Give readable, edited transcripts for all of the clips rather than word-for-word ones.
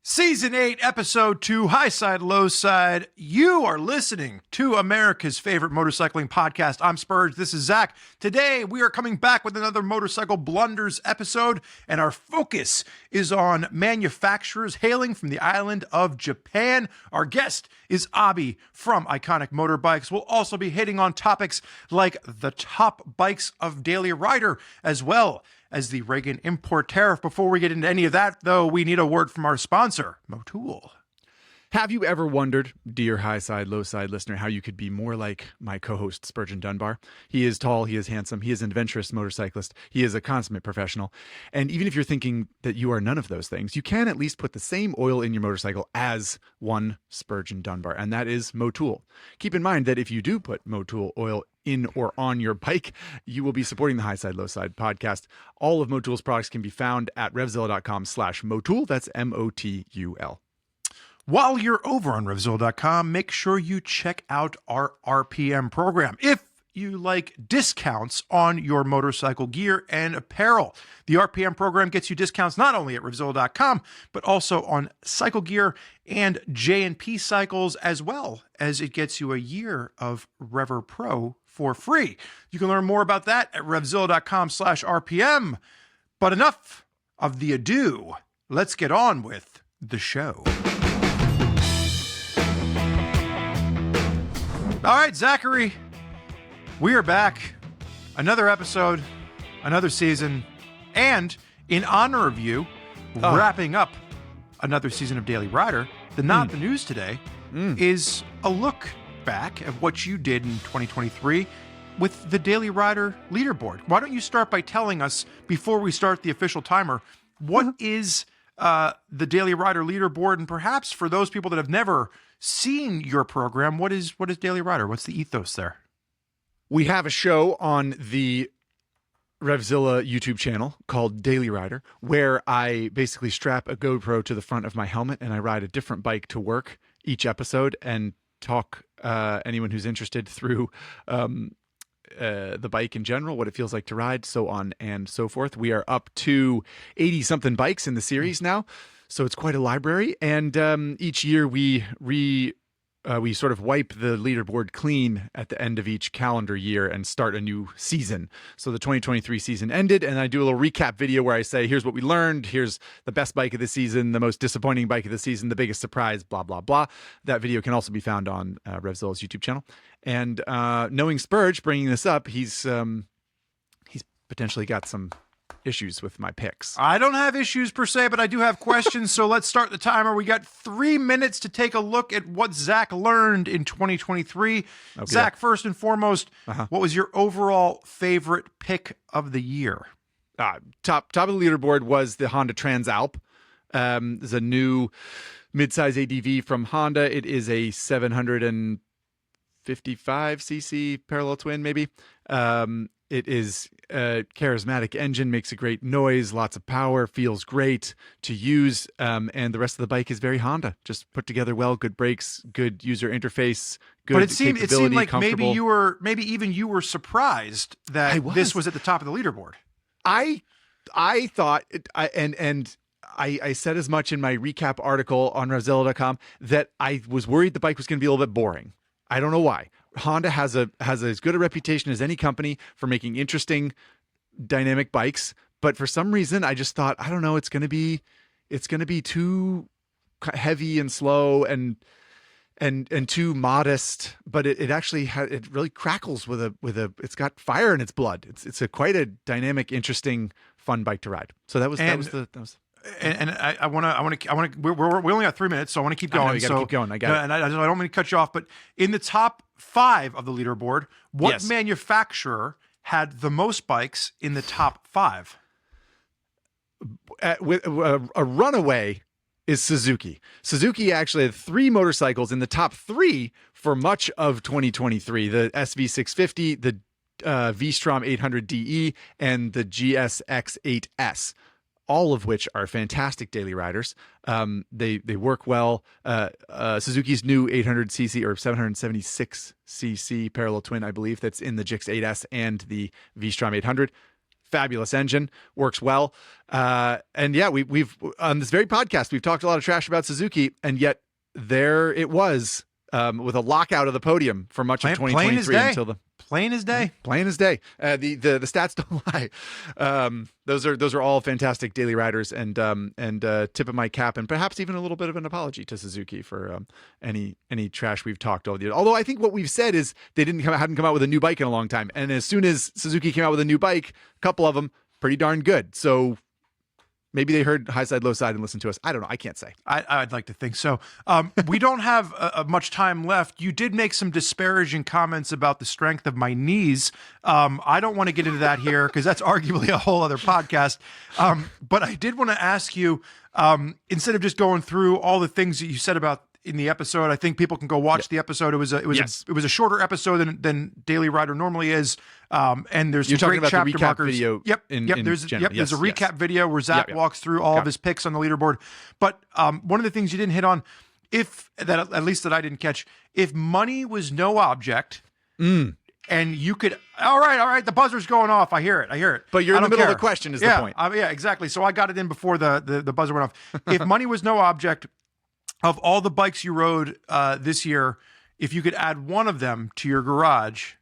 Season 8, Episode 2, Highside, Lowside. You are listening to America's favorite motorcycling podcast. I'm Spurg. This is Zack. Today, we are coming back with another Motorcycle Blunders episode, and our focus is on manufacturers hailing from the island of Japan. Our guest is Abhi from Iconic Motorbikes. We'll also be hitting on topics like the top bikes of Daily Rider, as well as the Reagan import tariff. Before we get into any of that, though, we need a word from our sponsor, Motul. Have you ever wondered, dear Highside, Lowside listener, how you could be more like my co-host, Spurgeon Dunbar? He is tall, he is handsome, he is an adventurous motorcyclist, he is a consummate professional. And even if you're thinking that you are none of those things, you can at least put the same oil in your motorcycle as one Spurgeon Dunbar, and that is Motul. Keep in mind that if you do put Motul oil in or on your bike, you will be supporting the Highside Lowside podcast. All of Motul's products can be found at RevZilla.com/Motul. That's MOTUL. While you're over on RevZilla.com, make sure you check out our RPM program if you like discounts on your motorcycle gear and apparel. The RPM program gets you discounts not only at RevZilla.com, but also on cycle gear and J&P cycles, as well as it gets you a year of Rever Pro for free. You can learn more about that at RevZilla.com/RPM. But enough of the ado. Let's get on with the show. All right, Zachary, we are back. Another episode, another season, and in honor of you, wrapping up another season of Daily Rider, the Not the News today is a look back at what you did in 2023 with the Daily Rider leaderboard. Why don't you start by telling us, before we start the official timer, what is the Daily Rider leaderboard, and perhaps for those people that have never seen your program, what is Daily Rider? What's the ethos there? We have a show on the RevZilla YouTube channel called Daily Rider, where I basically strap a GoPro to the front of my helmet and I ride a different bike to work each episode and talk anyone who's interested through the bike in general, what it feels like to ride, so on and so forth. We are up to 80-something bikes in the series now, so it's quite a library. And each year we sort of wipe the leaderboard clean at the end of each calendar year and start a new season. So the 2023 season ended, and I do a little recap video where I say, here's what we learned, here's the best bike of the season, the most disappointing bike of the season, the biggest surprise, blah, blah, blah. That video can also be found on RevZilla's YouTube channel. And knowing Spurge bringing this up, he's potentially got some issues with my picks. I don't have issues per se, but I do have questions. So let's start the timer. We got 3 minutes to take a look at what Zach learned in 2023. Okay. Zach, first and foremost, what was your overall favorite pick of the year? Top of the leaderboard was the Honda Transalp. There's a new midsize ADV from Honda. It is a 755cc parallel twin, maybe. It is a charismatic engine, makes a great noise, lots of power, feels great to use, and the rest of the bike is very Honda. Just put together well, good brakes, good user interface, good capability, but it seemed like maybe even you were surprised that this was at the top of the leaderboard. I thought, I said as much in my recap article on RevZilla.com that I was worried the bike was going to be a little bit boring. I don't know why. Honda has as good a reputation as any company for making interesting, dynamic bikes, but for some reason I just thought, I don't know, it's going to be too heavy and slow and too modest. But it actually it really crackles with a it's got fire in its blood. It's quite a dynamic, interesting, fun bike to ride. So that was. And I want to. We only got 3 minutes, so I want to keep going. I know, you gotta keep going. I got it. And I don't mean to cut you off, but in the top 5 of the leaderboard, what manufacturer had the most bikes in the top 5? With a runaway is Suzuki. Suzuki actually had 3 motorcycles in the top 3 for much of 2023: the SV650, the V-Strom 800DE, and the GSX-8S. All of which are fantastic daily riders. They work well. Suzuki's new 800cc or 776cc parallel twin, I believe, that's in the GX-8S and the V-Strom 800. fabulous engine, works well. And yeah, we've on this very podcast, we've talked a lot of trash about Suzuki, and yet there it was with a lockout of the podium for much of 2023 until the plain as day. Plain as day. The stats don't lie. Those are all fantastic daily riders, and tip of my cap, and perhaps even a little bit of an apology to Suzuki for any trash we've talked all the year. Although I think what we've said is they hadn't come out with a new bike in a long time, and as soon as Suzuki came out with a new bike, a couple of them pretty darn good. So maybe they heard Highside, Lowside and listened to us. I don't know. I can't say. I'd like to think so. We don't have much time left. You did make some disparaging comments about the strength of my knees. I don't want to get into that here because that's arguably a whole other podcast. But I did want to ask you, instead of just going through all the things that you said about in the episode, I think people can go watch the episode. It was a shorter episode than Daily Rider normally is. And there's some great chapter markers. Video There's a recap video where Zack walks through all of his picks on the leaderboard. But one of the things you didn't hit on, at least that I didn't catch, if money was no object, and you could, all right, the buzzer's going off. I hear it. But you're in the middle of the question is the point. Yeah, exactly. So I got it in before the buzzer went off. If money was no object, of all the bikes you rode this year, if you could add one of them to your garage,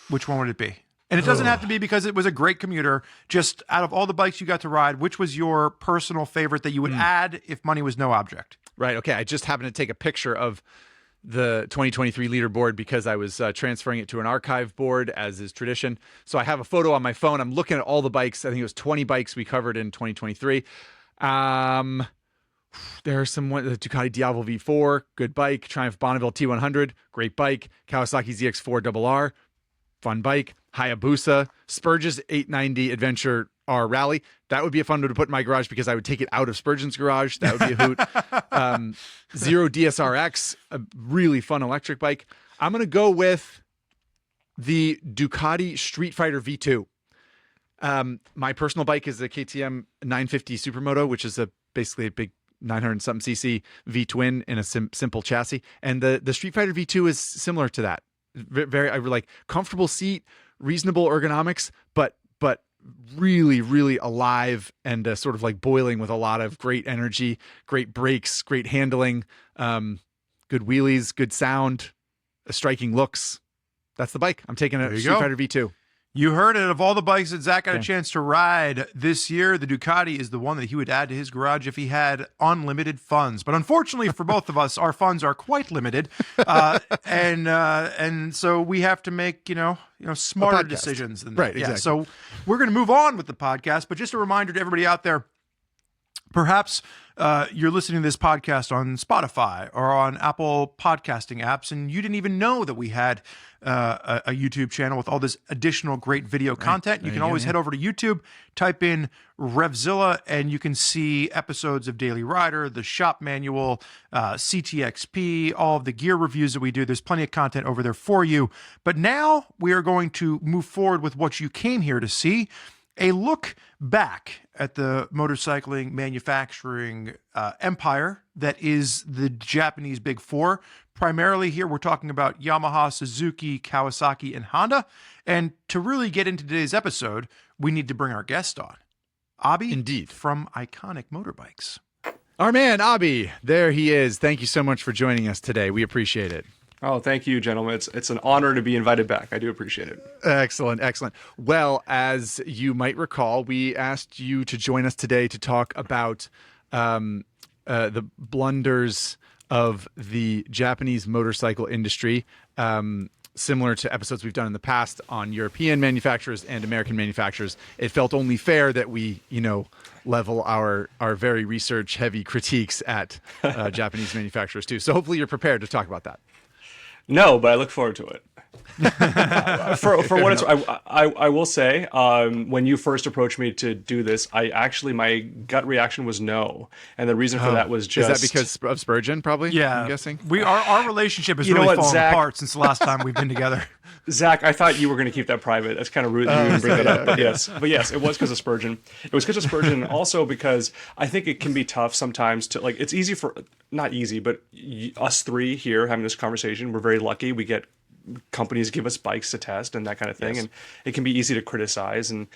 which one would it be? And it doesn't have to be because it was a great commuter. Just out of all the bikes you got to ride, which was your personal favorite that you would add if money was no object? Right. Okay. I just happened to take a picture of the 2023 leaderboard because I was transferring it to an archive board, as is tradition. So I have a photo on my phone. I'm looking at all the bikes. I think it was 20 bikes we covered in 2023. There are some, the Ducati Diavolo V4, good bike. Triumph Bonneville T100, great bike. Kawasaki ZX4RR, fun bike. Hayabusa, Spurge's 890 Adventure R Rally. That would be a fun one to put in my garage because I would take it out of Spurgeon's garage. That would be a hoot. Zero DSRX, a really fun electric bike. I'm going to go with the Ducati Street Fighter V2. My personal bike is the KTM 950 Supermoto, which is basically a big 900 something cc V-twin in a simple chassis. And the Street Fighter V2 is similar to that. Very, I like comfortable seat, reasonable ergonomics, but really, really alive and sort of like boiling with a lot of great energy, great brakes, great handling, good wheelies, good sound, striking looks. That's the bike. I'm taking a Street Fighter V2. You heard it. Of all the bikes that Zack got a chance to ride this year, the Ducati is the one that he would add to his garage if he had unlimited funds. But unfortunately for both of us, our funds are quite limited, and so we have to make smarter decisions than that. Right, exactly. Yeah, so we're going to move on with the podcast. But just a reminder to everybody out there. Perhaps you're listening to this podcast on Spotify or on Apple podcasting apps, and you didn't even know that we had a YouTube channel with all this additional great video content. You can always head over to YouTube, type in RevZilla, and you can see episodes of Daily Rider, the shop manual, CTXP, all of the gear reviews that we do. There's plenty of content over there for you. But now we are going to move forward with what you came here to see. A look back at the motorcycling manufacturing empire that is the Japanese Big Four. Primarily here, we're talking about Yamaha, Suzuki, Kawasaki, and Honda. And to really get into today's episode, we need to bring our guest on. Abhi, indeed, from Iconic Motorbikes. Our man, Abhi. There he is. Thank you so much for joining us today. We appreciate it. Oh, thank you, gentlemen. It's an honor to be invited back. I do appreciate it. Excellent, excellent. Well, as you might recall, we asked you to join us today to talk about the blunders of the Japanese motorcycle industry, similar to episodes we've done in the past on European manufacturers and American manufacturers. It felt only fair that we, level our very research-heavy critiques at Japanese manufacturers too. So hopefully you're prepared to talk about that. No, but I look forward to it. For what it's, I will say, when you first approached me to do this, my gut reaction was no, and the reason for that was just, is that because of Spurgeon? Probably, yeah. I'm guessing our relationship has really fallen apart since the last time we've been together. Zach, I thought you were going to keep that private. That's kind of rude to bring that up, but yes, it was because of Spurgeon. It was because of Spurgeon, and also because I think it can be tough sometimes to it's easy for, not easy, but us three here having this conversation, we're very lucky. We get companies give us bikes to test and that kind of thing, and it can be easy to criticize. And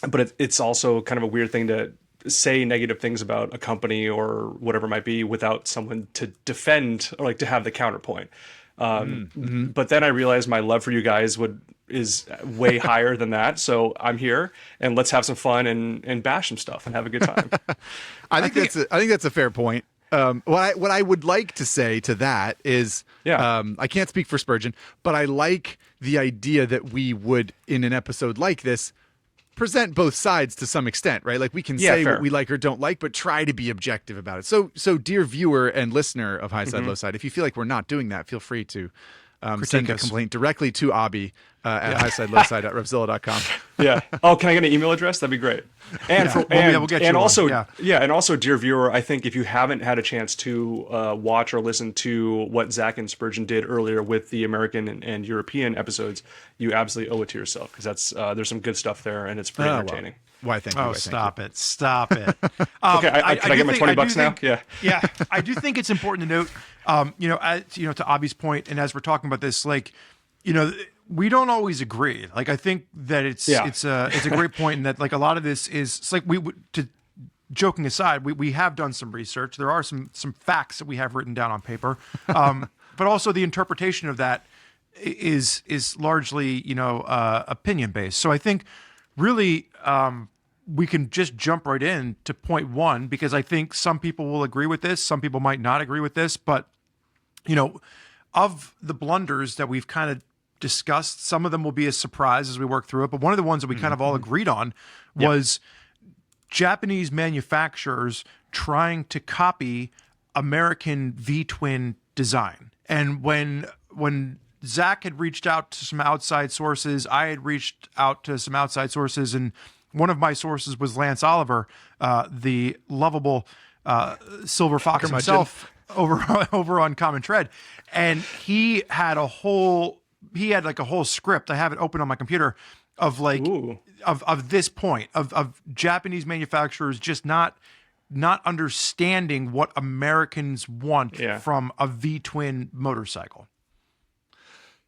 but it's also kind of a weird thing to say negative things about a company or whatever it might be without someone to defend or like to have the counterpoint. But then I realized my love for you guys is way higher than that. So I'm here, and let's have some fun and bash some stuff and have a good time. I think that's a fair point. What I would like to say to that is, I can't speak for Spurgeon, but I like the idea that we would, in an episode like this, present both sides to some extent, right? Like we can say fair. what we like or don't like, but try to be objective about it. So dear viewer and listener of Highside, Lowside, if you feel like we're not doing that, feel free to send a complaint directly to Abhi at HighsideLowside@RevZilla.com. Yeah. Oh, can I get an email address? That'd be great. And we'll get you and one. also, Yeah. and also, dear viewer, I think if you haven't had a chance to watch or listen to what Zack and Spurgeon did earlier with the American and European episodes, you absolutely owe it to yourself, because that's there's some good stuff there, and it's pretty entertaining. Why? Thank you. Oh, stop it! Stop it! Okay, can I get my $20 now? Yeah, I do think it's important to note, to Abhi's point, and as we're talking about this, like, we don't always agree. Like, I think that it's a great point, and that like a lot of this is it's like joking aside, we have done some research. There are some facts that we have written down on paper, but also the interpretation of that is largely opinion based. So I think really we can just jump right in to point one, because I think some people will agree with this, some people might not agree with this, but of the blunders that we've kind of discussed, some of them will be a surprise as we work through it. But one of the ones that we kind of all agreed on was Japanese manufacturers trying to copy American V-twin design. And when Zack had reached out to some outside sources, I had reached out to some outside sources, and one of my sources was Lance Oliver, the lovable Silver Fox himself over on Common Tread. And he had a whole script. I have it open on my computer of like of this point of Japanese manufacturers just not understanding what Americans want from a V-twin motorcycle.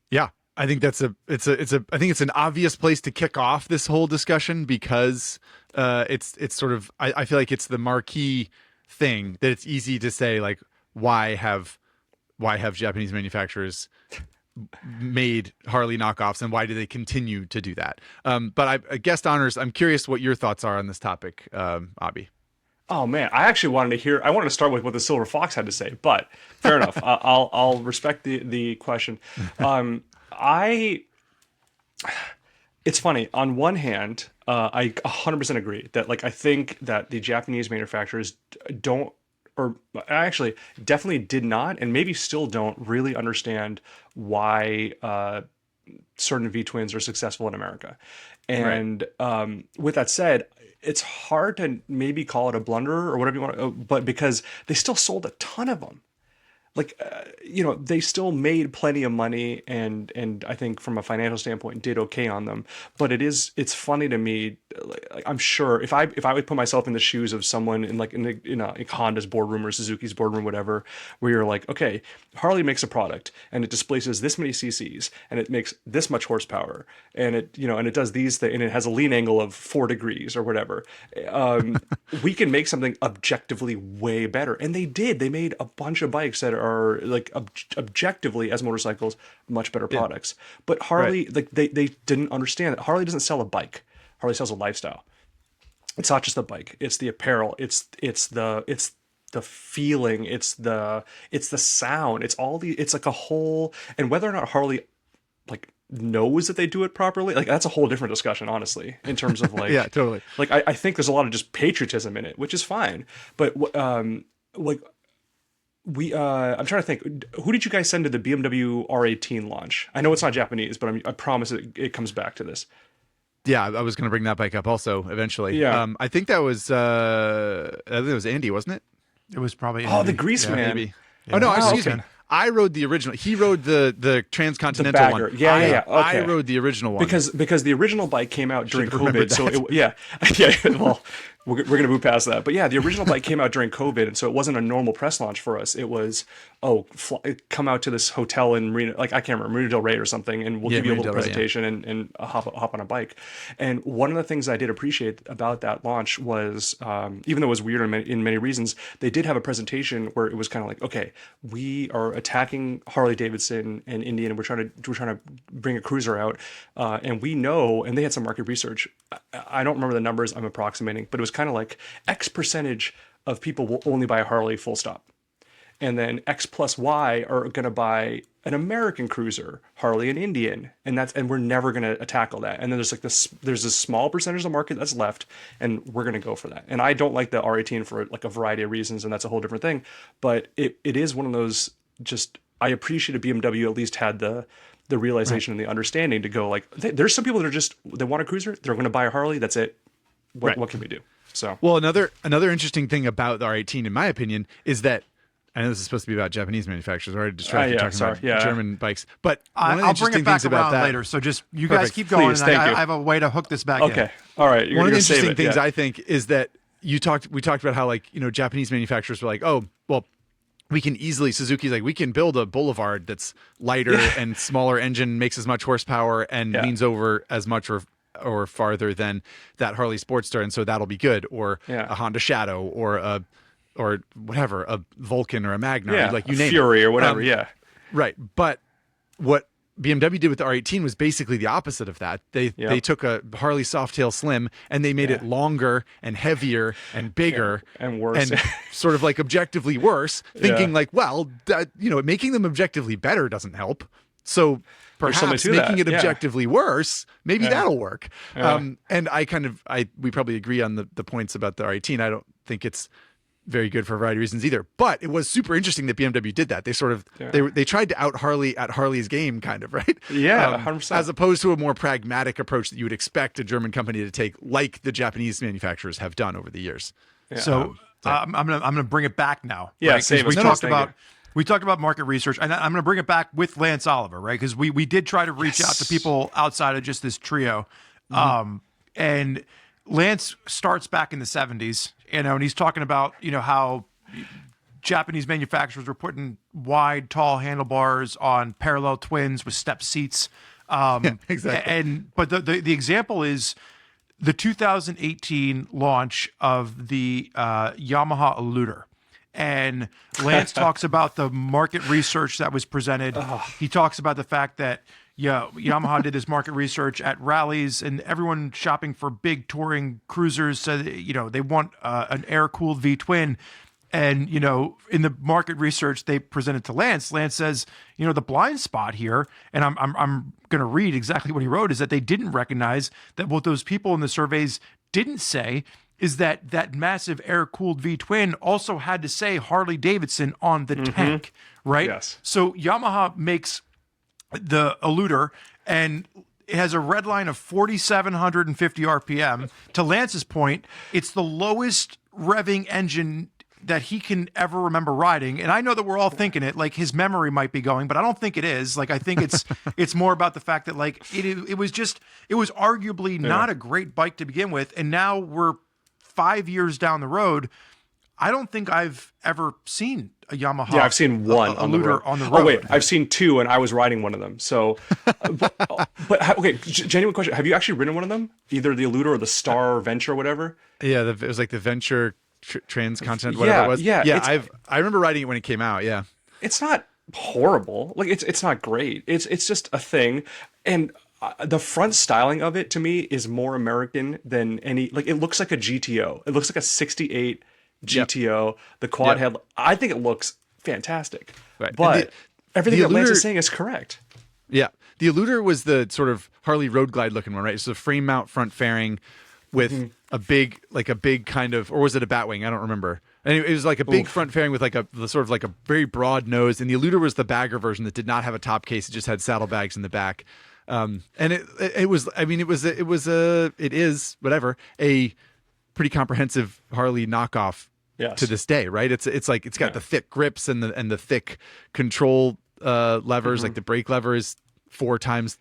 Yeah, I think I think it's an obvious place to kick off this whole discussion, because it's sort of I feel like it's the marquee thing that it's easy to say, like, why have Japanese manufacturers made Harley knockoffs, and why do they continue to do that? But guest honors, I'm curious what your thoughts are on this topic, Abhi. Oh man, I wanted to start with what the Silver Fox had to say, but fair enough. I'll respect the question. It's funny. On one hand, I 100% agree that, like, I think that the Japanese manufacturers don't, or actually definitely did not, and maybe still don't really understand why certain V-twins are successful in America. And with that said, it's hard to maybe call it a blunder or whatever you want, but because they still sold a ton of them. Like, they still made plenty of money, and I think from a financial standpoint did okay on them. But it's funny to me. Like, I'm sure if I would put myself in the shoes of someone in a Honda's boardroom or Suzuki's boardroom, whatever, where you're like, okay, Harley makes a product and it displaces this many cc's and it makes this much horsepower and it does these things and it has a lean angle of 4 degrees or whatever. We can make something objectively way better, and they did. They made a bunch of bikes that are like objectively as motorcycles much better products. But Harley, like they didn't understand that Harley doesn't sell a bike. Harley sells a lifestyle. It's not just the bike. It's the apparel. It's the feeling. It's the sound. It's like a whole. And whether or not Harley like knows that they do it properly, like that's a whole different discussion, honestly, in terms of like yeah, totally. Like I think there's a lot of just patriotism in it, which is fine. But like. I'm trying to think. Who did you guys send to the BMW R18 launch? I know it's not Japanese, but I promise it comes back to this. Yeah, I was going to bring that bike up also eventually. Yeah. I think that was Andy, wasn't it? It was probably Andy. The Grease Man. Maybe. Yeah. Oh no, excuse me. I rode the original. He rode the transcontinental one. Yeah. Okay. I rode the original one because the original bike came out during COVID. So well, We're going to move past that. But yeah, the original bike came out during COVID, and so it wasn't a normal press launch for us. It was, come out to this hotel in Marina, like I can't remember, Marina Del Rey or something, and we'll give you a little presentation and hop on a bike. And one of the things I did appreciate about that launch was, even though it was weird in many reasons, they did have a presentation where it was kind of like, okay, we are attacking Harley Davidson and Indian, and we're trying to bring a cruiser out, and we know, and they had some market research. I don't remember the numbers, I'm approximating, but it was kind of like X percentage of people will only buy a Harley, full stop. And then X plus Y are going to buy an American cruiser, Harley and Indian. And we're never going to tackle that. And then there's this small percentage of the market that's left, and we're going to go for that. And I don't like the R18 for like a variety of reasons, and that's a whole different thing. But it is one of those, just, I appreciate a BMW at least had the realization and the understanding to go like, there's some people that are just, they want a cruiser, they're going to buy a Harley, that's it. What can we do? So, well, another interesting thing about the R18, in my opinion, is that, I know this is supposed to be about Japanese manufacturers. We're already distracted talking about German bikes, but I'll bring it back around later. So just you guys keep going, please, and I have a way to hook this back in. Okay, all right. One of the interesting things I think is that we talked about how, like, Japanese manufacturers were like, oh, well, we can easily, Suzuki's like, we can build a Boulevard that's lighter and smaller engine, makes as much horsepower, and leans over as much or farther than that Harley Sportster, and so that'll be good. Or a Honda Shadow, or whatever, a Vulcan or a Magnar, like you name Fury it. or whatever, Right. But what BMW did with the R18 was basically the opposite of that. They took a Harley Softail Slim and they made it longer and heavier and bigger and worse, and sort of like objectively worse, thinking like, well, making them objectively better doesn't help. So perhaps making it objectively worse, maybe that'll work. And we probably agree on the points about the R18. I don't think it's very good for a variety of reasons either, but it was super interesting that BMW did that. They sort of they tried to out Harley at Harley's game, kind of, right? 100%. As opposed to a more pragmatic approach that you would expect a German company to take, like the Japanese manufacturers have done over the years. So I'm gonna bring it back now. Yeah, right? We talked about market research, and I'm going to bring it back with Lance Oliver, right? Because we did try to reach out to people outside of just this trio, and Lance starts back in the 70s, and he's talking about how Japanese manufacturers were putting wide, tall handlebars on parallel twins with step seats. Exactly. But the example is the 2018 launch of the Yamaha Eluder. And Lance talks about the market research that was presented. He talks about the fact that Yamaha did this market research at rallies, and everyone shopping for big touring cruisers said they want an air-cooled V-twin. And in the market research they presented to Lance says the blind spot here, and I'm going to read exactly what he wrote, is that they didn't recognize that what those people in the surveys didn't say is that massive air-cooled V-twin also had to say Harley Davidson on the tank, right? Yes. So Yamaha makes the Eluder, and it has a red line of 4,750 RPM. To Lance's point, it's the lowest revving engine that he can ever remember riding. And I know that we're all thinking it, like his memory might be going, but I don't think it is. Like, I think it's more about the fact that like it was arguably not a great bike to begin with. And now we're 5 years down the road. I don't think I've ever seen a Yamaha. Yeah, I've seen one on the road. Oh wait, I've seen two, and I was riding one of them. So, but okay, genuine question: have you actually ridden one of them? Either the Eluder or the Star Venture, or whatever. Yeah, it was like the Venture Transcontinent, whatever it was. Yeah. I remember riding it when it came out. Yeah, it's not horrible. Like it's not great. It's just a thing, and the front styling of it to me is more American than any. Like, it looks like a GTO. It looks like a '68 GTO. Yep. The quad head. I think it looks fantastic. Right. But everything that Lance is saying is correct. Yeah, the Eluder was the sort of Harley Road Glide looking one, right? So the frame mount front fairing with a big kind of, or was it a Batwing? I don't remember. And it was like a big front fairing with like a sort of like a very broad nose. And the Eluder was the bagger version that did not have a top case. It just had saddlebags in the back. And it was, I mean, it is whatever, a pretty comprehensive Harley knockoff to this day, right? It's like, it's got the thick grips and the thick control levers, like the brake lever is 4 times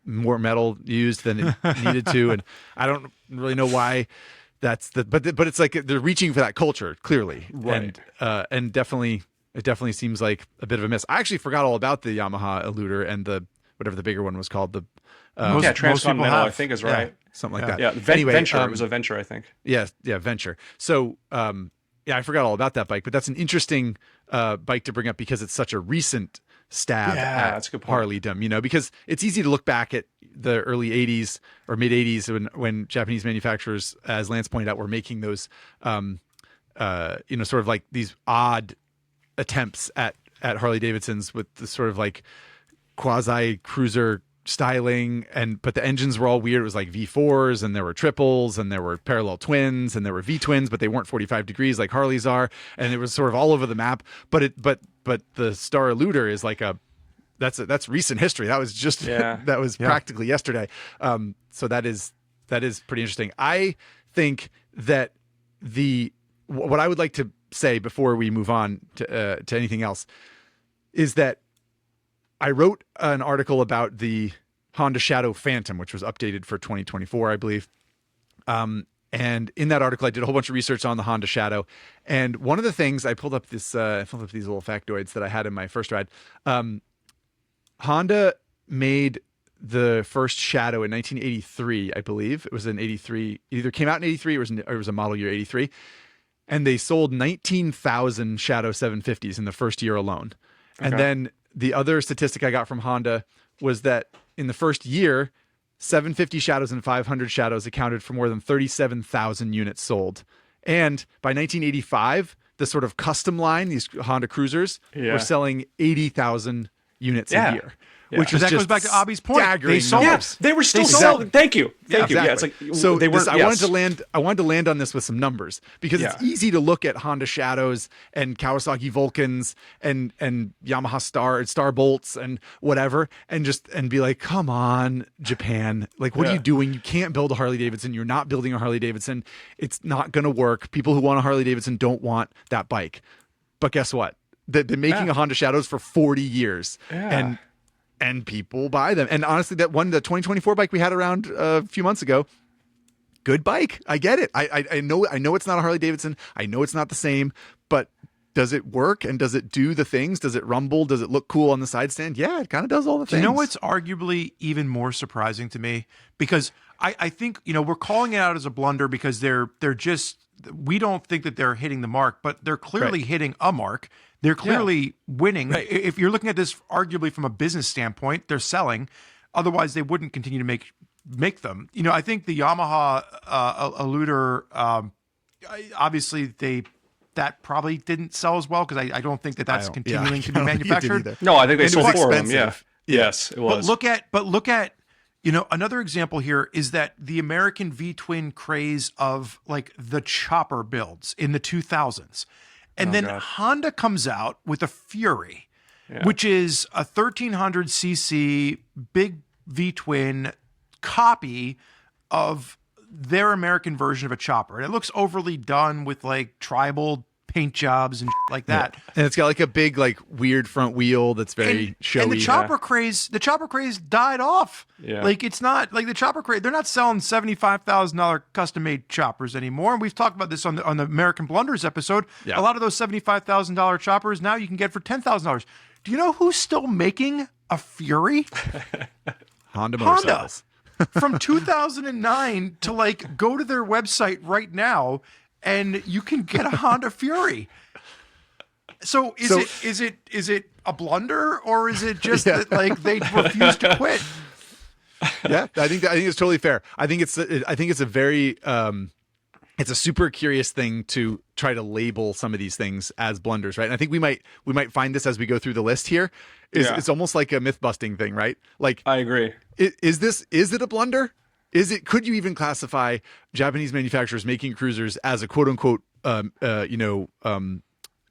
more metal used than it needed to. And I don't really know why but it's like they're reaching for that culture clearly, Right. and definitely it definitely seems like a bit of a miss. I actually forgot all about the Yamaha Eluder and the whatever the bigger one was called, the Most- Yeah, most people Transcontinental, I have. think is Yeah. right. something like that. Yeah, Anyway, Venture. It was a Venture, I think. Yeah, Venture. So, yeah, I forgot all about that bike, but that's an interesting bike to bring up because it's such a recent stab Yeah, at that's a good point. Harleydom, because it's easy to look back at the early 80s or mid 80s when Japanese manufacturers, as Lance pointed out, were making those, sort of like these odd attempts at Harley Davidsons with the sort of like quasi cruiser styling, but the engines were all weird. It was like V4s, and there were triples, and there were parallel twins, and there were V twins, but they weren't 45 degrees like Harleys are, and it was sort of all over the map. But the Star Eluder is like that's recent history. That was just that was practically yesterday. So that is pretty interesting. I think that what I would like to say before we move on to anything else is that I wrote an article about the Honda Shadow Phantom, which was updated for 2024, I believe. And in that article, I did a whole bunch of research on the Honda Shadow. And one of the things I pulled up these little factoids that I had in my first ride. Honda made the first Shadow in 1983, I believe. It was in 83. It either came out in 83 or it was a model year 83. And they sold 19,000 Shadow 750s in the first year alone. Okay. And then the other statistic I got from Honda was that in the first year, 750 Shadows and 500 Shadows accounted for more than 37,000 units sold. And by 1985, the sort of custom line, these Honda Cruisers, were selling 80,000 units a year. Yeah. Which was that just goes back to Abhi's point. They sold. They were still sold. selling. Thank you. Exactly. Yeah, it's like so they were. I wanted to land on this with some numbers because it's easy to look at Honda Shadows and Kawasaki Vulcans and Yamaha Star Bolts and whatever and be like, come on, Japan, like what are you doing? You can't build a Harley Davidson. You're not building a Harley Davidson. It's not going to work. People who want a Harley Davidson don't want that bike. But guess what? They've been making a Honda Shadows for 40 years. Yeah. And people buy them. And honestly, the 2024 bike we had around a few months ago, good bike. I get it. I know it's not a Harley Davidson. I know it's not the same, but does it work? And does it do the things? Does it rumble? Does it look cool on the side stand? Yeah, it kind of does all the things. You know what's arguably even more surprising to me? Because I think, we're calling it out as a blunder because they're just, we don't think that they're hitting the mark, but they're clearly hitting a mark. They're clearly winning. Right. If you're looking at this arguably from a business standpoint, they're selling. Otherwise, they wouldn't continue to make them. I think the Yamaha Eluder, obviously that probably didn't sell as well because I don't think that's continuing to be manufactured. No, I think they sold four of them. Yeah. Expensive. Yes, it was. But look at another example here is that the American V-twin craze of like the chopper builds in the 2000s. And then Honda comes out with a Fury, which is a 1300cc big V-twin copy of their American version of a chopper. And it looks overly done with like tribal paint jobs and like that. Yeah. And it's got like a big, like weird front wheel that's very showy. And the chopper craze died off. Yeah. Like it's not like the chopper craze. They're not selling $75,000 custom made choppers anymore. And we've talked about this on the American Blunders episode. Yeah. A lot of those $75,000 choppers now you can get for $10,000. Do you know who's still making a Fury? Honda Motorcycles. From 2009 to like go to their website right now and you can get a Honda Fury. So is it a blunder or is it just that like they refuse to quit? Yeah, I think it's totally fair. I think it's a very it's a super curious thing to try to label some of these things as blunders, right? And I think we might find this as we go through the list here. It's almost like a myth busting thing, right? Like I agree. Is it a blunder? Could you even classify Japanese manufacturers making cruisers as a quote unquote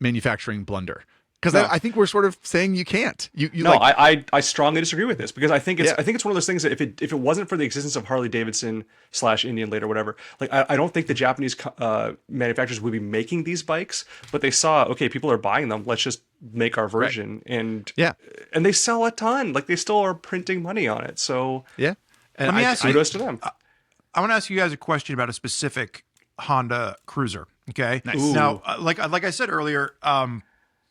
manufacturing blunder? Because I think we're sort of saying you can't. I strongly disagree with this because I think it's one of those things that if it wasn't for the existence of Harley Davidson / Indian Late or whatever, like I don't think the Japanese manufacturers would be making these bikes, but they saw, okay, people are buying them, let's just make our version, and they sell a ton. Like they still are printing money on it. So yeah, and let me ask you, kudos to them. I want to ask you guys a question about a specific Honda Cruiser. Okay. Nice. Now, like I said earlier,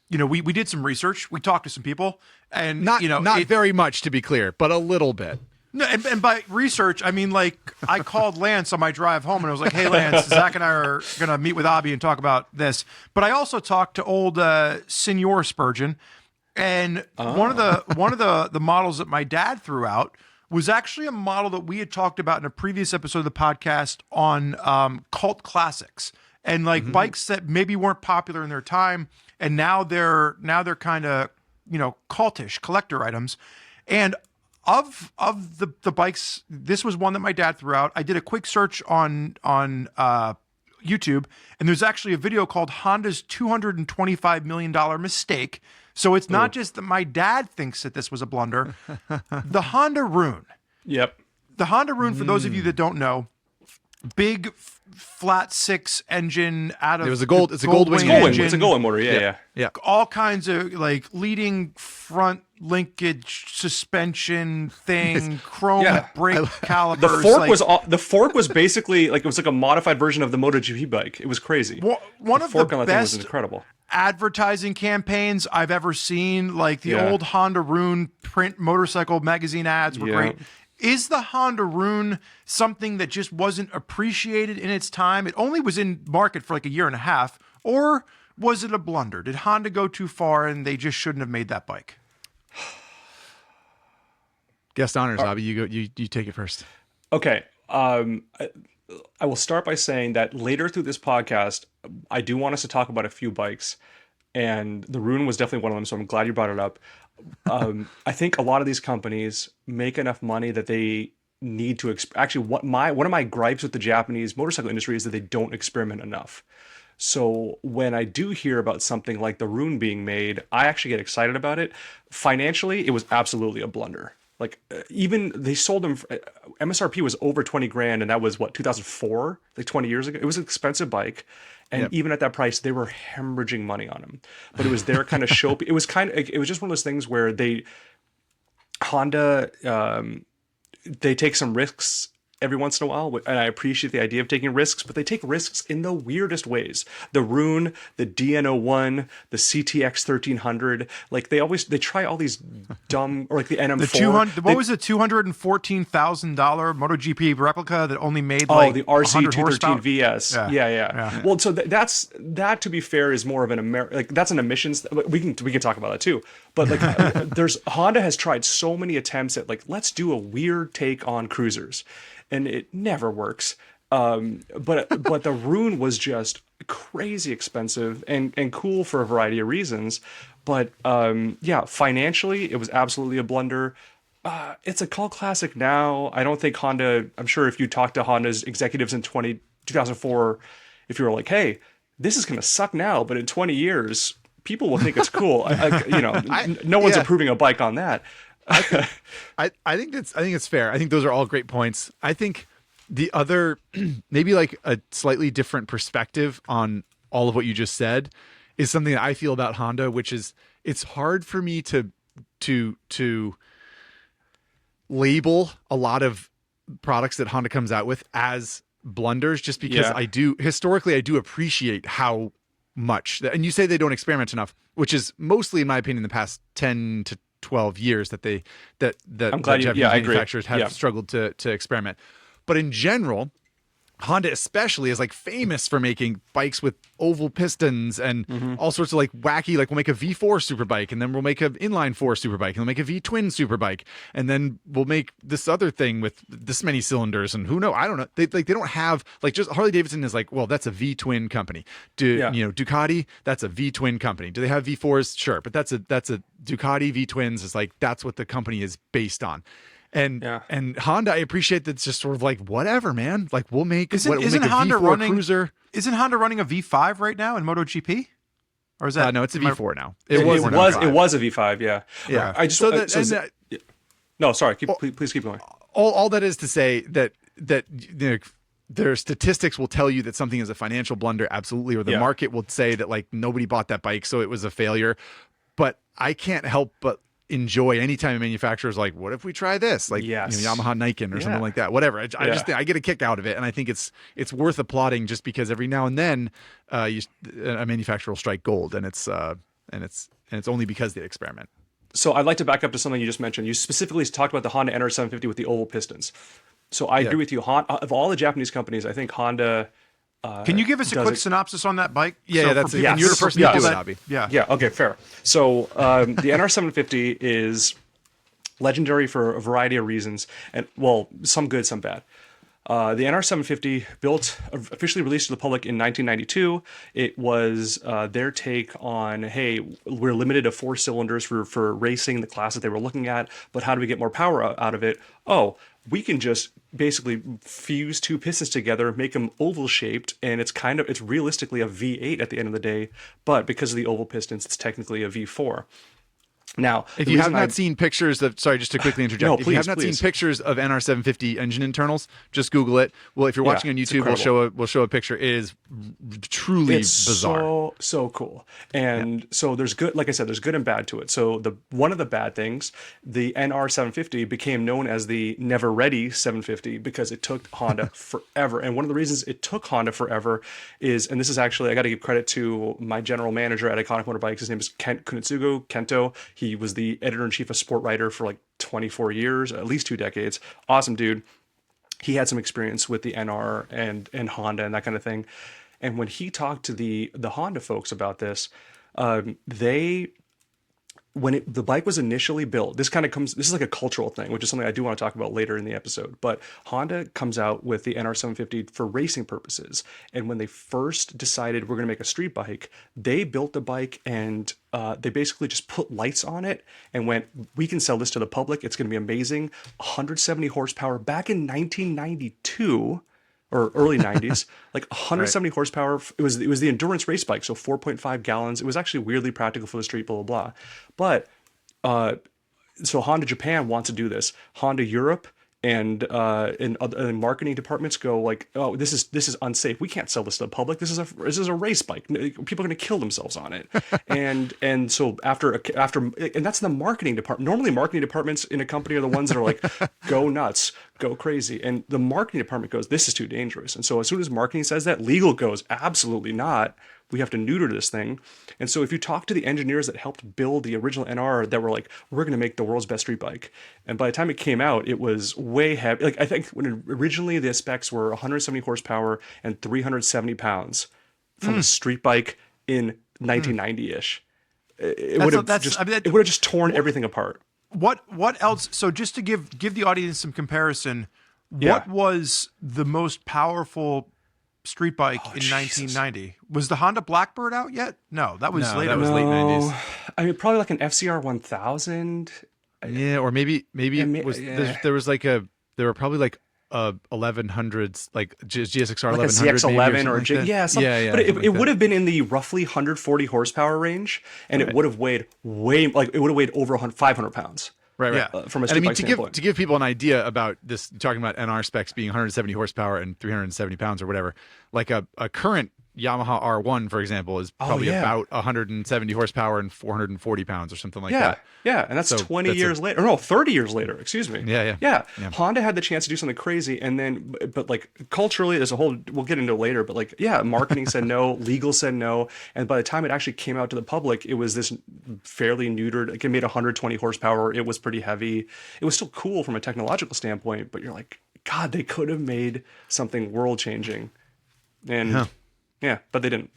we did some research. We talked to some people, and Not very much, to be clear, but a little bit. No, and by research, I mean, like, I called Lance on my drive home, and I was like, "Hey, Lance, Zach and I are going to meet with Abhi and talk about this." But I also talked to old Senor Spurgeon, and one of the models that my dad threw out was actually a model that we had talked about in a previous episode of the podcast on cult classics and like bikes that maybe weren't popular in their time, and now they're kind of cultish collector items, and. Of the bikes, this was one that my dad threw out. I did a quick search on YouTube, and there's actually a video called Honda's $225 million mistake. So it's not just that my dad thinks that this was a blunder. The Honda Rune. Yep. The Honda Rune, for those of you that don't know, big flat six engine out of It's a Goldwing engine. It's a Goldwing motor. Yeah. All kinds of like leading front linkage suspension thing, chrome brake calipers. The fork was basically like it was like a modified version of the MotoGP bike. It was crazy. One of the fork on that thing was best incredible advertising campaigns I've ever seen. Like the old Honda Rune print motorcycle magazine ads were great. Is the Honda Rune something that just wasn't appreciated in its time? It only was in market for like a year and a half, or was it a blunder? Did Honda go too far and they just shouldn't have made that bike? Guest honors, Abhi. You take it first. Okay. I will start by saying that later through this podcast, I do want us to talk about a few bikes, and the Rune was definitely one of them. So I'm glad you brought it up. I think a lot of these companies make enough money that they need to actually. One of my gripes with the Japanese motorcycle industry is that they don't experiment enough. So when I do hear about something like the Rune being made, I actually get excited about it. Financially, it was absolutely a blunder. Like even they sold them, MSRP was over 20 grand, and that was what, 2004, like 20 years ago. It was an expensive bike, and even at that price, they were hemorrhaging money on them. But it was their kind of show. It was just one of those things where Honda, they take some risks every once in a while, and I appreciate the idea of taking risks, but they take risks in the weirdest ways. The Rune, the DN01, the CTX 1300, like they try all these dumb, or like the NM4. What was the $214,000 MotoGP replica that only made like the RC213 VS? Yeah. Well, so that to be fair is more of an that's an emissions. We can talk about that too. But like, Honda has tried so many attempts at like, let's do a weird take on cruisers, and it never works. But the Rune was just crazy expensive and cool for a variety of reasons. But financially, it was absolutely a blunder. It's a cult classic now. I don't think Honda. I'm sure if you talk to Honda's executives in 2004, if you were like, hey, this is gonna suck now, but in 20 years, people will think it's cool. No one's improving a bike on that. I think it's fair. I think those are all great points. I think the other, maybe like a slightly different perspective on all of what you just said, is something that I feel about Honda, which is it's hard for me to label a lot of products that Honda comes out with as blunders, just because I do appreciate how much, and you say they don't experiment enough, which is mostly, in my opinion, the past 10 to 12 years that Japanese manufacturers have struggled to experiment. But in general, Honda especially is like famous for making bikes with oval pistons and all sorts of like wacky, like we'll make a V4 superbike, and then we'll make an inline 4 superbike, and we'll make a V twin superbike, and then we'll make this other thing with this many cylinders, and who knows? I don't know. They don't have, like, just Harley Davidson is like, well, that's a V twin company. Ducati, that's a V twin company. Do they have V4s? Sure, but that's a Ducati V twins is like, that's what the company is based on. And Honda, I appreciate that it's just sort of like, whatever, man. Like, we'll make a V4 cruiser. Isn't Honda running a V5 right now in MotoGP? Or is that no? It's a V4 now. It was a V5 . Yeah. I just please keep going. All that is to say that their statistics will tell you that something is a financial blunder, absolutely, or the market will say that like nobody bought that bike, so it was a failure. But I can't help but enjoy anytime a manufacturer is like, what if we try this? Like Yes. Yamaha Nikon or Yeah. something like that. Whatever. I just think I get a kick out of it, and I think it's worth applauding just because every now and then a manufacturer will strike gold, and it's only because they experiment. So I'd like to back up to something you just mentioned. You specifically talked about the Honda NR750 with the oval pistons. So I agree with you. Of all the Japanese companies, I think Honda. Can you give us a quick synopsis on that bike? Yeah, that's for it. people- And you're the for person to people do it, that- Abhi. Yeah. Yeah. Okay. Fair. So the NR750 is legendary for a variety of reasons, and well, some good, some bad. The NR750 officially released to the public in 1992. It was their take on, hey, we're limited to 4 cylinders for racing, the class that they were looking at, but how do we get more power out of it? Oh, we can just basically fuse 2 pistons together, make them oval shaped, and it's realistically a V8 at the end of the day, but because of the oval pistons, it's technically a V4. Now, if you have not seen pictures of, sorry, just to quickly interject, No, if you have not please. seen pictures of NR750 engine internals, just Google it. Well, if you're watching on it's YouTube, incredible. we'll show a picture. It is truly bizarre. So cool. And so there's good, like I said, there's good and bad to it. So one of the bad things, the NR750 became known as the Never Ready 750 because it took Honda forever. And one of the reasons it took Honda forever is, and this is actually, I got to give credit to my general manager at Iconic Motorbikes. His name is Kento. He was the editor-in-chief of Sport Writer for like 24 years, at least 2 decades. Awesome dude. He had some experience with the NR and Honda and that kind of thing. And when he talked to the Honda folks about this, when the bike was initially built, this is like a cultural thing, which is something I do want to talk about later in the episode. But Honda comes out with the NR750 for racing purposes. And when they first decided we're going to make a street bike, they built the bike and they basically just put lights on it and went, we can sell this to the public. It's going to be amazing. 170 horsepower back in 1992. Or early 90s, like 170 horsepower. It was the endurance race bike, so 4.5 gallons. It was actually weirdly practical for the street, blah, blah, blah. But so Honda Japan wants to do this. Honda Europe and marketing departments go like, oh, this is unsafe. We can't sell this to the public. This is a race bike. People are going to kill themselves on it. and so after and that's the marketing department. Normally, marketing departments in a company are the ones that are like, go nuts, go crazy. And the marketing department goes, this is too dangerous. And so as soon as marketing says that, legal goes, absolutely not. We have to neuter this thing. And so if you talk to the engineers that helped build the original NR that were like, we're going to make the world's best street bike. And by the time it came out, it was way heavy. Like I think when originally the specs were 170 horsepower and 370 pounds from a street bike in 1990-ish. It would have just torn everything apart. What else? So just to give the audience some comparison, what was the most powerful street bike in 1990? Was the Honda Blackbird out yet? No, that was later. That was late 90s. I mean, probably like an FCR 1000. Yeah, or maybe there were probably like 1100s, like GSXR like 1100, a CX11 or something like that. yeah. But it would have been in the roughly 140 horsepower range, and it would have weighed over 500 pounds. Right. From a And street bike standpoint. to give people an idea about this, talking about NR specs being 170 horsepower and 370 pounds or whatever, like a current Yamaha R1, for example, is probably about 170 horsepower and 440 pounds or something like that. Yeah, and that's So 20 years later. Or no, 30 years later, excuse me. Yeah. Honda had the chance to do something crazy, and then, but like culturally, there's a whole, we'll get into it later, but like, marketing said no, legal said no, and by the time it actually came out to the public, it was this fairly neutered, like it made 120 horsepower, it was pretty heavy. It was still cool from a technological standpoint, but you're like, God, they could have made something world-changing. And... Yeah, but they didn't.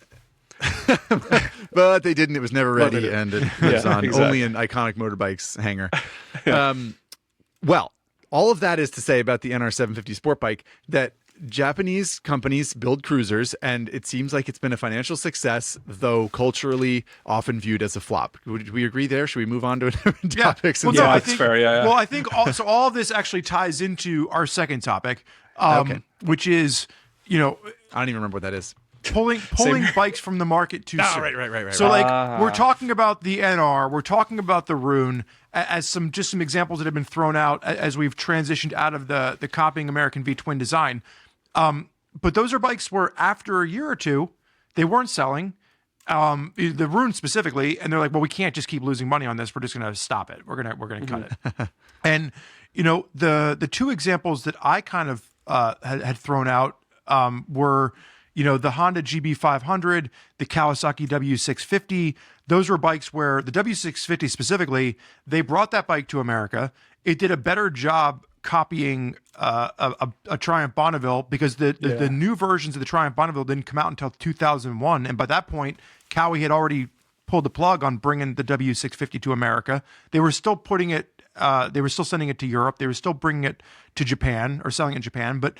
But they didn't. It was never ready, and it lives on only in Iconic Motorbikes hangar. Well, all of that is to say about the NR750 sport bike that Japanese companies build cruisers, and it seems like it's been a financial success, though culturally often viewed as a flop. Would we agree there? Should we move on to different topics? Well, I think, think fair. Yeah. Well, I think all of this actually ties into our second topic, which is, I don't even remember what that is. pulling bikes from the market too soon. Right. So we're talking about the NR, we're talking about the Rune as some examples that have been thrown out as we've transitioned out of the copying American V twin design. But those are bikes where after a year or two, they weren't selling. the Rune specifically, and they're like, well, we can't just keep losing money on this. We're just going to stop it. We're going to cut it. And the two examples that I kind of had thrown out were the Honda GB500, the Kawasaki W650. Those were bikes where the W650 specifically, they brought that bike to America. It did a better job copying a Triumph Bonneville because the new versions of the Triumph Bonneville didn't come out until 2001, and by that point, Cowie had already pulled the plug on bringing the W650 to America. They were still putting it. They were still sending it to Europe. They were still bringing it to Japan or selling it in Japan. But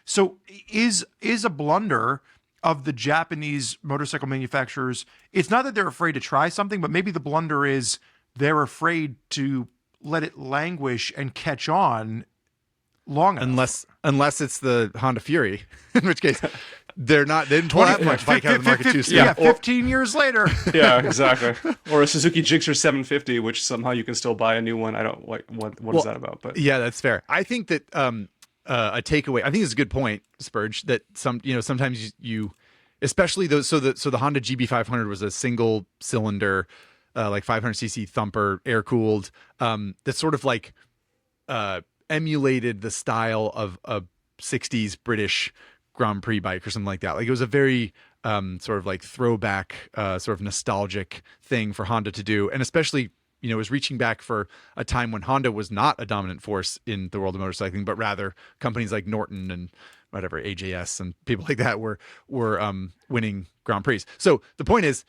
so is a blunder of the Japanese motorcycle manufacturers. It's not that they're afraid to try something, but maybe the blunder is they're afraid to let it languish and catch on long enough. Unless it's the Honda Fury, in which case they didn't pull that much bike out of the market too soon. Yeah, 15 years later. Yeah, exactly. Or a Suzuki Gixxer 750, which somehow you can still buy a new one. I don't like what is that about? But yeah, that's fair. I think that a takeaway. I think it's a good point, Spurge, that sometimes you especially those. So the Honda GB500 was a single cylinder, like 500cc thumper, air cooled. That sort of like emulated the style of a 60s British Grand Prix bike or something like that. Like it was a very sort of like throwback, sort of nostalgic thing for Honda to do, and especially was reaching back for a time when Honda was not a dominant force in the world of motorcycling, but rather companies like Norton and whatever AJS and people like that were winning Grand Prix. So the point is,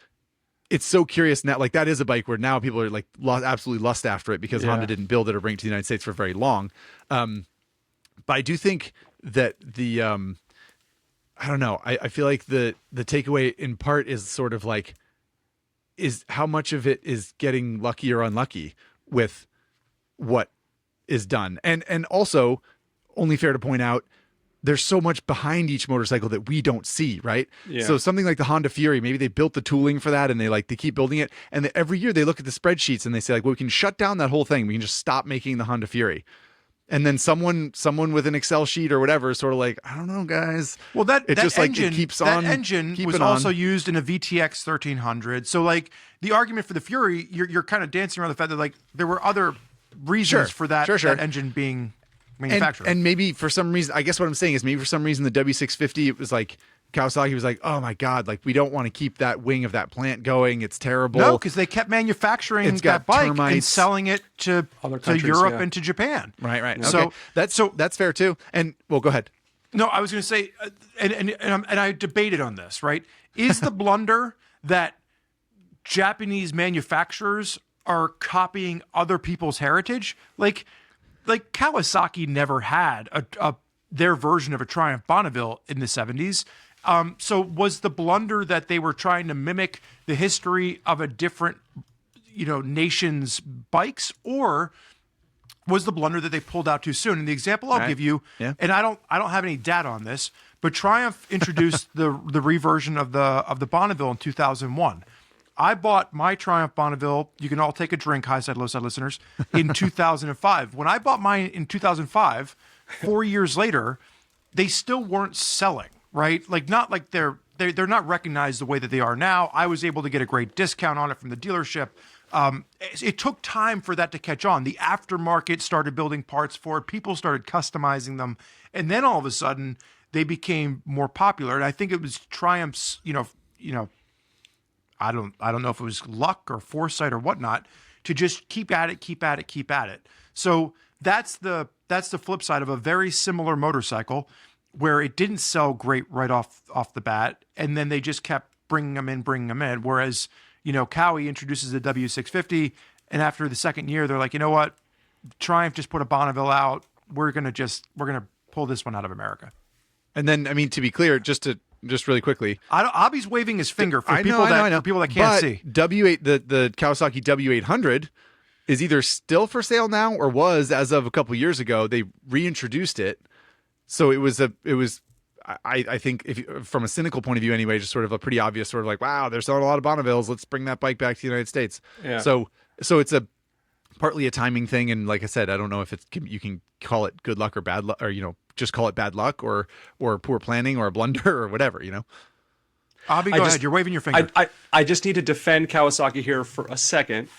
it's so curious now. Like that is a bike where now people are like absolutely lust after it because Honda didn't build it or bring it to the United States for very long. But I do think that the I don't know. I feel like the takeaway in part is sort of like is how much of it is getting lucky or unlucky with what is done. And also only fair to point out there's so much behind each motorcycle that we don't see, right? Yeah. So something like the Honda Fury, maybe they built the tooling for that and they keep building it. And every year they look at the spreadsheets and they say like, well, we can shut down that whole thing. We can just stop making the Honda Fury. And then someone with an Excel sheet or whatever is sort of like, I don't know, guys. Well, that engine was also on. used in a VTX 1300. So like the argument for the Fury, you're kind of dancing around the fact that like there were other reasons for that engine being manufactured. And maybe for some reason, I guess what I'm saying is maybe for some reason the W650, it was like Kawasaki was like, oh my God, like we don't want to keep that wing of that plant going. It's terrible. No, because they kept manufacturing that bike and selling it to other countries, Europe and to Japan. Right. Yeah. So that's fair too. And well, go ahead. No, I was going to say, and I debated on this, right? Is the blunder that Japanese manufacturers are copying other people's heritage? Like Kawasaki never had their version of a Triumph Bonneville in the 70s. So was the blunder that they were trying to mimic the history of a different, nation's bikes, or was the blunder that they pulled out too soon? And the example I'll give you, and I don't have any data on this, but Triumph introduced the reversion of the Bonneville in 2001. I bought my Triumph Bonneville. You can all take a drink, Highside, Lowside listeners, in 2005. When I bought mine in 2005, 4 years later, they still weren't selling, right? Like not like they're not recognized the way that they are now. I was able to get a great discount on it from the dealership. It took time for that to catch on. The aftermarket started building parts for it. People started customizing them. And then all of a sudden they became more popular. And I think it was Triumph's, I don't know if it was luck or foresight or whatnot, to just keep at it. So that's the flip side of a very similar motorcycle where it didn't sell great right off the bat, and then they just kept bringing them in. Whereas, Cowie introduces the W650, and after the second year, they're like, you know what, Triumph just put a Bonneville out. We're gonna pull this one out of America. And then, I mean, to be clear, just really quickly, Abhi's waving his finger for people that can't see. W8, the Kawasaki W800 is either still for sale now or was as of a couple years ago. They reintroduced it, so it was I think from a cynical point of view anyway, just sort of a pretty obvious sort of like, wow, they're selling a lot of Bonnevilles. Let's bring that bike back to the United States. Yeah. So it's partly a timing thing, and like I said, I don't know if you can call it good luck or bad luck, or just call it bad luck or poor planning or a blunder or whatever. Abhi, go ahead. You're waving your finger. I just need to defend Kawasaki here for a second.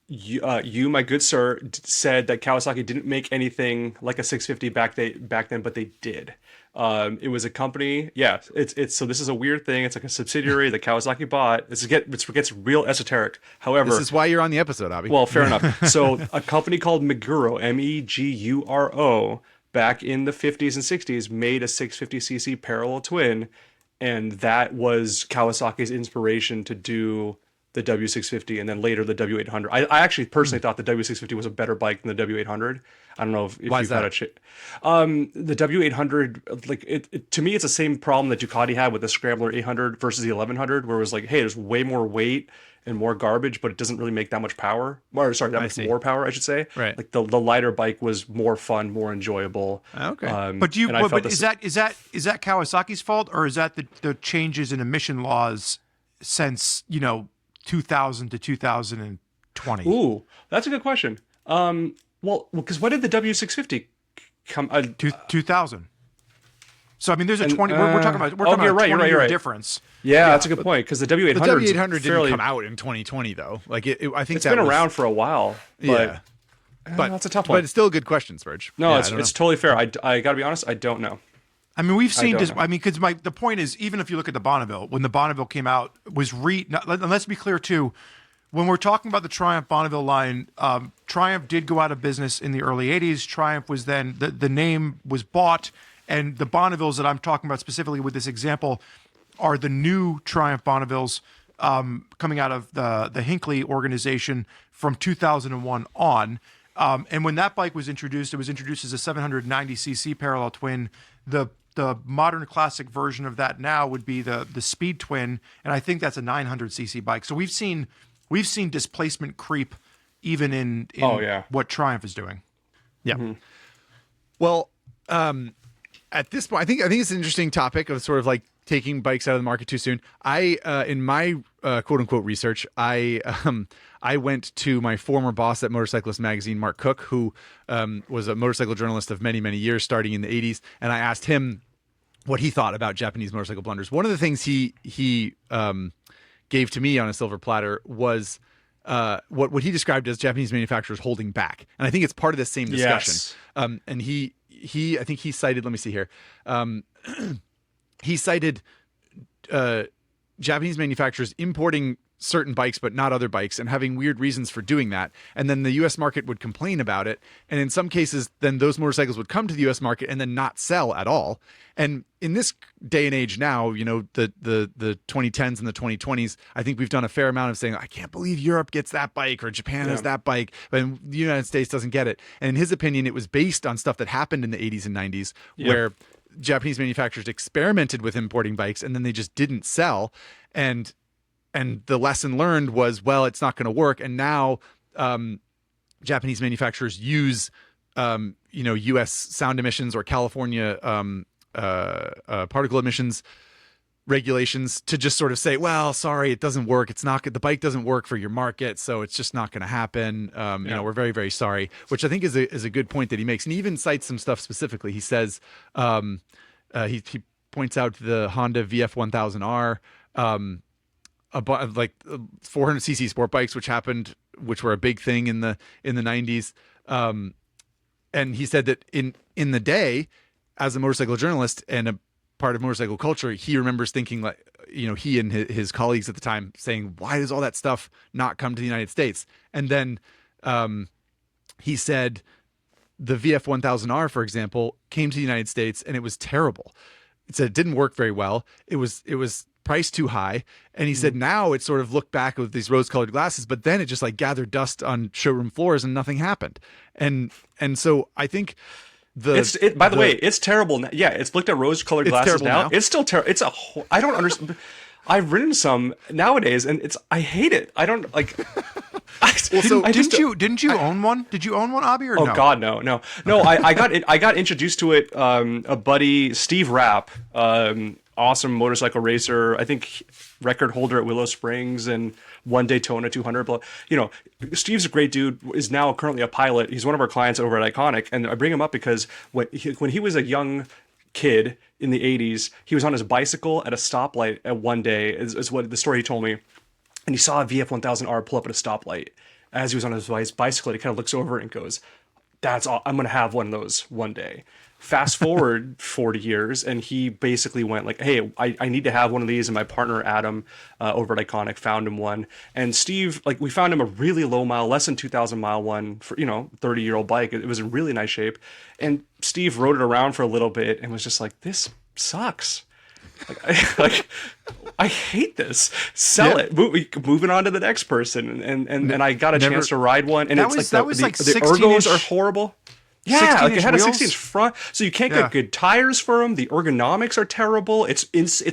You, my good sir, said that Kawasaki didn't make anything like a 650 back then, but they did. It was a company. Yeah, it's so this is a weird thing. It's like a subsidiary that Kawasaki bought. It gets real esoteric. However, this is why you're on the episode, Abhi. Well, fair enough. So a company called Meguro, Meguro, back in the 50s and 60s, made a 650cc parallel twin, and that was Kawasaki's inspiration to do the W650 and then later the W800. I actually personally thought the W650 was a better bike than the W800. I don't know if you've had a the W800, like to me, it's the same problem that Ducati had with the Scrambler 800 versus the 1100, where it was like, hey, there's way more weight and more garbage, but it doesn't really make that much power. Or sorry, that much more power, I should say. Right. Like the lighter bike was more fun, more enjoyable. Okay. But is that Kawasaki's fault, or is that the changes in emission laws since 2000 to 2020? Ooh, that's a good question. Well, because when did the W650 come? 2000. So I mean, there's a 20. We're talking about a 20-year difference. Yeah, that's a good point, because the W800 didn't come out in 2020 though. Like I think it's been around for a while. But, but that's a tough one. But it's still a good question, Spurg. No, it's totally fair. I got to be honest, I don't know. I mean, we've seen this. I mean, because the point is, even if you look at the Bonneville, when the Bonneville came out, was and let's be clear too, when we're talking about the Triumph Bonneville line, Triumph did go out of business in the early 80s. Triumph was then, the name was bought, and the Bonnevilles that I'm talking about specifically with this example are the new Triumph Bonnevilles coming out of the Hinckley organization from 2001 on. And when that bike was introduced, it was introduced as a 790cc parallel twin. The modern classic version of that now would be the Speed Twin, and I think that's a 900cc bike. So we've seen displacement creep even in what Triumph is doing. Yeah. Mm-hmm. Well, at this point, I think it's an interesting topic of sort of like taking bikes out of the market too soon. In my quote unquote research, I went to my former boss at Motorcyclist magazine, Mark Cook, who was a motorcycle journalist of many, many years, starting in the 80s, and I asked him what he thought about Japanese motorcycle blunders. One of the things he gave to me on a silver platter was what he described as Japanese manufacturers holding back, and I think it's part of this same discussion. Yes. And I think he cited. Let me see here. He cited Japanese manufacturers importing certain bikes but not other bikes and having weird reasons for doing that, and then the US market would complain about it, and in some cases then those motorcycles would come to the US market and then not sell at all. And in this day and age now, the 2010s and the 2020s, I think we've done a fair amount of saying, I can't believe Europe gets that bike or Japan has that bike, but the United States doesn't get it. And in his opinion, it was based on stuff that happened in the 80s and 90s where Japanese manufacturers experimented with importing bikes and then they just didn't sell. And the lesson learned was, well, it's not going to work. And now Japanese manufacturers use, U.S. sound emissions or California particle emissions regulations to just sort of say, well, sorry, it doesn't work. It's not good. The bike doesn't work for your market, so it's just not going to happen. We're very, very sorry, which I think is a good point that he makes. And he even cites some stuff specifically. He says, he points out the Honda VF1000R, like 400cc sport bikes, which were a big thing in the 90s. And he said that in the day, as a motorcycle journalist and a part of motorcycle culture, he remembers thinking, like, he and his colleagues at the time saying, why does all that stuff not come to the United States? And then he said the VF1000R, for example, came to the United States and it was terrible. It said it didn't work very well. It was priced too high. And he said now it sort of looked back with these rose-colored glasses, but then it just like gathered dust on showroom floors and nothing happened. And so I think by the way, it's terrible. Yeah, it's looked at rose-colored glasses now. It's still terrible. I don't understand. I've ridden some nowadays, and I hate it. I don't like. Didn't you own one? Did you own one, Abhi, or no? Oh God, no. I got introduced to it. A buddy, Steve Rapp, awesome motorcycle racer. I think record holder at Willow Springs and one Daytona 200. But Steve's a great dude. Is now currently a pilot. He's one of our clients over at Iconic, and I bring him up because when he was a young kid in the 80s. He was on his bicycle at a stoplight at one day, is what the story he told me. And he saw a VF1000R pull up at a stoplight as he was on his bicycle. He kind of looks over and goes, "That's all. I'm going to have one of those one day." Fast forward 40 years, and he basically went like, "Hey, I need to have one of these." And my partner Adam over at Iconic found him one. And Steve, like, we found him a really low mile, less than 2,000 mile one for 30-year-old bike. It was in really nice shape. And Steve rode it around for a little bit and was just like, "This sucks. I hate this. Sell it. Moving on to the next person." And I got a chance to ride one, and the ergos are horrible. Yeah, like it had a 16-inch front, so you can't get good tires for them. The ergonomics are terrible. It's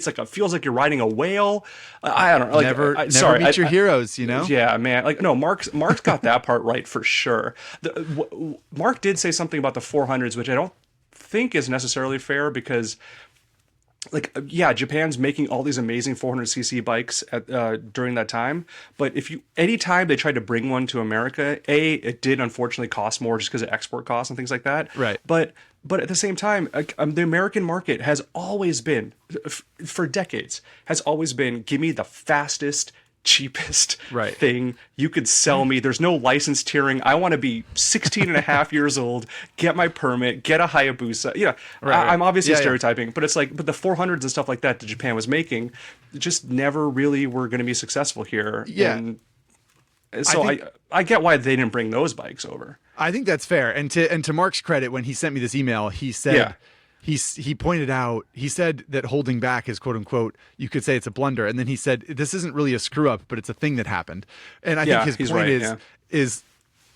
like it feels like you're riding a whale. I don't know. Like, never meet your heroes, you know? Yeah, man. Like, no, Mark's got that part right for sure. Mark did say something about the 400s, which I don't think is necessarily fair, because Japan's making all these amazing 400cc bikes during that time. But anytime they tried to bring one to America, it did unfortunately cost more just because of export costs and things like that. Right. But at the same time, the American market has always been, for decades, give me the fastest, cheapest thing you could sell me. There's no license tiering. I want to be 16 and a half years old, get my permit, get a Hayabusa. I'm obviously stereotyping, but it's like, but the 400s and stuff like that Japan was making just never really were going to be successful here. Yeah. And so I get why they didn't bring those bikes over. I think that's fair. And to Mark's credit, when he sent me this email, he said, he pointed out, he said that holding back is, quote unquote, you could say it's a blunder. And then he said, this isn't really a screw up, but it's a thing that happened. And I think his point is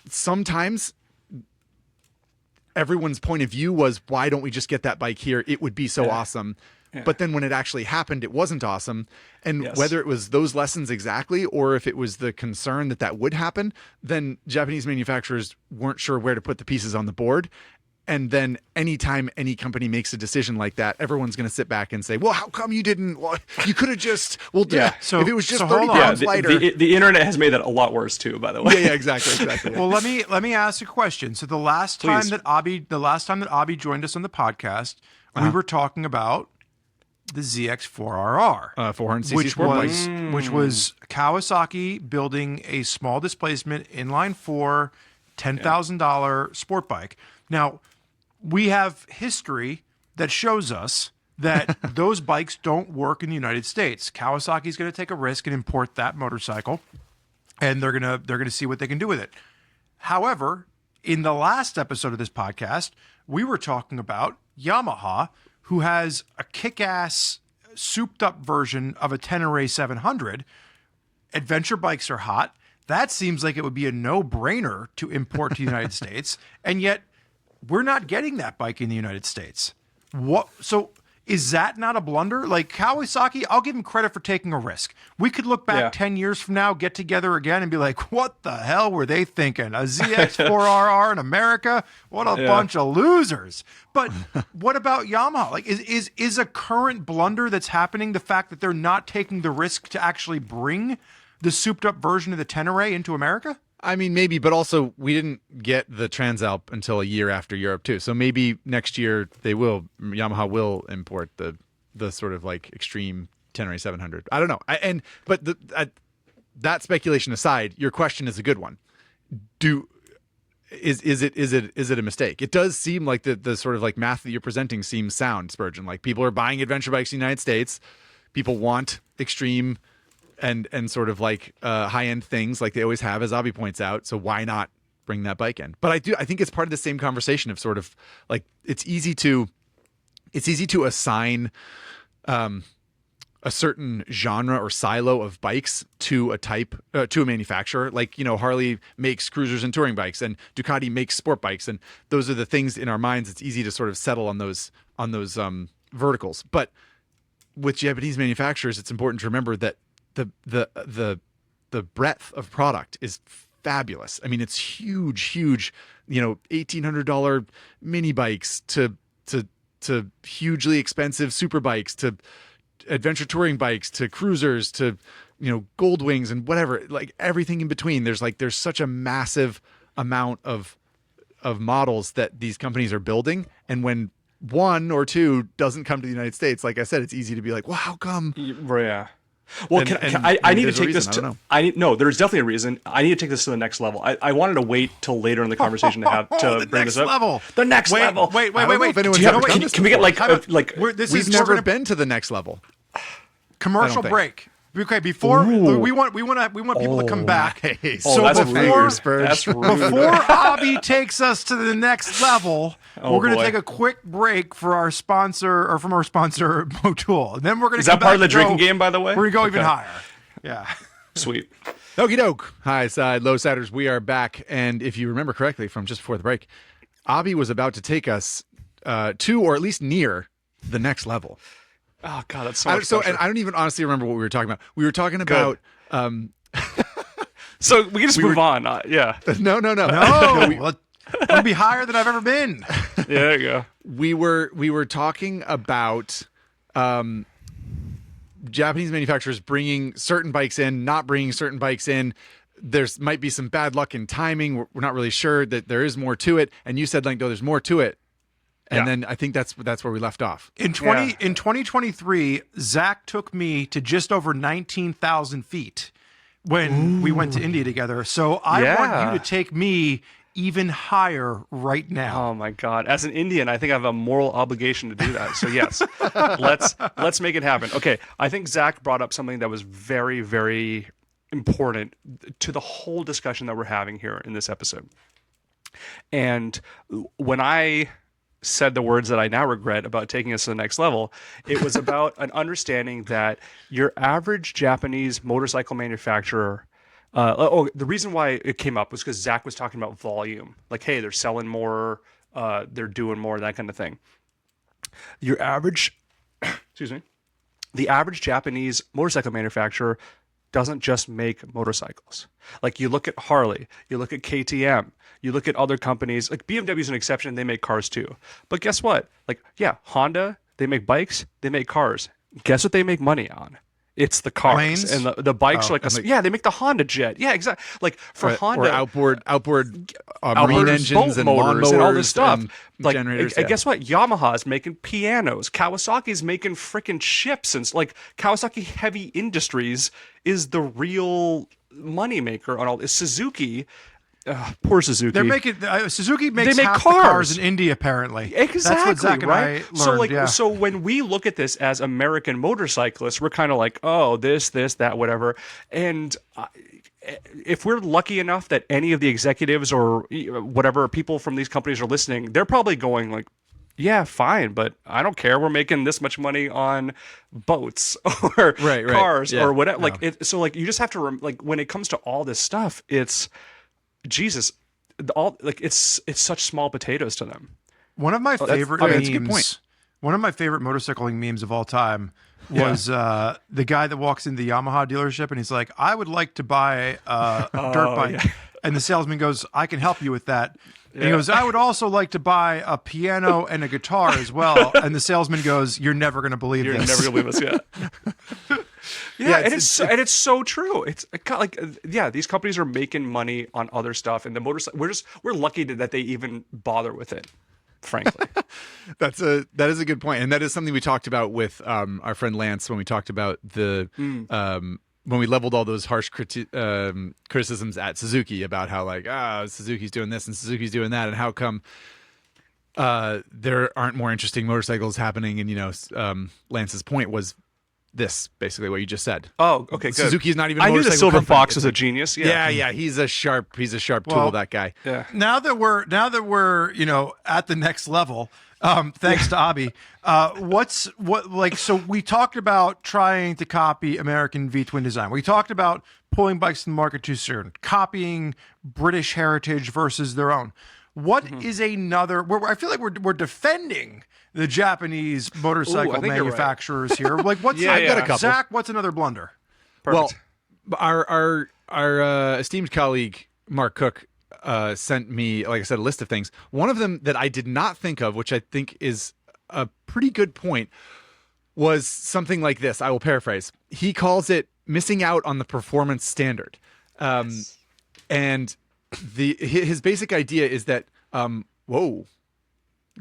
sometimes everyone's point of view was, why don't we just get that bike here? It would be so awesome. Yeah. But then when it actually happened, it wasn't awesome. And whether it was those lessons exactly, or if it was the concern that would happen, then Japanese manufacturers weren't sure where to put the pieces on the board. And then anytime any company makes a decision like that, everyone's going to sit back and say, well, how come you didn't? Well, you could have just, so if it was just 30 pounds lighter. The internet has made that a lot worse too, by the way. Yeah, exactly. Yeah. Well, let me ask you a question. So the last time that Abhi joined us on the podcast, we were talking about the ZX4RR, 400cc which was Kawasaki building a small displacement inline four, $10,000 sport bike. Now, we have history that shows us that those bikes don't work in the United States. Kawasaki's going to take a risk and import that motorcycle, and they're going to see what they can do with it. However, in the last episode of this podcast, we were talking about Yamaha, who has a kick-ass, souped-up version of a Tenere 700. Adventure bikes are hot. That seems like it would be a no-brainer to import to the United States, and yet we're not getting that bike in the United States. What? So is that not a blunder? Like Kawasaki, I'll give them credit for taking a risk. We could look back 10 years from now, get together again, and be like, what the hell were they thinking? A ZX4RR in America? What a bunch of losers. But what about Yamaha? Like, is a current blunder that's happening the fact that they're not taking the risk to actually bring the souped up version of the Tenere into America? I mean, maybe, but also we didn't get the Transalp until a year after Europe too. So maybe next year Yamaha will import the sort of like extreme Tenere 700. I don't know. But that speculation aside, your question is a good one. Is it a mistake? It does seem like the sort of like math that you're presenting seems sound, Spurgeon. Like people are buying adventure bikes in the United States. People want extreme and sort of like high-end things like they always have, as Abhi points out. So why not bring that bike in? But I think it's part of the same conversation of sort of like it's easy to assign a certain genre or silo of bikes to a manufacturer. Like, Harley makes cruisers and touring bikes, and Ducati makes sport bikes, and those are the things in our minds. It's easy to sort of settle on those verticals. But with Japanese manufacturers, it's important to remember that the breadth of product is fabulous. I mean, it's huge, $1,800 mini bikes to hugely expensive super bikes to adventure touring bikes to cruisers to gold wings and whatever, like everything in between. There's such a massive amount of models that these companies are building, and when one or two doesn't come to the United States, like I said, it's easy to be like, well, how come? Yeah. Well, And I need to there's a take this reason, to. I don't know. No, there's definitely a reason. I need to take this to the next level. I wanted to wait till later in the conversation to have to the bring next this up. level. The next level. Wait. I don't know if anyone's Do you have, ever done can, this can we get before. like We've never been to the next level. Commercial think. break. Okay, before Ooh. we want people to come back. Nice. Oh, So that's before- rude. That's rude. Before Abhi takes us to the next level, Oh, we're going to boy. take a quick break for our sponsor or from our sponsor Motul. And then we're going to Is that part of the drinking game, by the way? We're going to go even Okay. higher. Yeah. Sweet. Okie doke. Highside, Lowsiders, we are back. And if you remember correctly from just before the break, Abhi was about to take us to, or at least near, the next level. Oh god, that's so much pressure. And I don't even honestly remember what we were talking about. We were talking about So we can just move on. Yeah. no. No, well, it'll be higher than I've ever been. Yeah, there you go. We were talking about Japanese manufacturers bringing certain bikes in, not bringing certain bikes in. There's might be some bad luck in timing. We're not really sure that there is more to it. And you said, like, no, there's more to it. And Yeah. then I think that's where we left off. In 2023, Zach took me to just over 19,000 feet when we went to India together. So I want Yeah. you to take me even higher right now. Oh my god. As an Indian, I think I have a moral obligation to do that. So yes. let's make it happen. Okay. I think Zach brought up something that was very, very important to the whole discussion that we're having here in this episode. And when I said the words that I now regret about taking us to the next level, it was about an understanding that your average Japanese motorcycle manufacturer, the reason why it came up was because Zach was talking about volume. Like, hey, they're selling more, they're doing more, that kind of thing. Your average, excuse me, the average Japanese motorcycle manufacturer doesn't just make motorcycles. Like, you look at Harley, you look at KTM, you look at other companies, like BMW is an exception, they make cars too. But guess what? Like, yeah, Honda, they make bikes, they make cars. Guess what they make money on? It's the cars. Planes? And the bikes are like, they make the Honda Jet. Yeah, exactly. Like, for Honda. Or outboard marine Outboard engines boat and motors lawnmowers and all this stuff. and Like, generators. and guess what? Yamaha's making pianos. Kawasaki's making freaking ships, and like Kawasaki Heavy Industries is the real moneymaker on all this. Suzuki, poor Suzuki. They're making Suzuki makes make half the cars. cars in India apparently. Exactly, That's what Zach and right? I learned. So like, yeah. so when we look at this as American motorcyclists, we're kind of like, oh, this, that, whatever. And if we're lucky enough that any of the executives or whatever people from these companies are listening, they're probably going like, yeah, fine, but I don't care. We're making this much money on boats or Right, cars yeah. or whatever. Like, so like, you just have to like, when it comes to all this stuff, it's Jesus. All like, it's such small potatoes to them. One of my favorite that's memes. a good point. One of my favorite motorcycling memes of all time was the guy that walks into the Yamaha dealership and he's like, "I would like to buy a dirt bike," and the salesman goes, "I can help you with that." And he goes, "I would also like to buy a piano and a guitar as well." And the salesman goes, "You're never going to believe You're this." never gonna believe us, yeah. And it's so true. It's like, yeah, these companies are making money on other stuff, and the motorcycle. We're lucky that they even bother with it. Frankly, that is a good point, and that is something we talked about with our friend Lance when we talked about the when we leveled all those harsh criticisms at Suzuki about how like Suzuki's doing this and Suzuki's doing that, and how come there aren't more interesting motorcycles happening. And Lance's point was this, basically what you just said. oh, okay, good. Suzuki's not even a I knew the motorcycle Silver company. Fox was a genius. Yeah, he's a sharp tool, that guy. Yeah. Now that we're at the next level, thanks to Abhi. So we talked about trying to copy American V-twin design. We talked about pulling bikes to the market too soon, copying British heritage versus their own. What is another? I feel like we're defending the Japanese motorcycle think you're right. manufacturers here. Like, what's I've got a couple. Zach? What's another blunder? Perfect. Well, our esteemed colleague Mark Cook sent me, like I said, a list of things. One of them that I did not think of, which I think is a pretty good point, was something like this. I will paraphrase. He calls it missing out on the performance standard. And his basic idea is that, whoa,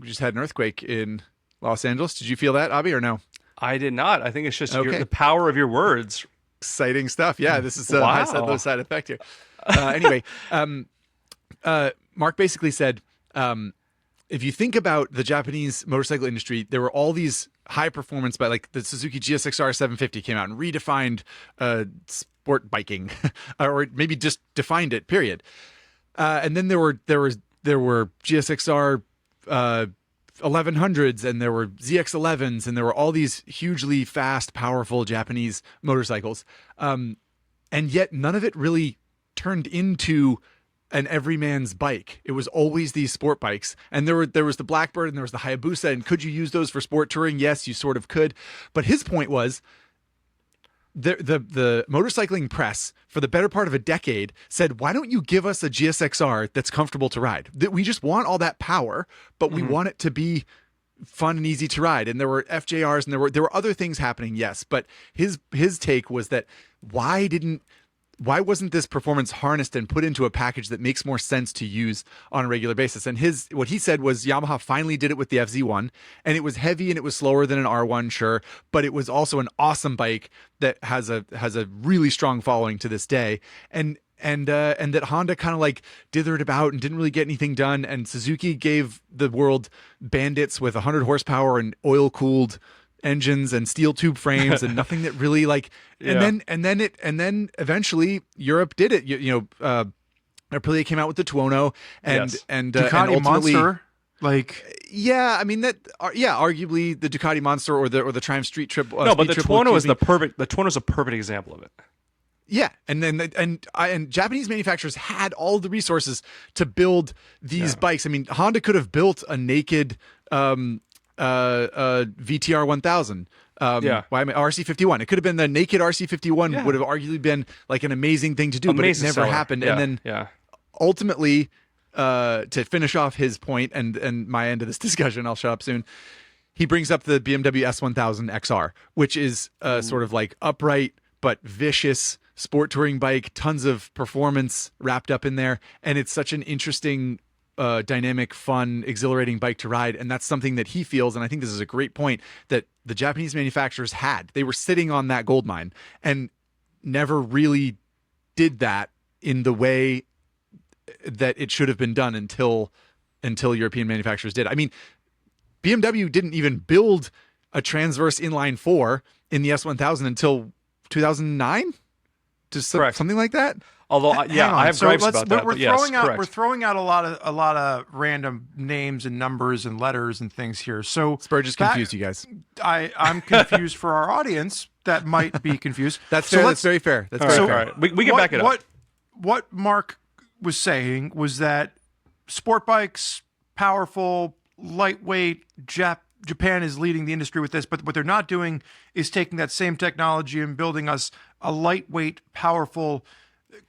we just had an earthquake in Los Angeles. Did you feel that, Abhi, or no? I did not. I think it's just Okay. the power of your words. Exciting stuff. Yeah, this is a Wow. Highside, Lowside effect here. Anyway, Mark basically said, if you think about the Japanese motorcycle industry, there were all these high performance, but like the Suzuki GSXR 750 came out and redefined sport biking, or maybe just defined it. Period. And then there were GSXR 1100s, and there were ZX11s, and there were all these hugely fast, powerful Japanese motorcycles. And yet none of it really turned into an everyman's bike. It was always these sport bikes. And there was the Blackbird and there was the Hayabusa. And could you use those for sport touring? Yes, you sort of could. But his point was the motorcycling press for the better part of a decade said, why don't you give us a GSXR that's comfortable to ride? That we just want all that power, but we want it to be fun and easy to ride. And there were FJRs and there were other things happening. Yes. But his take was that why wasn't this performance harnessed and put into a package that makes more sense to use on a regular basis? And what he said was Yamaha finally did it with the FZ1, and it was heavy and it was slower than an R1, sure, but it was also an awesome bike that has a really strong following to this day. And that Honda kind of like dithered about and didn't really get anything done. And Suzuki gave the world bandits with 100 horsepower and oil-cooled engines and steel tube frames and nothing that really like. And then eventually Europe did it. Aprilia came out with the Tuono and Ducati and ultimately, Monster. Like, yeah, I mean arguably the Ducati Monster or the Triumph Street Triple. No, but the Tuono is the the Tuono is a perfect example of it. Yeah, and Japanese manufacturers had all the resources to build these bikes. I mean, Honda could have built a naked VTR 1000. RC51. It could have been the naked RC51 would have arguably been like an amazing thing to do, but it never happened. Yeah. And then ultimately, to finish off his point and my end of this discussion, I'll shut up soon. He brings up the BMW S1000 XR, which is sort of like upright but vicious sport touring bike, tons of performance wrapped up in there, and it's such an interesting dynamic, fun, exhilarating bike to ride. And that's something that he feels, and I think this is a great point, that the Japanese manufacturers had. They were sitting on that gold mine and never really did that in the way that it should have been done until European manufacturers did. I mean, BMW didn't even build a transverse inline 4 in the S1000 until 2009? Just something like that? Although, I have gripes about that. We're throwing out a lot of random names and numbers and letters and things here. So Spurg just confused you guys. I'm confused for our audience that might be confused. That's fair. That's very fair. That's very fair. All right. We can back it up. What Mark was saying was that sport bikes, powerful, lightweight, Japan is leading the industry with this, but what they're not doing is taking that same technology and building us a lightweight, powerful,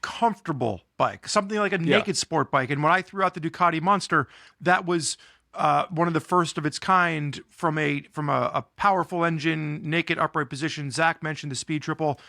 comfortable bike, something like a naked sport bike. And when I threw out the Ducati Monster, that was one of the first of its kind from a powerful engine, naked upright position. Zach mentioned the Speed Triple.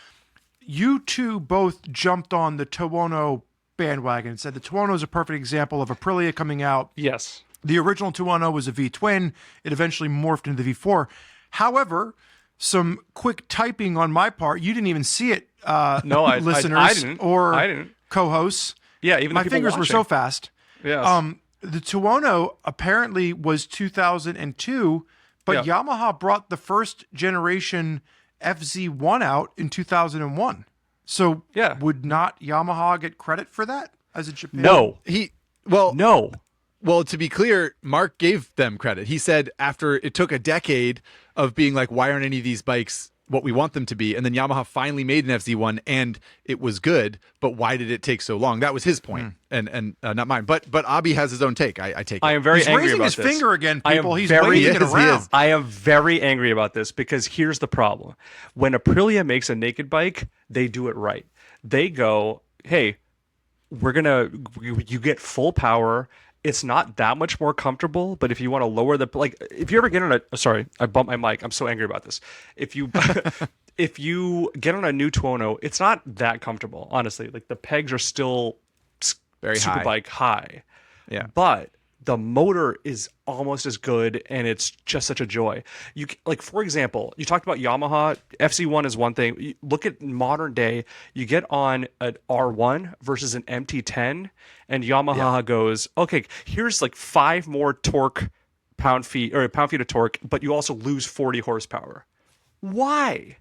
You two both jumped on the Tuono bandwagon and said the Tuono is a perfect example of Aprilia coming out. Yes. The original Tuono was a V-twin. It eventually morphed into the V4. However, some quick typing on my part. You didn't even see it, listeners I didn't. or co-hosts. Yeah, even my fingers were so fast. Yes. The Tuono apparently was 2002, but Yamaha brought the first generation FZ1 out in 2001. So would not Yamaha get credit for that as a Japan? No. No. Well, to be clear, Mark gave them credit. He said after it took a decade of being like, why aren't any of these bikes what we want them to be? And then Yamaha finally made an FZ1 and it was good, but why did it take so long? That was his point and not mine. But Abhi has his own take. I take it. I am very angry raising about his this. finger again, people. He's very- waving He it is, he around. is. I am very angry about this because here's the problem. When Aprilia makes a naked bike, they do it right. They go, hey, you get full power. It's not that much more comfortable, but if you want to lower if you ever get on sorry, I bumped my mic. I'm so angry about this. If you get on a new Tuono, it's not that comfortable, honestly. Like the pegs are still Very super high. bike high. Yeah. But the motor is almost as good, and it's just such a joy. Like, for example, you talked about Yamaha. FZ1 is one thing. You look at modern day, you get on an R1 versus an MT10, and Yamaha goes, okay, here's like 5 more torque pound-feet of torque, but you also lose 40 horsepower. Why?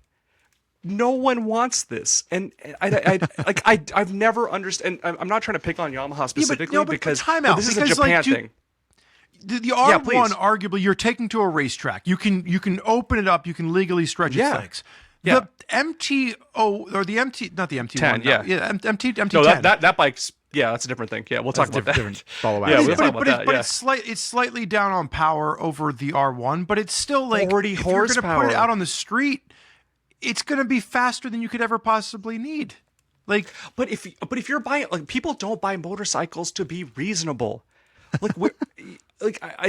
No one wants this, and I've never understood. And I'm not trying to pick on Yamaha specifically because this is a Japan thing. The R1, arguably, you're taking to a racetrack. You can open it up. You can legally stretch its legs. The MTO or the MT, not the MT1. 10, MT10. No, that bike's that's a different thing. Yeah, we'll talk about that. Different follow-up. Yeah, we'll talk about that. But it's slightly down on power over the R1, but it's still like 40 if horsepower. you're going to put it out on the street, it's going to be faster than you could ever possibly need. Like, but if you're buying, like, people don't buy motorcycles to be reasonable. Like,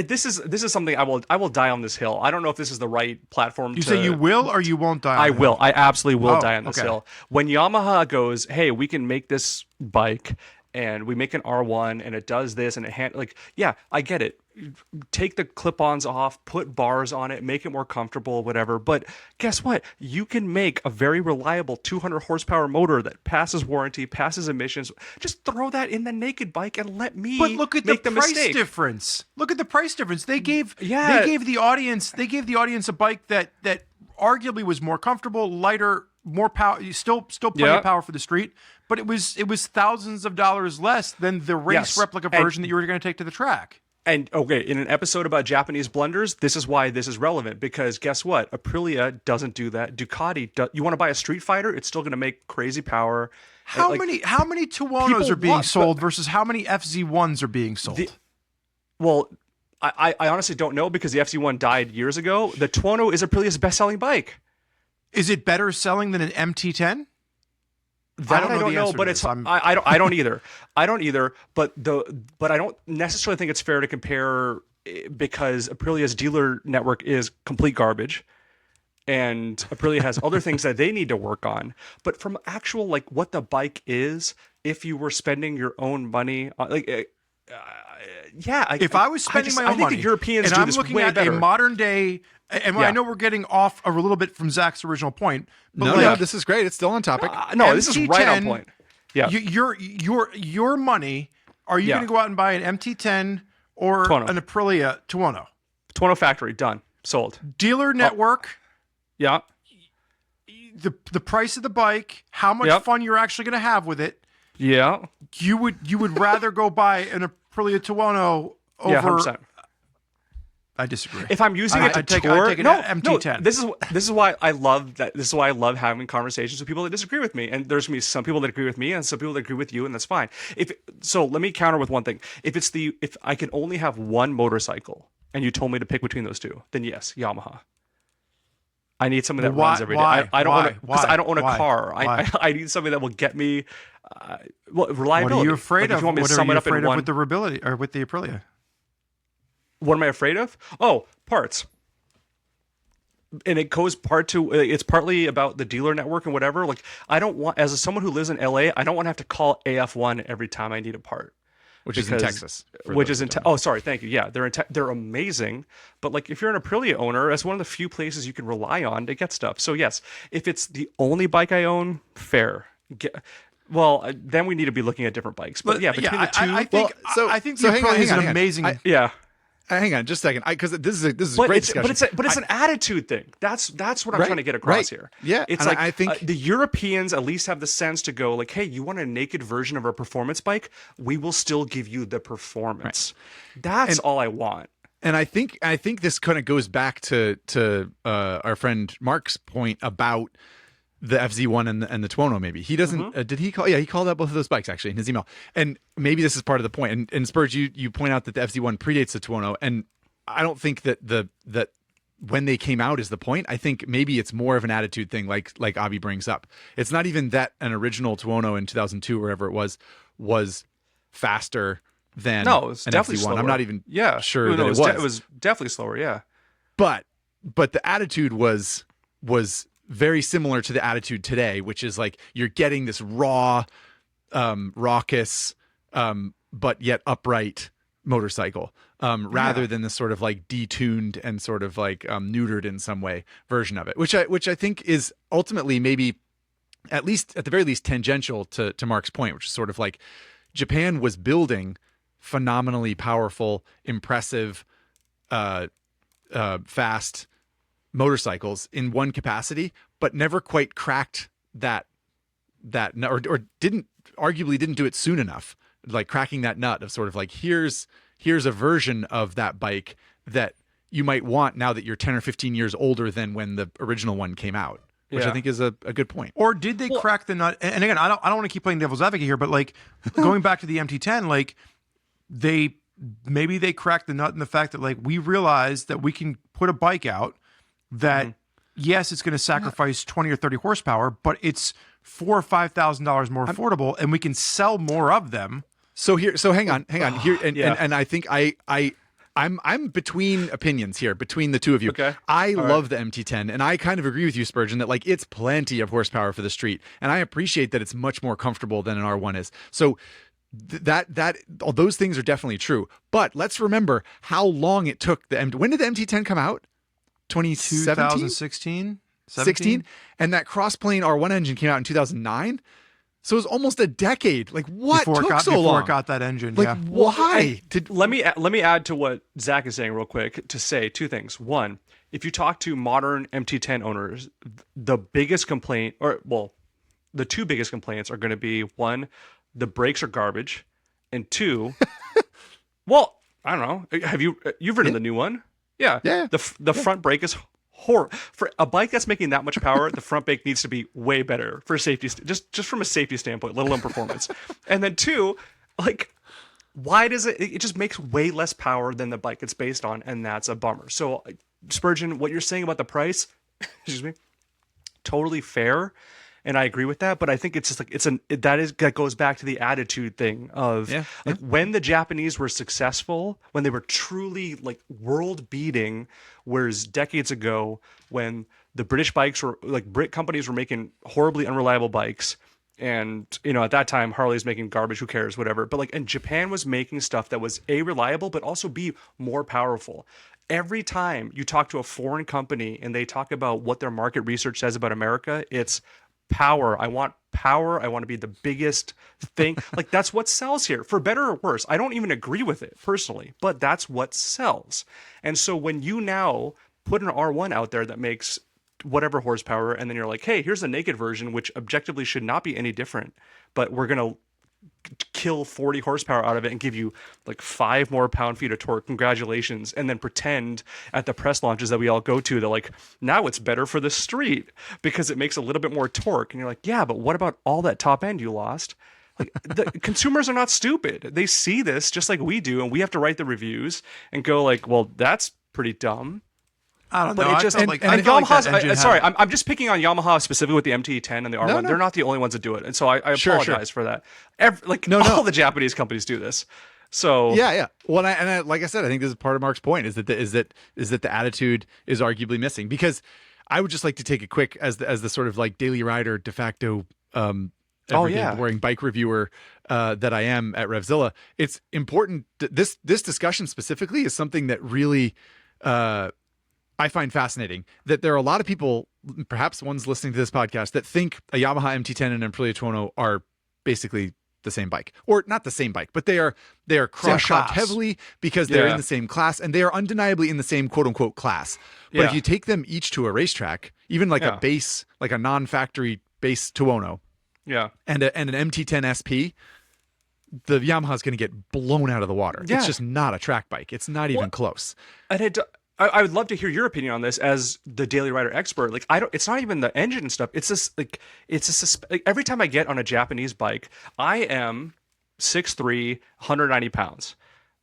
this is something I will die on this hill. I don't know if this is the right platform. You say you will or you won't die on I the will. hill? I absolutely will die on this hill. When Yamaha goes, hey, we can make this bike and we make an R1 and it does this and I get it. Take the clip-ons off, put bars on it, make it more comfortable, whatever. But guess what? You can make a very reliable 200 horsepower motor that passes warranty, passes emissions. Just throw that in the naked bike and let me. But look at the price mistake. difference. Look at the price difference. They gave the audience a bike that arguably was more comfortable, lighter, more power. Still plenty of power for the street. But it was thousands of dollars less than the race replica version that you were going to take to the track. And okay, in an episode about Japanese blunders, this is why this is relevant, because guess what? Aprilia doesn't do that. Ducati, you want to buy a Street Fighter? It's still going to make crazy power. How many Tuonos are being sold versus how many FZ1s are being sold? I honestly don't know because the FZ1 died years ago. The Tuono is Aprilia's best-selling bike. Is it better selling than an MT10? That I don't know, but it's I don't either. I don't either, but I don't necessarily think it's fair to compare because Aprilia's dealer network is complete garbage, and Aprilia has other things that they need to work on. But from actual like what the bike is, if you were spending your own money, if I was spending my own money, the Europeans and do I'm this looking way at better. a modern day. And I know we're getting off a little bit from Zach's original point. But No, this is great. It's still on topic. No, this is right on point. Yeah, your money. Are you going to go out and buy an MT10 or Tuono. an Aprilia Tuono? Tuono factory done, sold. Dealer network. Yeah. The price of the bike, how much fun you're actually going to have with it. Yeah. You would rather go buy an Aprilia Tuono over. Yeah, 100%. I disagree. If I'm using it to tour, I take an MT10. No, this is why I love that. This is why I love having conversations with people that disagree with me. And there's gonna be some people that agree with me, and some people that agree with you, and that's fine. So, let me counter with one thing. If I can only have one motorcycle, and you told me to pick between those two, then yes, Yamaha. I need something that runs every day. I don't own a car. I need something that will get me reliability. What are you afraid of? What are you afraid of with the Ability or with the Aprilia? What am I afraid of? Oh, parts. And it goes it's partly about the dealer network and whatever. Like, I don't want, as someone who lives in LA, I don't want to have to call AF1 every time I need a part. Which is in Texas. Oh, sorry. Thank you. Yeah, they're amazing. But like, if you're an Aprilia owner, that's one of the few places you can rely on to get stuff. So yes, if it's the only bike I own, fair. Then we need to be looking at different bikes. But yeah, between the two, I think the Aprilia is an amazing. Hang on just a second, because this is a great discussion. But it's an attitude thing. That's what I'm trying to get across here. Yeah, it's like I think the Europeans at least have the sense to go like, hey, you want a naked version of our performance bike? We will still give you the performance. Right. That's all I want. And I think this kind of goes back to our friend Mark's point about the FZ1 and the Tuono. Maybe he doesn't. Did he call? Yeah, he called out both of those bikes actually in his email. And maybe this is part of the point. And Spurge, you point out that the FZ1 predates the Tuono, and I don't think that when they came out is the point. I think maybe it's more of an attitude thing, like Abhi brings up. It's not even that an original Tuono in 2002, wherever it was faster than it was an definitely FZ1. slower. I'm not even sure that it was. It was definitely slower. Yeah, but the attitude was very similar to the attitude today, which is like you're getting this raw, raucous, but yet upright motorcycle, rather than the sort of like detuned and sort of like neutered in some way version of it, which I think is ultimately maybe at the very least tangential to Mark's point, which is sort of like Japan was building phenomenally powerful, impressive, fast motorcycles in one capacity, but never quite cracked that or arguably didn't do it soon enough, like cracking that nut of sort of like here's a version of that bike that you might want now that you're 10 or 15 years older than when the original one came out, which I think is a good point. Or did they crack the nut? And again, I don't want to keep playing devil's advocate here, but like going back to the MT10, like maybe they cracked the nut in the fact that like we realized that we can put a bike out that yes, it's going to sacrifice 20 or 30 horsepower, but it's $4,000 or $5,000 more affordable, and we can sell more of them. So hang on here, and I think I'm between opinions here between the two of you. Okay. I love the MT10, and I kind of agree with you, Spurgeon, that like it's plenty of horsepower for the street, and I appreciate that it's much more comfortable than an R1 is. So that all those things are definitely true. But let's remember how long it took when did the MT10 come out? 2016? 16? And that cross-plane R1 engine came out in 2009? So it was almost a decade. Like, what took so long? Before it got that engine, like, why? Let me add to what Zach is saying real quick to say two things. One, if you talk to modern MT10 owners, the biggest complaint, the two biggest complaints are going to be, one, the brakes are garbage, and two, well, I don't know. You've ridden the new one? Yeah. The front brake is horrible. For a bike that's making that much power, the front brake needs to be way better for safety, just from a safety standpoint, let alone performance. And then two, like, why does it just makes way less power than the bike it's based on, and that's a bummer. So Spurgeon, what you're saying about the price, excuse me, totally fair. And I agree with that, but I think it's just like that goes back to the attitude thing of like when the Japanese were successful, when they were truly like world beating, whereas decades ago when the British bikes were like Brit companies were making horribly unreliable bikes, and at that time Harley's making garbage, who cares, whatever. But like, and Japan was making stuff that was A, reliable, but also B, more powerful. Every time you talk to a foreign company and they talk about what their market research says about America, it's power. I want power. I want to be the biggest thing. Like, that's what sells here, for better or worse. I don't even agree with it personally, but that's what sells. And so when you now put an R1 out there that makes whatever horsepower, and then you're like, hey, here's a naked version, which objectively should not be any different, but we're going to kill 40 horsepower out of it and give you like 5 more pound-feet of torque, congratulations, and then pretend at the press launches that we all go to that like, now it's better for the street because it makes a little bit more torque. And you're like, yeah, but what about all that top end you lost? Like, the consumers are not stupid. They see this just like we do, and we have to write the reviews and go like, well, that's pretty dumb. I don't know. But it just, and Yamaha's, sorry, I'm just picking on Yamaha specifically with the MT10 and the R1. No. They're not the only ones that do it, and so I apologize for that. All the Japanese companies do this. So yeah. Well, and like I said, I think this is part of Mark's point is that the attitude is arguably missing, because I would just like to take a quick as the sort of like daily rider de facto boring bike reviewer that I am at RevZilla. It's important that this discussion specifically is something that really I find fascinating, that there are a lot of people, perhaps ones listening to this podcast, that think a Yamaha MT10 and an Aprilia Tuono are basically the same bike, or not the same bike, but they are cross-shopped heavily because they're in the same class, and they are undeniably in the same quote unquote class. But if you take them each to a racetrack, even like a base, like a non-factory base Tuono, and an MT10 SP, the Yamaha is going to get blown out of the water. It's just not a track bike. It's not even close. And I would love to hear your opinion on this as the daily rider expert. Like, it's not even the engine and stuff. It's just like, every time I get on a Japanese bike, I am 6'3", 190 pounds.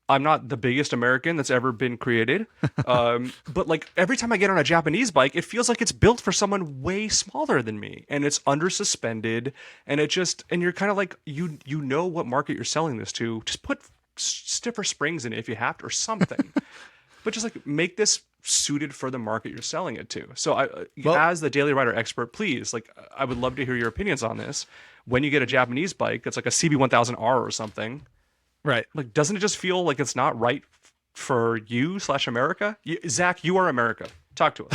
I'm not the biggest American that's ever been created. But like, every time I get on a Japanese bike, it feels like it's built for someone way smaller than me, and it's under suspended, and and you're kind of like, you know what market you're selling this to. Just put stiffer springs in it if you have to, or something. But just like, make this suited for the market you're selling it to. So as the daily rider expert, please, like, I would love to hear your opinions on this. When you get a Japanese bike that's like a CB1000R or something, Right. Like, doesn't it just feel like it's not right for you/America? Zach, you are America. Talk to us.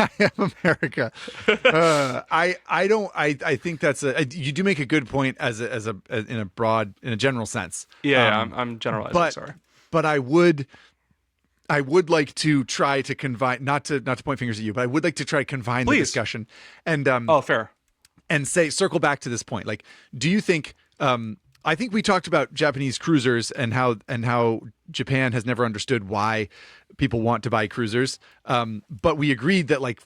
I am America. I think that's you do make a good point in a general sense. Yeah, I'm generalizing. Sorry. But I would like to try to confine, not to point fingers at you, but I would like to try to confine the discussion and fair. And circle back to this point. Like, do you think I think we talked about Japanese cruisers and how Japan has never understood why people want to buy cruisers. But we agreed that, like,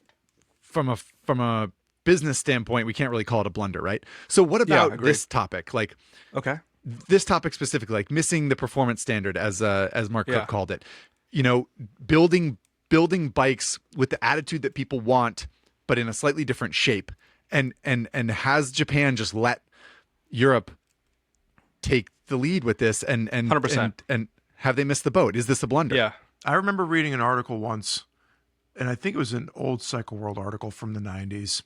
from a business standpoint, we can't really call it a blunder, right? So what about this topic? Like, okay, this topic specifically, like missing the performance standard, as Mark Cook called it. You know, building bikes with the attitude that people want, but in a slightly different shape. And has Japan just let Europe take the lead with this and 100%. And have they missed the boat? Is this a blunder? Yeah. I remember reading an article once, and I think it was an old Cycle World article from the 90s.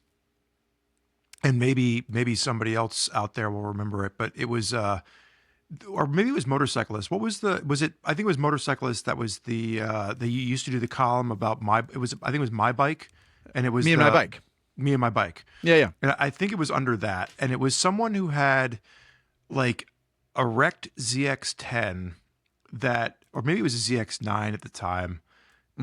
And maybe somebody else out there will remember it, but it was or maybe it was Motorcyclist. I think it was Motorcyclist that was they used to do the column about I think it was My Bike, and it was Me and My Bike. Me and My Bike. Yeah. And I think it was under that, and it was someone who had like a wrecked ZX10 or maybe it was a ZX9 at the time,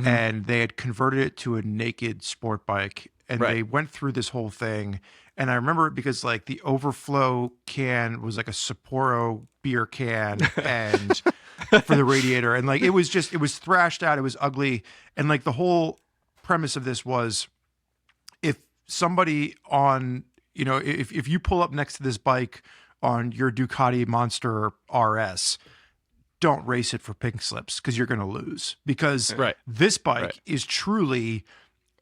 and they had converted it to a naked sport bike, and they went through this whole thing. And I remember it because, like, the overflow can was like a Sapporo beer can and for the radiator, and like it was thrashed out, it was ugly, and like the whole premise of this was, if somebody if you pull up next to this bike on your Ducati Monster RS, don't race it for pink slips because you're going to lose, because this bike is truly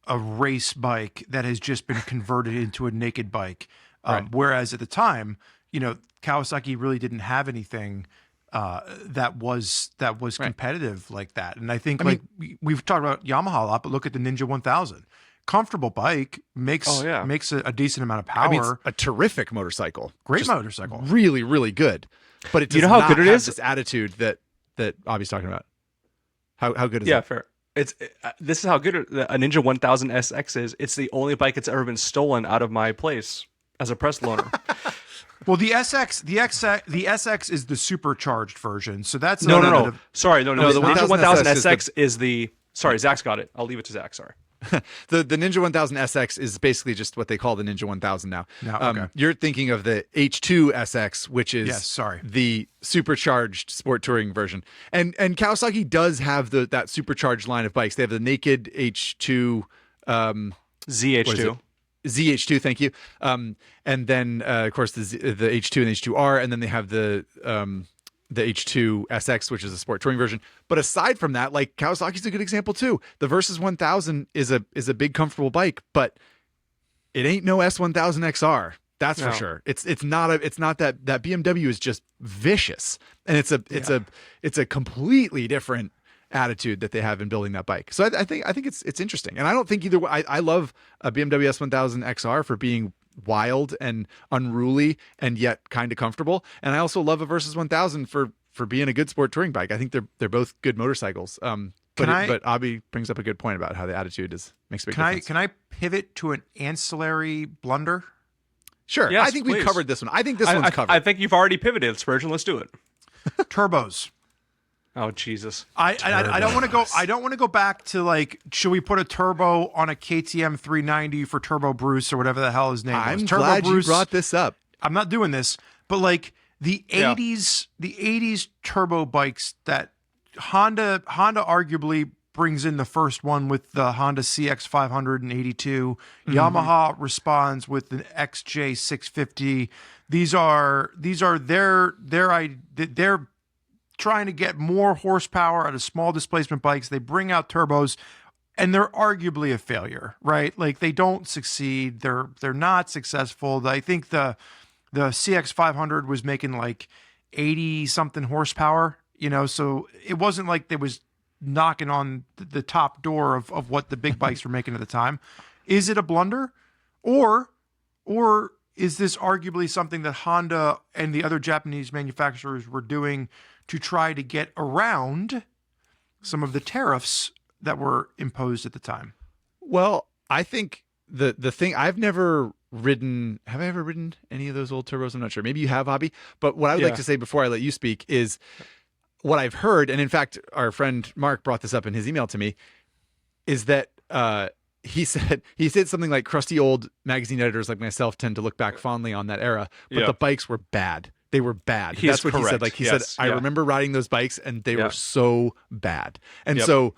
a race bike that has just been converted into a naked bike. Whereas at the time, Kawasaki really didn't have anything that was competitive like that. And I think we've talked about Yamaha a lot, but look at the Ninja 1000. Comfortable bike, makes a decent amount of power. I mean, it's a terrific motorcycle. Great motorcycle. Really, really good. But it does how not good it have is? this attitude that Abhi's talking about. How good is it? Yeah, fair. This is how good a Ninja 1000 SX is. It's the only bike that's ever been stolen out of my place as a press loaner. Well, the SX is the supercharged version. So that's no. Sorry, no. The Ninja 1000 SX SX is the. Sorry, Zach's got it. I'll leave it to Zach. Sorry. The Ninja 1000 SX is basically just what they call the Ninja 1000 now. Okay. You're thinking of the H2 SX, which is the supercharged sport touring version. And Kawasaki does have that supercharged line of bikes. They have the naked H2 ZH2. ZH2, thank you. And then of course the H2 and H2R, and then they have the H2 SX, which is a sport touring version. But aside from that, like, Kawasaki's a good example too. The Versys 1000 is a big comfortable bike, but it ain't no S1000 XR. That's for sure. It's not that BMW is just vicious, and it's a completely different attitude that they have in building that bike. So I think it's interesting, and I don't think either way. I love a BMW S1000 XR for being wild and unruly and yet kind of comfortable, and I also love a Versys 1000 for being a good sport touring bike. I think they're both good motorcycles. But Abhi brings up a good point about how the attitude makes a big difference. Can I pivot to an ancillary blunder? Sure. Yes, I think please. we've covered this one. I think this one's covered. I think you've already pivoted, Spurgeon. Let's do it. Turbos. Oh, Jesus. I don't want to go. I don't want to go back to, like, should we put a turbo on a KTM 390 for Turbo Bruce or whatever the hell his name was? I'm Turbo glad Bruce, you brought this up. I'm not doing this, but like the 80s turbo bikes that Honda arguably brings in the first one with the Honda CX 582. Yamaha responds with the XJ 650. These are they're trying to get more horsepower out of small displacement bikes. They bring out turbos, and they're arguably a failure, right? Like, they don't succeed. They're not successful. I think the CX 500 was making like 80 something horsepower, so it wasn't like they was knocking on the top door of what the big bikes were making at the time. Is it a blunder, or is this arguably something that Honda and the other Japanese manufacturers were doing to try to get around some of the tariffs that were imposed at the time? Well, I think the thing, I've never ridden, have I ever ridden any of those old turbos? I'm not sure. Maybe you have, Abhi. But what I would like to say before I let you speak is what I've heard, and in fact, our friend Mark brought this up in his email to me, is that he said something like crusty old magazine editors like myself tend to look back fondly on that era, but the bikes were bad. They were bad. That's what he said. Like he said, I remember riding those bikes and they were so bad. And so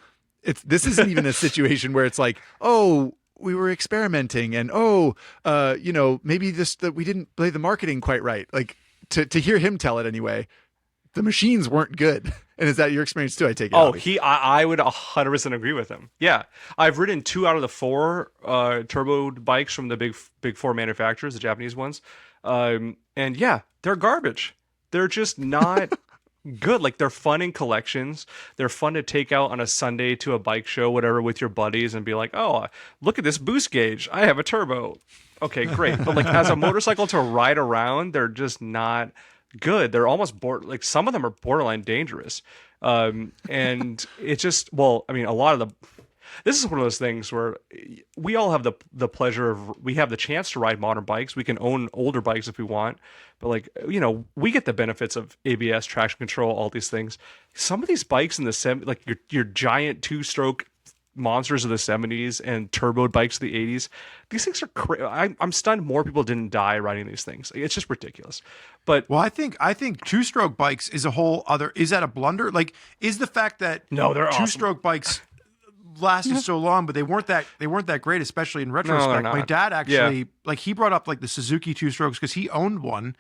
this isn't even a situation where it's like, oh, we were experimenting and maybe that we didn't play the marketing quite right. Like to hear him tell it anyway, the machines weren't good. And is that your experience too? I take it. Oh, I would 100% agree with him. Yeah, I've ridden 2 out of the 4 turbo bikes from the big 4 manufacturers, the Japanese ones, and yeah, they're garbage. They're just not good. Like, they're fun in collections. They're fun to take out on a Sunday to a bike show, whatever, with your buddies, and be like, oh, look at this boost gauge. I have a turbo. Okay, great. But like as a motorcycle to ride around, they're just not good. They're almost some of them are borderline dangerous. And it's just, well, I mean, a lot of this is one of those things where we all have the pleasure of, we have the chance to ride modern bikes. We can own older bikes if we want, but like, we get the benefits of ABS, traction control, all these things. Some of these bikes in the like your giant 2-stroke monsters of the 70s and turbo bikes of the 80s, these things are crazy. I'm stunned more people didn't die riding these things. It's just ridiculous. But well, I think 2-stroke bikes is a whole other. Is that a blunder? Like, is the fact that no, they're 2-stroke bikes lasted so long, but they weren't that great, especially in retrospect. My dad actually he brought up like the Suzuki 2-strokes because he owned one,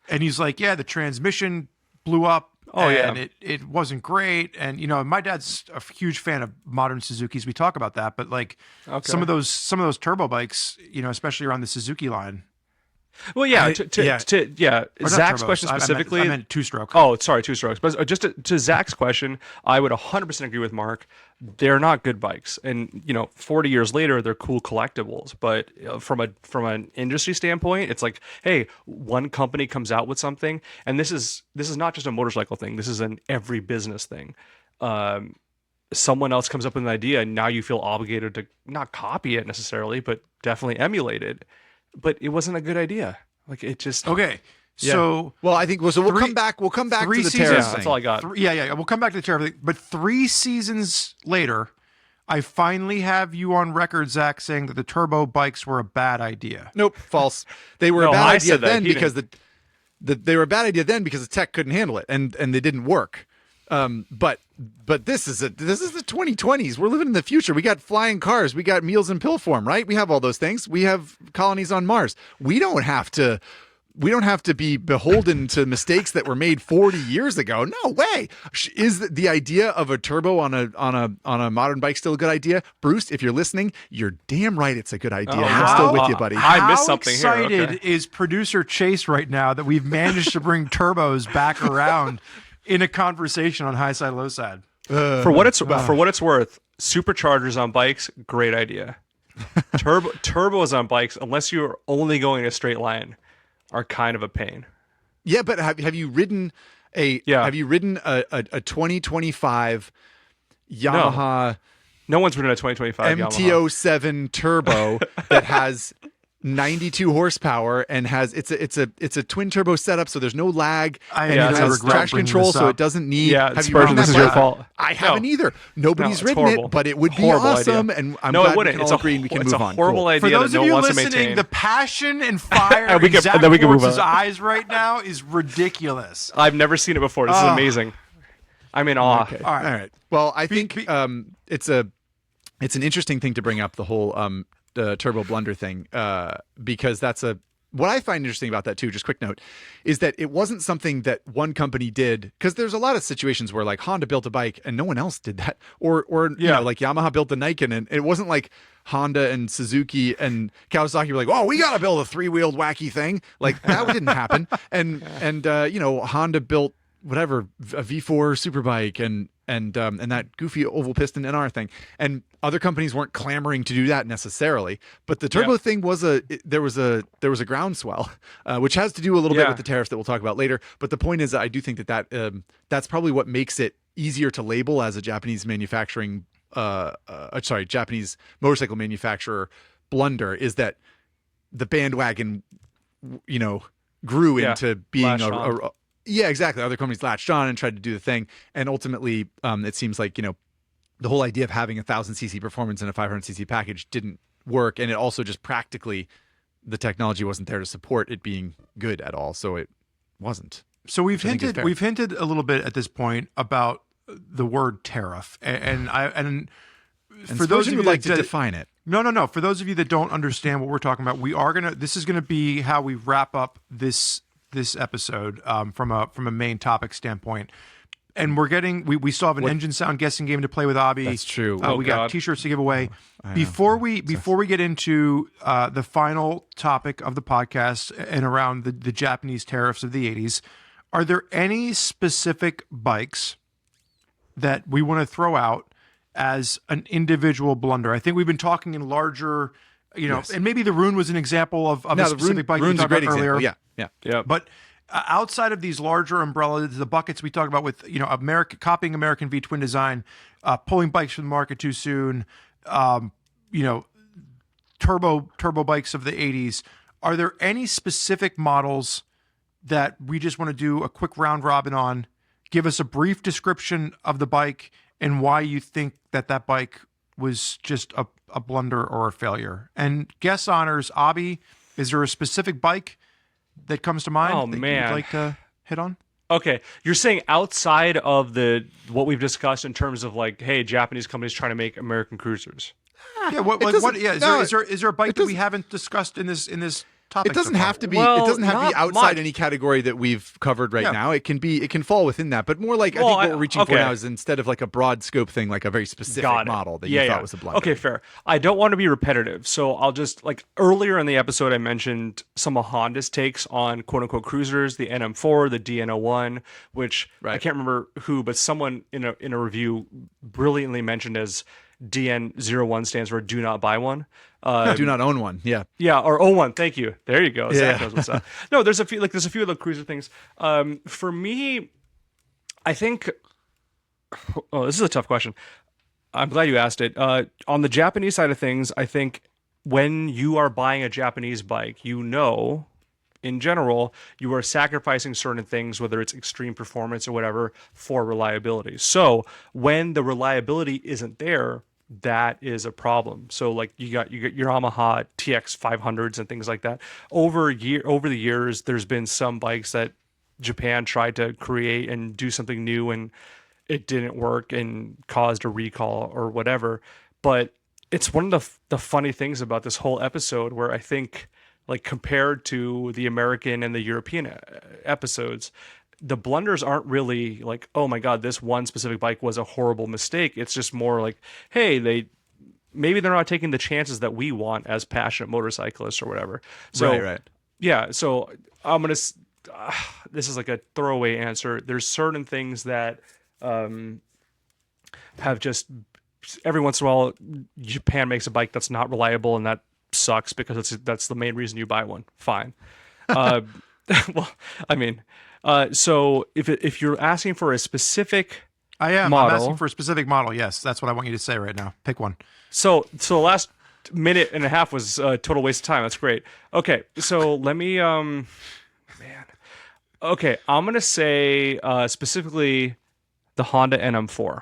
and he's like, yeah, the transmission blew up. And it wasn't great. And my dad's a huge fan of modern Suzukis. We talk about that, but like some of those turbo bikes, especially around the Suzuki line. Well, Zach's question specifically. I meant 2-stroke. Oh, sorry, 2-strokes. But just to Zach's question, I would 100% agree with Mark. They're not good bikes, and 40 years later, they're cool collectibles. But from an industry standpoint, it's like, hey, one company comes out with something, and this is not just a motorcycle thing. This is an every business thing. Someone else comes up with an idea, and now you feel obligated to not copy it necessarily, but definitely emulate it. But it wasn't a good idea. Like, it just okay. So well, I think we'll come back. We'll come back to the tariff thing. That's all I got. We'll come back to the tariff thing. But 3 seasons later, I finally have you on record, Zach, saying that the turbo bikes were a bad idea. Nope, false. They were a bad idea then because they were a bad idea then because the tech couldn't handle it and they didn't work. But this is the 2020s. We're living in the future. We got flying cars. We got meals in pill form, right? We have all those things. We have colonies on Mars. We don't have to be beholden to mistakes that were made 40 years ago. No way. Is the idea of a turbo on a modern bike still a good idea? Bruce, if you're listening, you're damn right it's a good idea. I'm still with you, buddy. I missed something here. How excited is producer Chase right now that we've managed to bring turbos back around in a conversation on Highside, Lowside? For what it's worth, superchargers on bikes, great idea. Turbos on bikes, unless you're only going a straight line, are kind of a pain. Yeah, but have you ridden a 2025 Yamaha? No one's ridden a 2025 MT-07 turbo that has 92 horsepower and has it's a twin turbo setup, so there's no lag. And it has traction control, so it doesn't need. Yeah, Spurgeon, this is your fault. I haven't either. Nobody's ridden it, but it would be awesome. Idea. And I'm glad we can all agree and we can move on. It's a horrible idea. For those of you listening, the passion and fire in Zack Spurg's eyes right now is ridiculous. I've never seen it before. This is amazing. I'm in awe. Okay. All right. Well, I think it's an interesting thing to bring up, the whole the turbo blunder thing, because what I find interesting about that too, just quick note, is that it wasn't something that one company did, because there's a lot of situations where like Honda built a bike and no one else did that, or like Yamaha built the Nikon, and it wasn't like Honda and Suzuki and Kawasaki were like, oh, we gotta build a 3-wheeled wacky thing. Like, that didn't happen. And Honda built whatever, a V4 superbike, and and that goofy oval piston NR thing. And other companies weren't clamoring to do that necessarily, but the turbo thing was there was a groundswell, which has to do a little bit with the tariffs that we'll talk about later. But the point is, I do think that's probably what makes it easier to label as a Japanese Japanese motorcycle manufacturer blunder, is that the bandwagon, grew into being exactly. Other companies latched on and tried to do the thing, and ultimately, it seems like the whole idea of having 1,000cc performance in a 500cc package didn't work, and it also just practically the technology wasn't there to support it being good at all, so it wasn't. So we've hinted a little bit at this point about the word tariff, and for those of you would like to define it. No. For those of you that don't understand what we're talking about, this is gonna be how we wrap up this episode from a main topic standpoint. And we still have an engine sound guessing game to play with Abhi. That's true. We got t-shirts to give away. Before we get into the final topic of the podcast and around the Japanese tariffs of the 80s, are there any specific bikes that we want to throw out as an individual blunder? I think we've been talking in larger, and maybe the Rune was an example of a specific bike we talked about earlier. Yeah. But outside of these larger umbrellas, the buckets we talked about with copying American V twin design, pulling bikes from the market too soon, turbo bikes of the 80s, are there any specific models that we just want to do a quick round robin on? Give us a brief description of the bike and why you think that bike was just a blunder or a failure. And guest honors, Abhi, is there a specific bike that comes to mind that you'd like to hit on? Okay, you're saying outside of what we've discussed in terms of hey, Japanese companies trying to make American cruisers. Yeah, is there a bike that we haven't discussed in this topic? It doesn't so far? have to be. Well, it doesn't have to be outside much. any category that we've covered right now. It can fall within that, but more I think what we're reaching for now is, instead of a broad scope thing, a very specific model that you thought was a blunder. Okay, fair. I don't want to be repetitive, so I'll just earlier in the episode I mentioned some of Honda's takes on quote unquote cruisers, the NM4, the DN01, which I can't remember who, but someone in a review brilliantly mentioned as DN01 stands for do not buy one. Do not own one. Yeah, or own one. Thank you. There you go. Zach knows what's up. No, there's a few of the cruiser things. For me, I think. Oh, this is a tough question. I'm glad you asked it. On the Japanese side of things, I think when you are buying a Japanese bike, in general, you are sacrificing certain things, whether it's extreme performance or whatever, for reliability. So when the reliability isn't there, that is a problem. So you got your Yamaha TX 500s and things like that. Over the years, there's been some bikes that Japan tried to create and do something new, and it didn't work and caused a recall or whatever. But it's one of the funny things about this whole episode, where I think, compared to the American and the European episodes, the blunders aren't really oh my God, this one specific bike was a horrible mistake. It's just more hey, maybe they're not taking the chances that we want as passionate motorcyclists or whatever. So, right. Yeah. So I'm going to, this is a throwaway answer. There's certain things that have just, every once in a while, Japan makes a bike that's not reliable, and that sucks because that's the main reason you buy one. Fine. Well, I mean, so if you're asking for a specific I'm model, asking for a specific model. Yes, that's what I want you to say right now. Pick one. So the last minute and a half was a total waste of time. That's great. Okay, so let me Okay, I'm gonna say specifically the Honda NM4.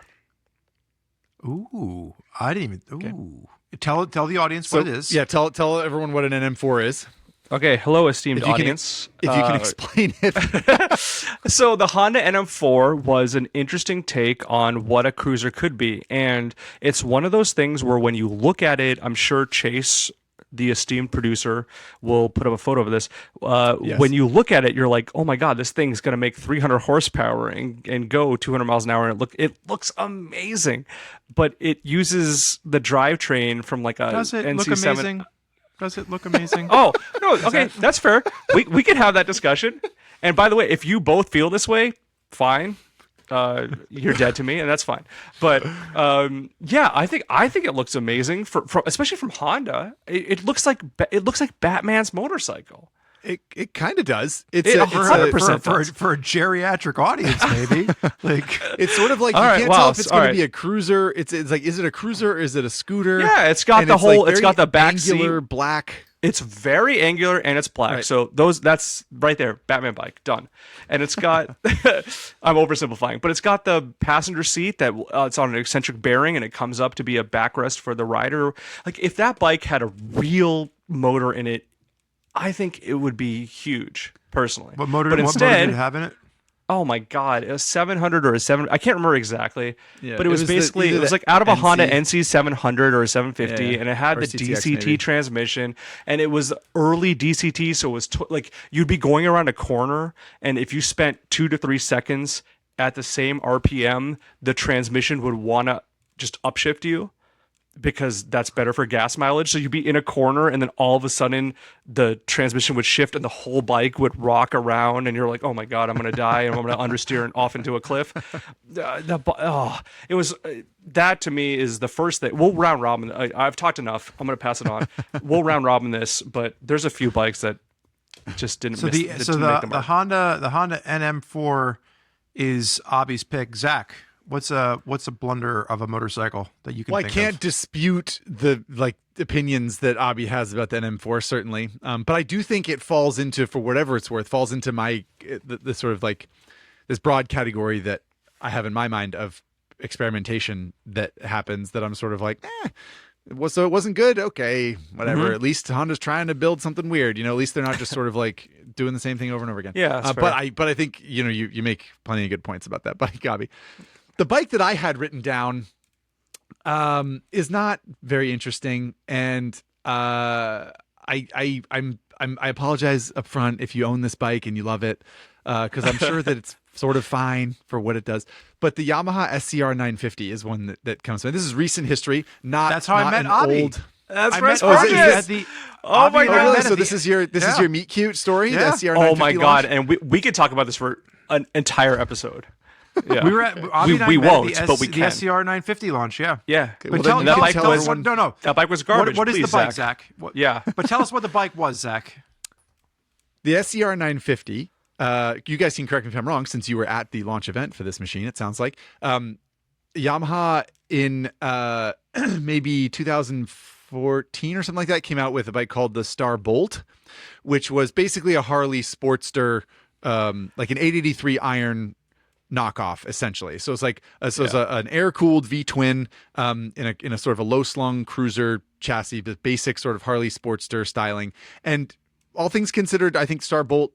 Ooh, I didn't even. Ooh, tell the audience what it is. Yeah, tell everyone what an NM4 is. Okay, hello, esteemed audience. If you can explain it. So the Honda NM4 was an interesting take on what a cruiser could be. And it's one of those things where when you look at it, I'm sure Chase, the esteemed producer, will put up a photo of this. Yes. When you look at it, you're like, oh my God, this thing's going to make 300 horsepower and go 200 miles an hour. And it looks amazing. But it uses the drivetrain from a Does it NC7. look amazing? Does it look amazing? Oh, no, okay, that's fair. We can have that discussion. And by the way, if you both feel this way, fine. you're dead to me, and that's fine. But yeah, I think it looks amazing especially from Honda. It looks like Batman's motorcycle. It kind of does. It's It a, 100% for a geriatric audience, maybe. Like it's sort of like you All right, can't wow, tell if it's all going right. to be a cruiser. It's like, is it a cruiser or is it a scooter? Yeah, it's got And the whole. like It's got the back angular seat. black. It's very angular and it's black. Right. So that's right there, Batman bike, done. And it's got, I'm oversimplifying, but it's got the passenger seat that it's on an eccentric bearing and it comes up to be a backrest for the rider. Like if that bike had a real motor in it, I think it would be huge, personally. what motor? But What motor instead, did it have in it? oh my God, a 700 or a 7, I can't remember exactly, Yeah, but it was either basically, it was the like out of a NC Honda NC 700 or a 750, Yeah, and it had or the CTX DCT maybe. transmission, and it was early DCT, so it was like you'd be going around a corner, and if you spent 2 to 3 seconds at the same RPM, the transmission would want to just upshift you, because that's better for gas mileage. So you'd be in a corner and then all of a sudden the transmission would shift and the whole bike would rock around and you're like, oh my God, I'm going to die and I'm going to understeer and off into a cliff. It was, that to me is the first thing. We'll round robin. I've talked enough. I'm going to pass it on. We'll round robin this, but there's a few bikes that just didn't So miss, the mark. Honda NM4 is Abhi's pick. Zach, what's a blunder of a motorcycle that you can Well, I think can't of? dispute the opinions that Abhi has about the NM4, certainly. But I do think it falls into, for whatever it's worth, falls into my the sort of like this broad category that I have in my mind of experimentation that happens, that I'm sort of like, so it wasn't good. Okay, whatever. At least Honda's trying to build something weird. At least they're not just sort of like doing the same thing over and over again. Yeah, that's but fair. I think you make plenty of good points about that bike, Abhi. The bike that I had written down is not very interesting, and I apologize up front if you own this bike and you love it, because I'm sure that it's sort of fine for what it does. But the Yamaha SCR 950 is one that comes to mind. This is recent history. That's how I not met an Abhi. Old... That's I right. met Oh, is Abhi it- at the. Oh my Abhi God. and I Oh, really? met So at this the- is your Yeah. meet cute story, Yeah. the SCR 950 Oh my God. launch? And we could talk about this for an entire episode. Yeah. We were at Abhi and I we met at won't, the but we the can. SCR 950 launch. Yeah. Yeah. well, But then tell, you tell, can us- tell tell us everyone- what, no. That bike was garbage. What is please, the bike, Zach? Zach? What- Yeah. But tell us what the bike was, Zach. The SCR 950, you guys can correct me if I'm wrong, since you were at the launch event for this machine, it sounds like. Yamaha in maybe 2014 or something like that came out with a bike called the Star Bolt, which was basically a Harley Sportster, like an 883 iron knockoff, essentially. So it's like it's an air-cooled V-twin in a sort of a low-slung cruiser chassis, the basic sort of Harley Sportster styling. And all things considered, I think Star Bolt,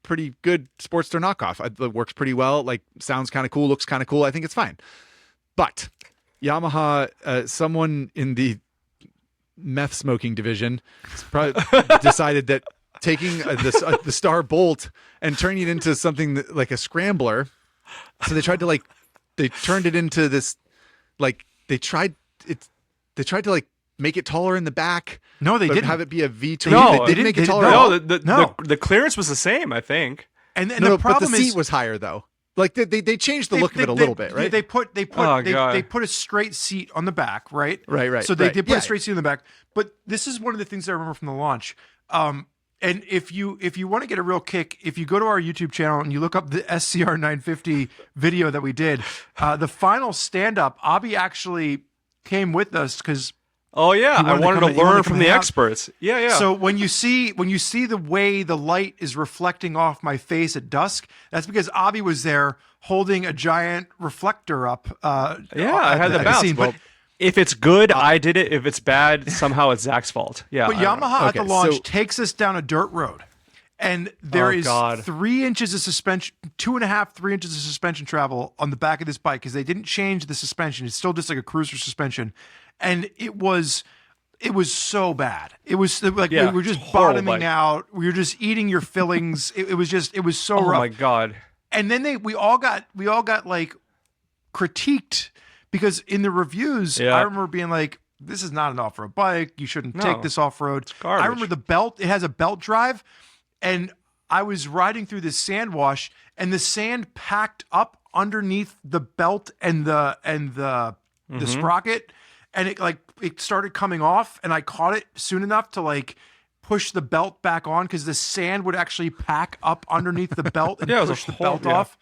pretty good Sportster knockoff. It works pretty well. Like, sounds kind of cool, looks kind of cool. I think it's fine. But Yamaha, someone in the meth smoking division decided that taking the Star Bolt and turning it into something like a scrambler. So they tried to they turned it into this, they tried to make it taller in the back. No, they but didn't. have it be a V2. No, they didn't make it taller. no. at all. No, the clearance was the same, I think. And No, the but the problem seat is was higher though. Like they changed the look of it a little bit, right? They put Oh, God. they put a straight seat on the back, right? Right. So they right. did put Yeah. a straight seat on the back. But this is one of the things I remember from the launch. And if you want to get a real kick, if you go to our YouTube channel and you look up the SCR 950 video that we did, the final stand up, Abhi actually came with us because. Oh yeah, I wanted to learn from the out. experts. Yeah. So when you see the way the light is reflecting off my face at dusk, that's because Abhi was there holding a giant reflector up. I had the at bounce. scene. But if it's good, I did it. If it's bad, somehow it's Zach's fault. Yeah. But I don't know. Yamaha at the Okay, launch so- takes us down a dirt road, and there is God. 3 inches of suspension, 2.5, 3 inches of suspension travel on the back of this bike because they didn't change the suspension. It's still just like a cruiser suspension, and it was so bad. It was like Yeah, we were just horrible bottoming bike. out. We were just eating your fillings. it was so Oh rough. my God. And then we all got like critiqued because in the reviews, Yeah. I remember being like, this is not an off-road bike. You shouldn't take No, this off-road. garbage. I remember the belt, it has a belt drive, and I was riding through this sand wash, and the sand packed up underneath the belt and the sprocket, and it started coming off, and I caught it soon enough to like push the belt back on because the sand would actually pack up underneath the belt and push the belt off.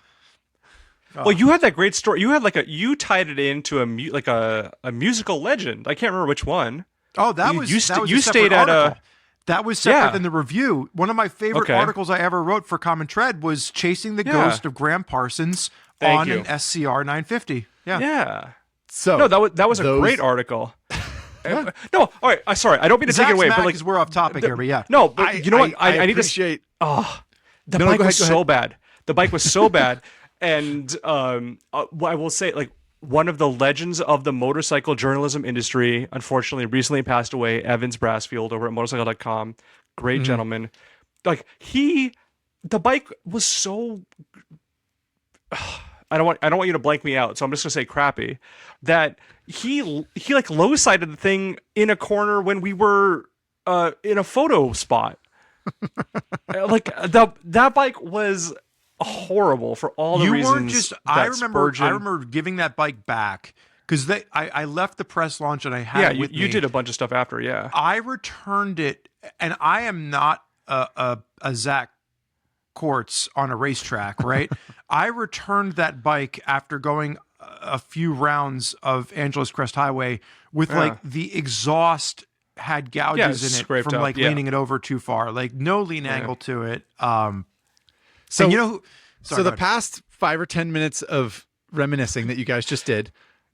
Well, you had that great story. You had you tied it into a musical legend. I can't remember which one. Oh, that was a separate stayed at article. That was separate than the review. One of my favorite articles I ever wrote for Common Tread was Chasing the Ghost of Graham Parsons on an SCR 950. Yeah. So no, that was a great article. No, all right. Sorry, I don't mean to take it away, but because we're off topic here. But yeah, no, but you know what? I need to. The bike was so bad. The bike was so bad, and I will say, like, one of the legends of the motorcycle journalism industry, unfortunately, recently passed away. Evans Brassfield over at motorcycle.com, great gentleman. Like the bike was so. I don't want you to blank me out, so I'm just gonna say crappy. That he like low-sided the thing in a corner when we were in a photo spot. Like that bike was horrible for all the reasons. Weren't just. I remember giving that bike back because I left the press launch and I had it with me. You did a bunch of stuff after, yeah. I returned it, and I am not a Zack Quartz on a racetrack, right? I returned that bike after going a few rounds of Angeles Crest Highway with like the exhaust had gouges in it from like leaning it over too far, like no lean angle to it. So you know, so the past 5 or 10 minutes of reminiscing that you guys just did,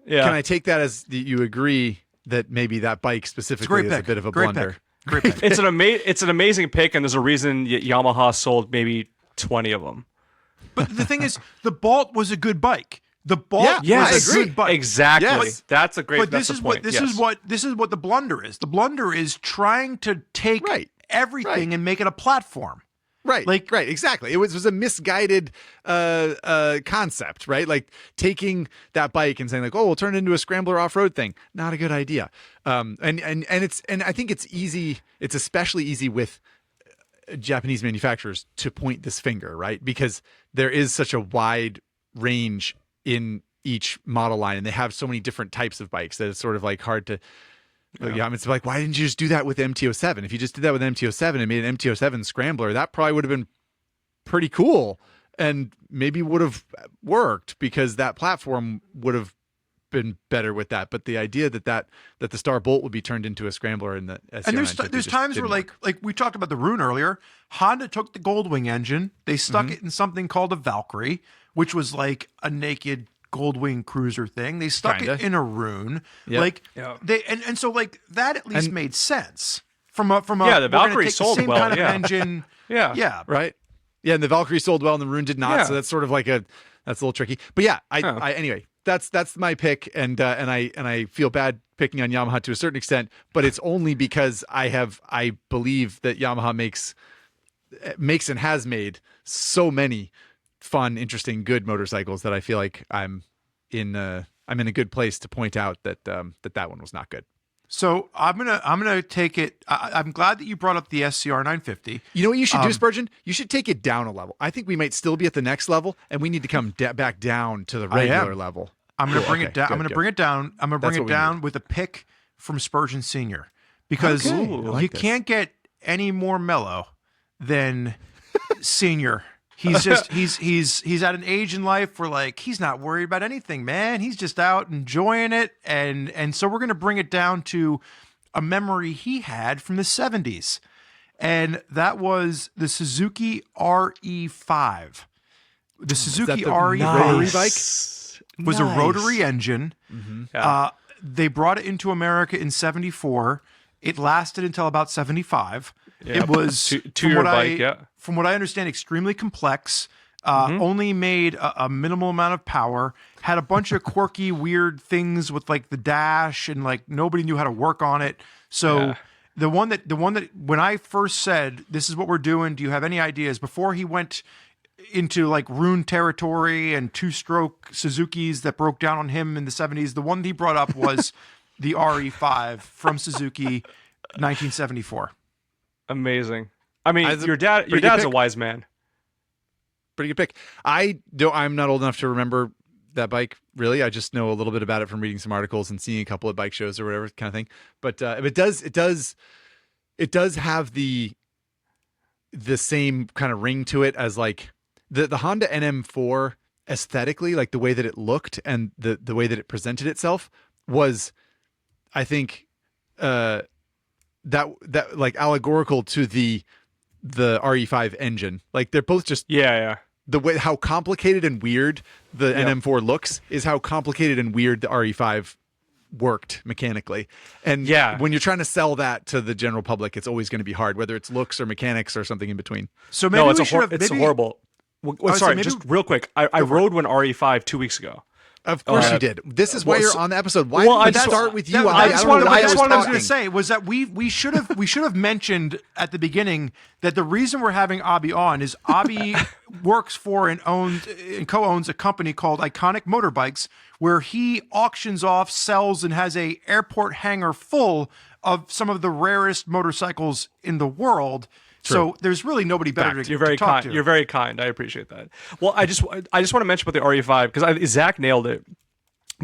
can I take that as you agree that maybe that bike specifically is a bit of a blunder? Great pick. It's an amazing pick, and there's a reason Yamaha sold maybe 20 of them. But the thing is, the Bolt was a good bike. The Bolt was a good bike. Exactly. Yes. That's a great. But this is what the Blunder is. The Blunder is trying to take everything and make it a platform. Right. Right. Exactly. It was a misguided concept, right? Like taking that bike and saying like, oh, we'll turn it into a scrambler off-road thing. Not a good idea. And I think it's easy. It's especially easy with Japanese manufacturers to point this finger, right? Because there is such a wide range in each model line, and they have so many different types of bikes that it's sort of like hard to. It's like, why didn't you just do that with MT-07? If you just did that with MT-07 and made an MT-07 scrambler, that probably would have been pretty cool and maybe would have worked because that platform would have been better with that. But the idea that the Star Bolt would be turned into a scrambler in the SCR, and there's times where like we talked about the Rune earlier, Honda took the Goldwing engine, they stuck it in something called a Valkyrie, which was like a naked Goldwing cruiser thing. They stuck it in a Rune, and so like that at least made sense from a the Valkyrie sold the same well, kind of engine. Right. Yeah, and the Valkyrie sold well and the Rune did not, so that's sort of like that's a little tricky. But yeah, I anyway, that's my pick, and I feel bad picking on Yamaha to a certain extent, but it's only because I believe that Yamaha makes and has made so many fun, interesting, good motorcycles that I feel like I'm in a good place to point out that that one was not good. So I'm gonna take it. I'm glad that you brought up the SCR 950. You know what you should do, Spurgeon? You should take it down a level. I think we might still be at the next level, and we need to come back down to the regular level. I'm gonna bring it down. I'm gonna bring it down. I'm gonna bring it down with a pick from Spurgeon Senior because you can't get any more mellow than Senior. He's just he's at an age in life where like he's not worried about anything, man. He's just out enjoying it, and so we're gonna bring it down to a memory he had from the 70s, and that was the Suzuki RE5. The Suzuki RE rotary bike was a rotary engine. They brought it into America in 74. It lasted until about 75. It was from what I understand, extremely complex. Only made a minimal amount of power. Had a bunch of quirky, weird things with like the dash, and like nobody knew how to work on it. So the one that when I first said this is what we're doing, do you have any ideas? Before he went into like Rune territory and two-stroke Suzukis that broke down on him in the 70s, the one he brought up was the RE5 from Suzuki, 1974. Amazing. I mean, That's a your dad's pretty good a pick. wise man. Pretty good pick. I'm not old enough to remember that bike really. I just know a little bit about it from reading some articles and seeing a couple of bike shows or whatever kind of thing. But it does have the same kind of ring to it as like the Honda NM4 aesthetically, like the way that it looked and the way that it presented itself was, I think, that like allegorical to the RE5 engine. Like they're both just Yeah. the way how complicated and weird the NM4 looks is how complicated and weird the RE5 worked mechanically. And when you're trying to sell that to the general public, it's always going to be hard, whether it's looks or mechanics or something in between. So maybe it's horrible. Well, sorry, maybe, just real quick. I rode one RE5 2 weeks ago. Of course you did. This is why you're on the episode. Why well, did we I start with you? That's what I was talking. going to say was that we should have mentioned at the beginning that the reason we're having Abhi on is Abhi works for and co-owns a company called Iconic Motorbikes, where he auctions off, sells, and has a airport hangar full of some of the rarest motorcycles in the world. True. So there's really nobody better to talk to. You're very kind. I appreciate that. Well, I just want to mention about the RE5 because Zach nailed it.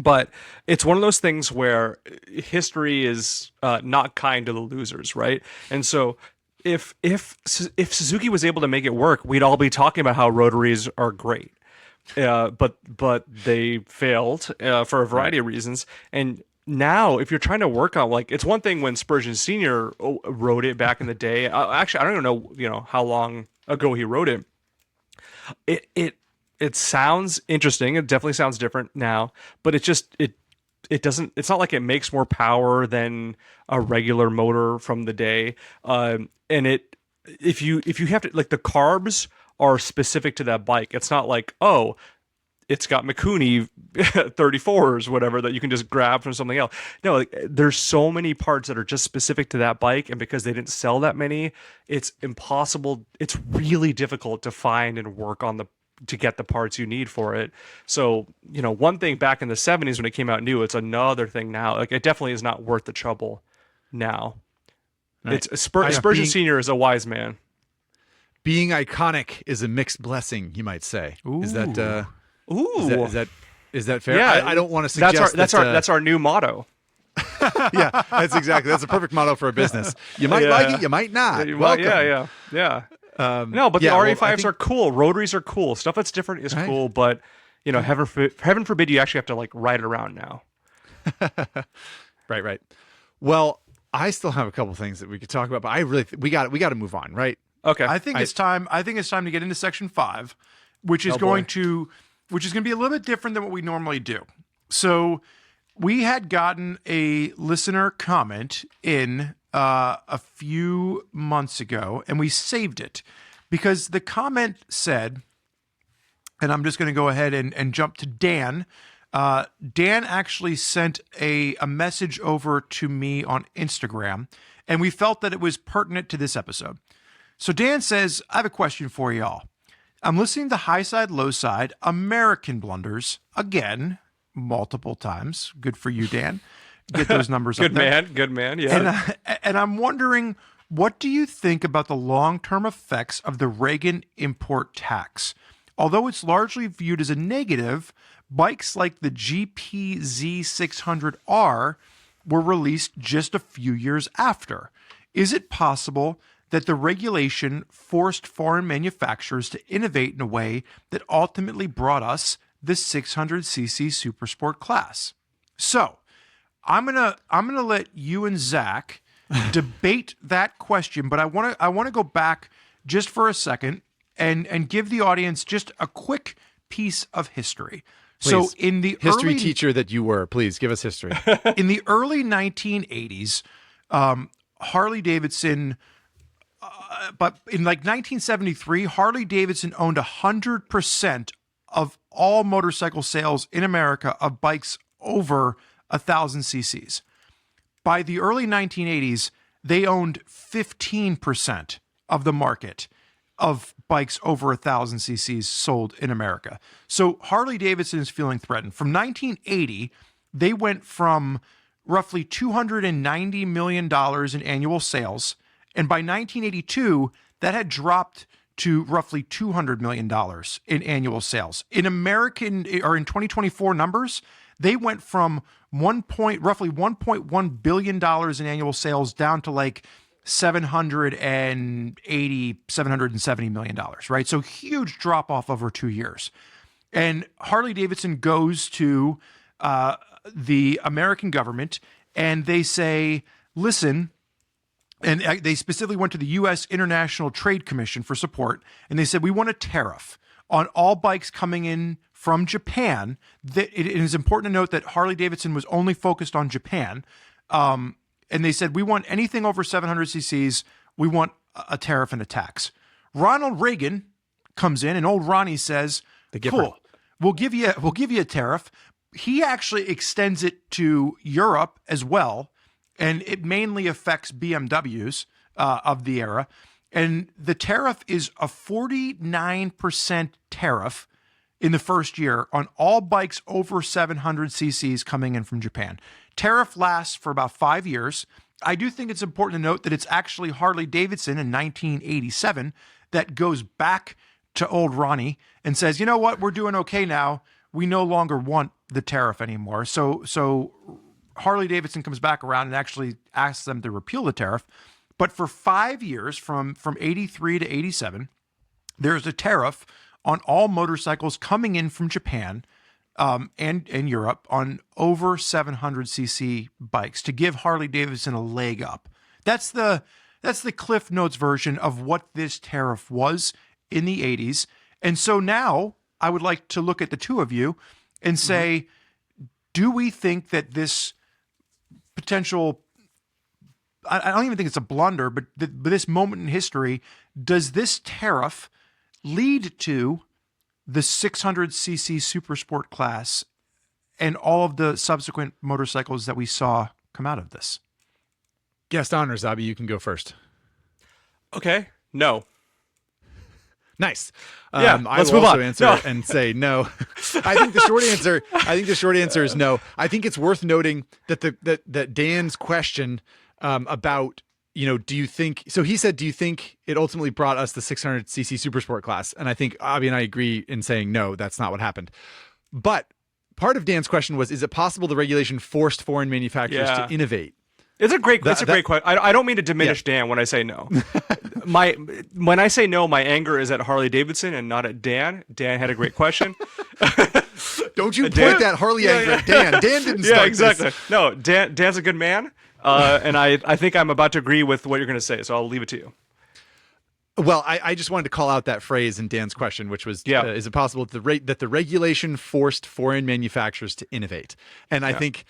But it's one of those things where history is not kind to the losers, right? And so if Suzuki was able to make it work, we'd all be talking about how rotaries are great. But they failed for a variety of reasons. And now, if you're trying to work on, like, it's one thing when Spurgeon Sr. wrote it back in the day. Actually, I don't even know, how long ago he wrote it. It sounds interesting. It definitely sounds different now, but it doesn't. It's not like it makes more power than a regular motor from the day. And if you have to, like, the carbs are specific to that bike. It's not like, oh, it's got Mikuni 34s, whatever, that you can just grab from something else. No, like, there's so many parts that are just specific to that bike, and because they didn't sell that many, it's impossible. It's really difficult to find and work on to get the parts you need for it. So, one thing back in the 70s when it came out new, it's another thing now. Like, it definitely is not worth the trouble now. Right. Spurgeon Sr. is a wise man. Being iconic is a mixed blessing, you might say. Ooh. Is that Ooh, is that fair? Yeah, I don't want to suggest that's our new motto. Yeah, that's a perfect motto for a business. You might like it, you might not. Welcome. Yeah. No, but the RE5s are cool. Rotaries are cool. Stuff that's different is cool, but heaven forbid you actually have to, like, ride it around now. Right. Well, I still have a couple things that we could talk about, but I really we got to move on, right? Okay. I think it's time to get into section 5, which is going to be a little bit different than what we normally do. So we had gotten a listener comment in a few months ago, and we saved it because the comment said, and I'm just going to go ahead and jump to Dan. Dan actually sent a message over to me on Instagram, and we felt that it was pertinent to this episode. So Dan says, I have a question for y'all. I'm listening to Highside, Lowside, American Blunders, again, multiple times. Good for you, Dan. Get those numbers up there. Good man, yeah. And I'm wondering, what do you think about the long-term effects of the Reagan import tax? Although it's largely viewed as a negative, bikes like the GPZ600R were released just a few years after. Is it possible that the regulation forced foreign manufacturers to innovate in a way that ultimately brought us the 600cc Supersport class? So, I'm gonna let you and Zach debate that question, but I want to go back just for a second and give the audience just a quick piece of history. Please. So, in the history teacher that you were, please give us history. In the early 1980s, Harley Davidson. But in, like, 1973, Harley Davidson owned 100% of all motorcycle sales in America of bikes over 1,000 cc's. By the early 1980s, they owned 15% of the market of bikes over 1,000 cc's sold in America. So Harley Davidson is feeling threatened. From 1980, they went from roughly $290 million in annual sales, and by 1982, that had dropped to roughly $200 million in annual sales. In 2024 numbers, they went from roughly $1.1 billion in annual sales down to like $770 million, right? So huge drop off over 2 years. And Harley Davidson goes to the American government and they say, listen, and they specifically went to the U.S. International Trade Commission for support, and they said, we want a tariff on all bikes coming in from Japan. That it is important to note that Harley Davidson was only focused on Japan. And they said, we want anything over 700 cc's, we want a tariff and a tax. Ronald Reagan comes in, and old Ronnie says, cool, we'll give you a tariff. He actually extends it to Europe as well, and it mainly affects BMWs of the era. And the tariff is a 49% tariff in the first year on all bikes over 700 cc's coming in from Japan. Tariff lasts for about 5 years. I do think it's important to note that it's actually Harley Davidson in 1987 that goes back to old Ronnie and says, you know what, we're doing okay now. We no longer want the tariff anymore. So Harley Davidson comes back around and actually asks them to repeal the tariff. But for 5 years, from 83 to 87, there's a tariff on all motorcycles coming in from Japan and Europe on over 700 cc bikes to give Harley Davidson a leg up. That's the Cliff Notes version of what this tariff was in the 80s. And so now I would like to look at the two of you and say, do we think that this potential, I don't even think it's a blunder, but this moment in history, does this tariff lead to the 600cc super sport class and all of the subsequent motorcycles that we saw come out of this? Guest honors, Abhi, you can go first. Okay. No. Nice. Yeah, I let's will move also on. answer No. and say no. I think the short answer is no. I think it's worth noting that that Dan's question about, do you think, so he said, do you think it ultimately brought us the 600cc Supersport class? And I think Abhi and I agree in saying no, that's not what happened. But part of Dan's question was, is it possible the regulation forced foreign manufacturers to innovate? It's a great question. I don't mean to diminish Dan when I say no. When I say no, my anger is at Harley Davidson and not at Dan. Dan had a great question. Don't you point that Harley anger at Dan. Dan didn't start exactly. this. No, Dan's a good man. And I think I'm about to agree with what you're going to say, so I'll leave it to you. Well, I just wanted to call out that phrase in Dan's question, which was, is it possible that the regulation forced foreign manufacturers to innovate? And I think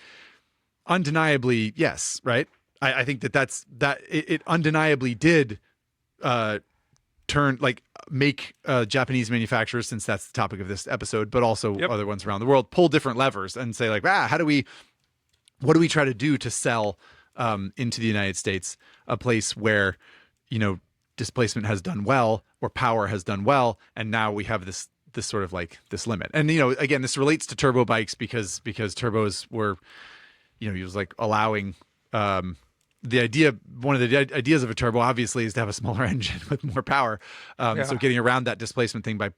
undeniably, yes, right? I think that it undeniably did make Japanese manufacturers, since that's the topic of this episode, but also other ones around the world, pull different levers and say like, what do we try to do to sell into the United States, a place where, displacement has done well or power has done well, and now we have this sort of like this limit. And again, this relates to turbo bikes because turbos were, he was like allowing one of the ideas of a turbo obviously is to have a smaller engine with more power. So getting around that displacement thing by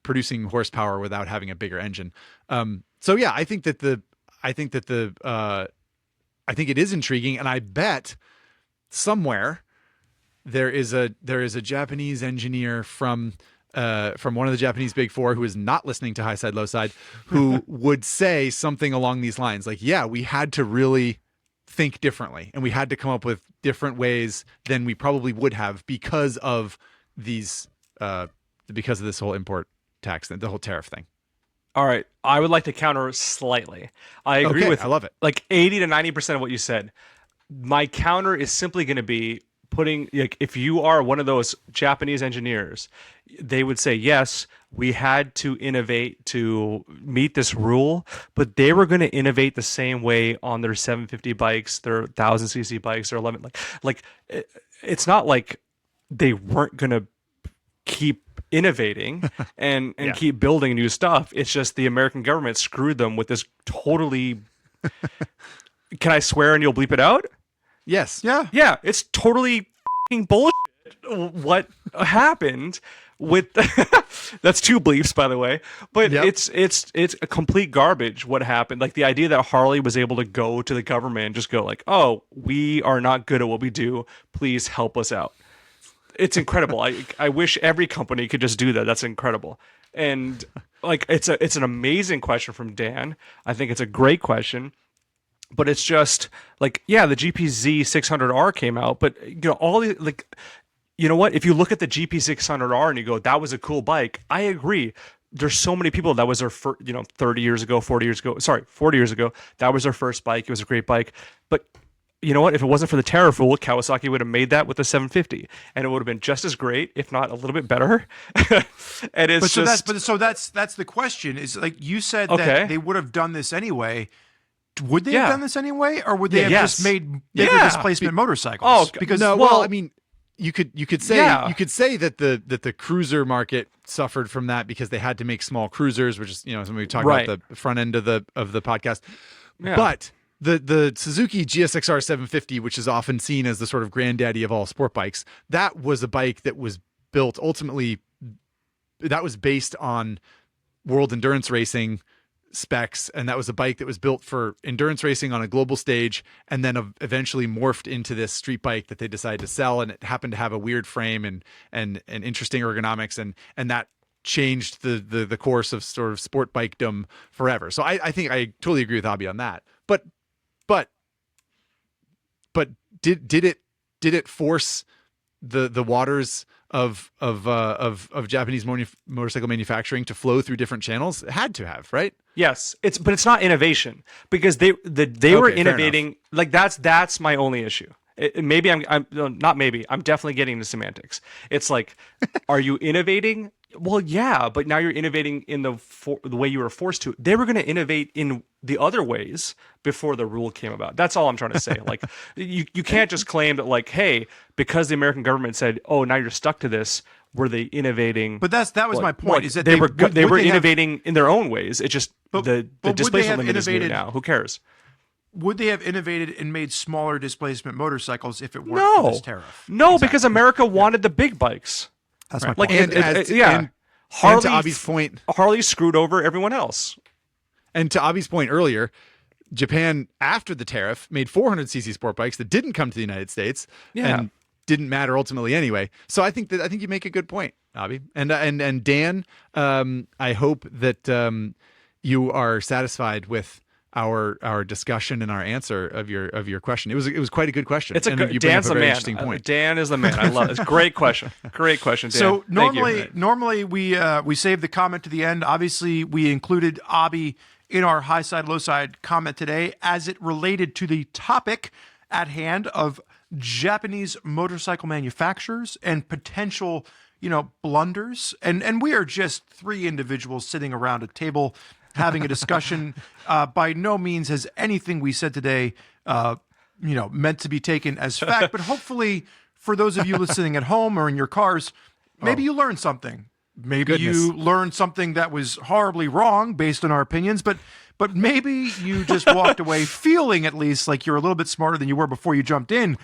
producing horsepower without having a bigger engine. I think it is intriguing, and I bet somewhere there is a Japanese engineer from one of the Japanese Big Four who is not listening to Highside, Lowside, who would say something along these lines, like, we had to really think differently, and we had to come up with different ways than we probably would have because of this whole import tax, the whole tariff thing. All right. I would like to counter slightly. I agree with, I love it, like 80 to 90% of what you said. My counter is simply going to be putting, like, if you are one of those Japanese engineers, they would say, yes, we had to innovate to meet this rule, but they were going to innovate the same way on their 750 bikes, their 1000cc bikes, their 11. It's not like they weren't going to keep innovating and keep building new stuff. It's just the American government screwed them with this totally. Can I swear and you'll bleep it out? Yes. Yeah. It's totally fucking bullshit what happened with that's 2 bleeps, by the way, but Yep. it's a complete garbage what happened. Like the idea that Harley was able to go to the government and just go like, oh, we are not good at what we do, please help us out. It's incredible. I wish every company could just do that. That's incredible. And like it's an amazing question from Dan. I think it's a great question. But it's just like, yeah, the GPZ 600R came out, but you know, all the like, you know what? If you look at the GP 600R and you go, that was a cool bike, I agree. There's so many people that was their first, 30 years ago, 40 years ago, that was their first bike. It was a great bike. But you know what? If it wasn't for the tariff rule, Kawasaki would have made that with the 750, and it would have been just as great, if not a little bit better. And it's that's the question. Is like you said that they would have done this anyway. Would they have done this anyway, or would they have just made bigger displacement motorcycles? Because I mean, you could say that the cruiser market suffered from that because they had to make small cruisers, which is something we talked about the front end of the podcast. Yeah. But the Suzuki GSXR 750, which is often seen as the sort of granddaddy of all sport bikes, that was a bike that was built ultimately. That was based on World Endurance Racing specs, and that was a bike that was built for endurance racing on a global stage, and then eventually morphed into this street bike that they decided to sell, and it happened to have a weird frame and interesting ergonomics, and that changed the course of sort of sport bikedom forever. So I think I totally agree with Abhi on that. But did it force the waters of Japanese motorcycle manufacturing to flow through different channels? It had to have, right? Yes, but it's not innovation, because they were innovating. Like that's my only issue. Maybe I'm definitely getting into semantics. It's like, are you innovating? Well, yeah, but now you're innovating in the way you were forced to. They were going to innovate in the other ways before the rule came about. That's all I'm trying to say. Like, you can't just claim that, like, hey, because the American government said, oh, now you're stuck to this, were they innovating? But that was my point. Is that they were innovating in their own ways. It's just the displacement limit is new now. Who cares? Would they have innovated and made smaller displacement motorcycles if it weren't for this tariff? No, because America wanted the big bikes. That's my point. And Harley, to Abhi's point, Harley screwed over everyone else. And to Abhi's point earlier, Japan, after the tariff, made 400cc sport bikes that didn't come to the United States and didn't matter ultimately anyway. So I think you make a good point, Abhi. And Dan, I hope that you are satisfied with our discussion and our answer of your question. It was quite a good question. It's Dan's the man. Interesting point. Dan is the man. I love it. It's a great question. Great question, Dan. So normally we save the comment to the end. Obviously, we included Abhi in our Highside Lowside comment today as it related to the topic at hand of Japanese motorcycle manufacturers and potential, blunders. And we are just 3 individuals sitting around a table having a discussion. By no means has anything we said today, meant to be taken as fact. But hopefully, for those of you listening at home or in your cars, maybe you learned something. Maybe you learned something that was horribly wrong based on our opinions. But maybe you just walked away feeling at least like you're a little bit smarter than you were before you jumped in.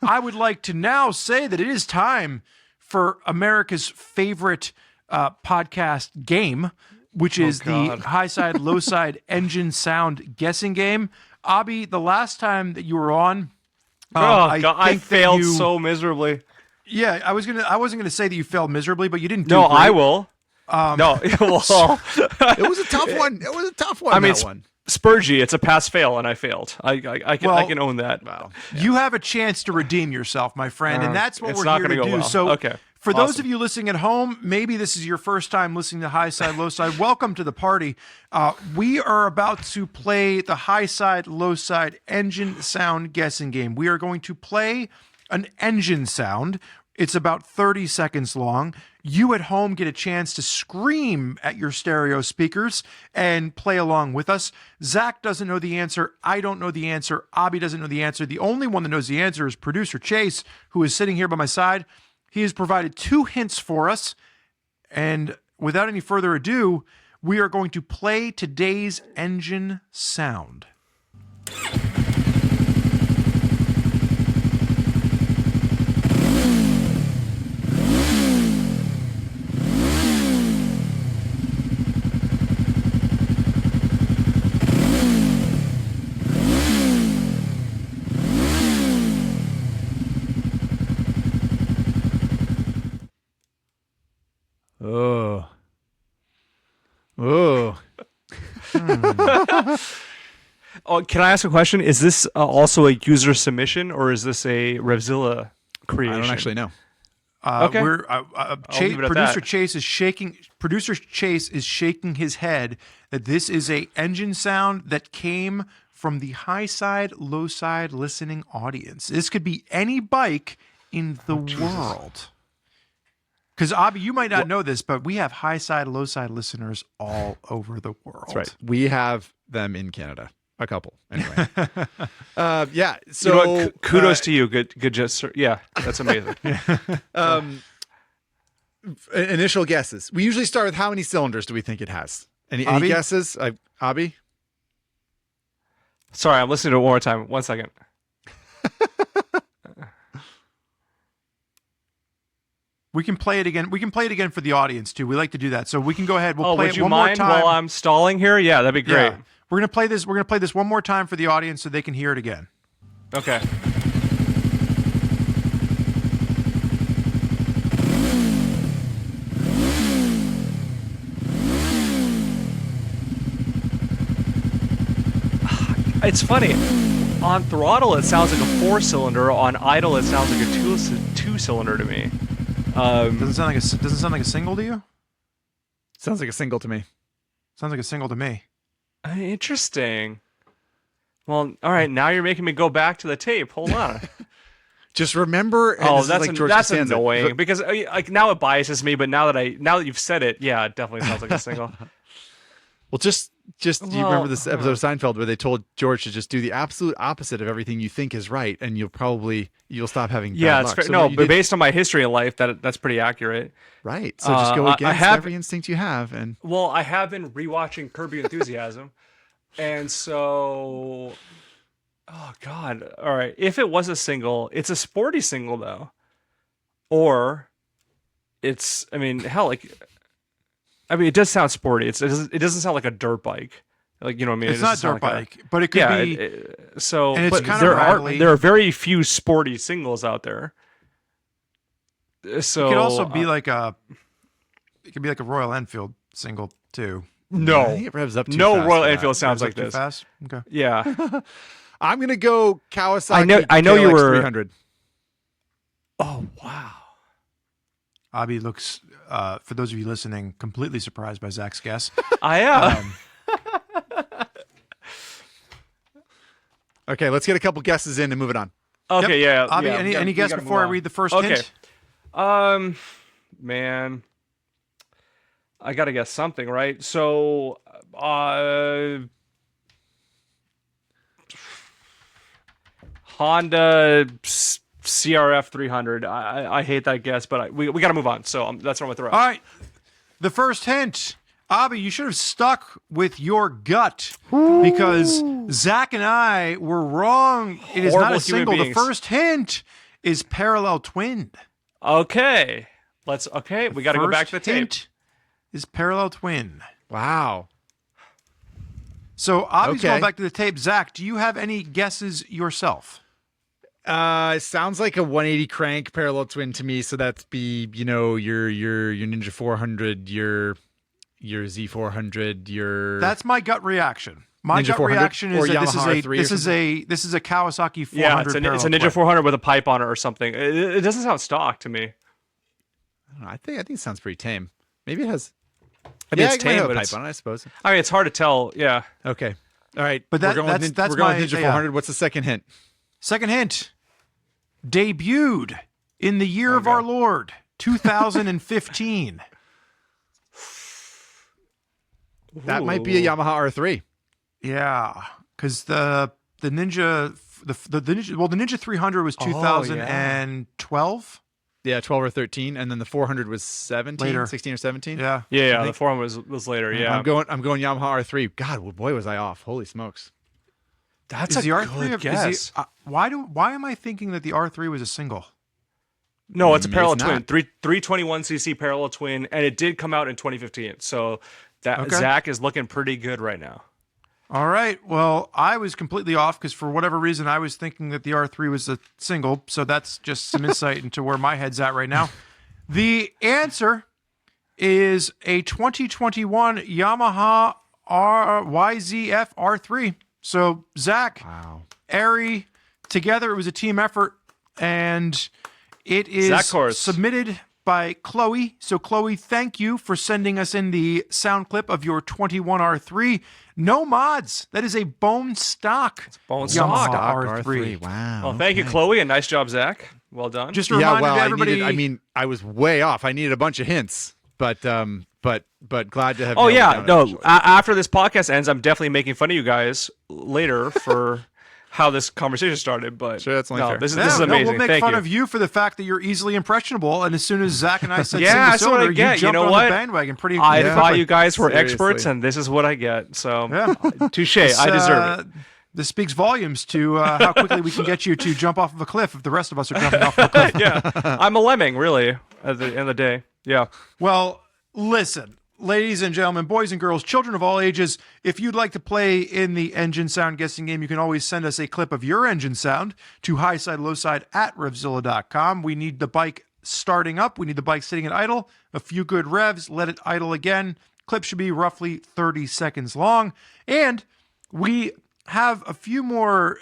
I would like to now say that it is time for America's favorite podcast game, which is the Highside Lowside engine sound guessing game. Abhi, the last time that you were on, I failed so miserably. Yeah, I wasn't gonna say that you failed miserably, but you didn't. No, great. I will. No, it was a tough one. It was a tough one. I mean, Spurgy, it's a pass fail, and I failed. I can own that. Wow. You have a chance to redeem yourself, my friend, and that's what we're here to do. Well. So, for Awesome. those of you listening at home, maybe this is your first time listening to Highside Lowside. Welcome to the party. We are about to play the Highside Lowside engine sound guessing game. We are going to play an engine sound. It's about 30 seconds long. You at home get a chance to scream at your stereo speakers and play along with us. Zach doesn't know the answer. I don't know the answer. Abhi doesn't know the answer. The only one that knows the answer is producer Chase, who is sitting here by my side. He has provided 2 hints for us. And without any further ado, we are going to play today's engine sound. Oh. Oh. Oh, can I ask a question? Is this also a user submission, or is this a RevZilla creation? I don't actually know. Okay. We're leave it at producer that. Chase is shaking. Producer Chase is shaking his head that this is a engine sound that came from the Highside, Lowside listening audience. This could be any bike in the world. Because Abhi, you might not know this, but we have Highside, Lowside listeners all over the world. That's right. We have them in Canada. A couple, anyway. Yeah. So You know what? Kudos to you. Good gesture. Yeah, that's amazing. Initial guesses. We usually start with how many cylinders do we think it has? Any Abhi? guesses? Abhi? Sorry, I'm listening to it one more time. 1 second. We can play it again. We can play it again for the audience too. We like to do that, so we can go ahead. We'll Oh, play would it you one more mind time. while I'm stalling here? Yeah, that'd be great. Yeah. We're gonna play this. We're gonna play this one more time for the audience so they can hear it again. Okay. It's funny. On throttle, it sounds like a 4-cylinder. On idle, it sounds like a two-cylinder to me. Doesn't sound like a single to you? Sounds like a single to me. Sounds like a single to me. Interesting. Well, all right. Now you're making me go back to the tape. Hold on. Just remember. And Oh, this is that's like George that's Costanza. annoying because like now it biases me. But now that you've said it, yeah, it definitely sounds like a single. Well, just you Well, remember this episode of Seinfeld where they told George to just do the absolute opposite of everything you think is right, and you'll stop having Yeah, bad it's luck. fair. So No, what you but did- based on my history in life, that's pretty accurate. right. So just go I against have- every instinct you have, and Well, I have been rewatching Curb Your Enthusiasm, and so, oh god, all right. If it was a single, it's a sporty single though, or it's. I mean, hell, it does sound sporty. It doesn't sound like a dirt bike. Like, you know what I mean? It's It not doesn't dirt sound like bike, but it could yeah, be. so and it's but kind of there rattly. are very few sporty singles out there. So It could also be like a. It could be like a Royal Enfield single too. I no, think it revs up too no fast Royal for that. Enfield sounds Is like that too this. fast? Okay. Yeah. I'm gonna go Kawasaki. I know you KLX were- 300. Oh wow. Abhi looks, for those of you listening, completely surprised by Zach's guess. I am. Okay, let's get a couple guesses in and move it on. Okay, Yep. yeah. Abhi, yeah, any we guess gotta before move I on. read the first Okay. hint? Man, I gotta guess something, right? So, Honda CRF 300. I hate that guess, but we gotta move on. So that's what I'm gonna throw. All right. The first hint. Abhi, you should have stuck with your gut because Zach and I were wrong. It is not Horrible a human single. The beings. first hint is parallel twinned. Okay, we gotta go back to the First tape. hint is parallel twin. Wow. So Abhi's Okay. going back to the tape. Zach, do you have any guesses yourself? It sounds like a 180 crank parallel twin to me. So that's be your Ninja 400, your Z400, your That's my gut reaction. My Ninja gut 400 reaction or is that Yamaha R3 or this is a Kawasaki 400. Yeah, it's a parallel Ninja twin. 400 with a pipe on it or something. It doesn't sound stock to me. I don't know, I think it sounds pretty tame. Maybe it has. I mean, it's it might tame, have a but pipe it's, on it, I suppose. I mean, it's hard to tell. Yeah. Okay. All right. But we're going that's we're going my- with Ninja yeah. 400. What's the second hint? Second hint. Debuted in the year of Okay. our Lord, 2015. That might be a Yamaha R3. Yeah, because the Ninja the Ninja the Ninja 300 was 2012. Yeah, 12 or 13, and then the 400 was 17, Later. 16 or 17. Yeah. Yeah, I the think- forum was later. Yeah, I'm going Yamaha R3. God, well, boy, was I off. Holy smokes. that's Is a the R3 good guess. why am I thinking that the R3 was a single? No, it's a Maybe parallel it's twin, not. 321cc parallel twin, and it did come out in 2015. So that Okay. Zach is looking pretty good right now. All right. Well, I was completely off because for whatever reason I was thinking that the R3 was a single. So that's just some insight into where my head's at right now. The answer is a 2021 Yamaha YZF R3. So, Zach, Wow. Ari, together it was a team effort, and it is Zach Horse. submitted by Chloe. So, Chloe, thank you for sending us in the sound clip of your 21 R3. No mods. That is a bone stock bone Yamaha stock R3. Wow. Well, thank you, Chloe, and nice job, Zach. Well done. Just a reminder to everybody. I was way off. I needed a bunch of hints, but glad to have. Oh nailed it yeah, down no. eventually. After this podcast ends, I'm definitely making fun of you guys later for how this conversation started. But Sure, that's only fair. this Yeah, is amazing. we'll make Thank fun you. of you for the fact that you're easily impressionable, and as soon as Zach and I said Yeah, that's single what I cylinder, get. you jumped You know on what? the bandwagon pretty I quickly. thought you guys were Seriously. experts, and this is what I get. So, Yeah. touche. I deserve it. This speaks volumes to how quickly we can get you to jump off of a cliff if the rest of us are jumping off of a cliff. Yeah, I'm a lemming, really. At the end of the day, yeah. Well, listen, ladies and gentlemen, boys and girls, children of all ages, if you'd like to play in the engine sound guessing game, you can always send us a clip of your engine sound to Highside, Lowside at RevZilla.com. We need the bike starting up. We need the bike sitting at idle. A few good revs, let it idle again. Clip should be roughly 30 seconds long. And we have a few more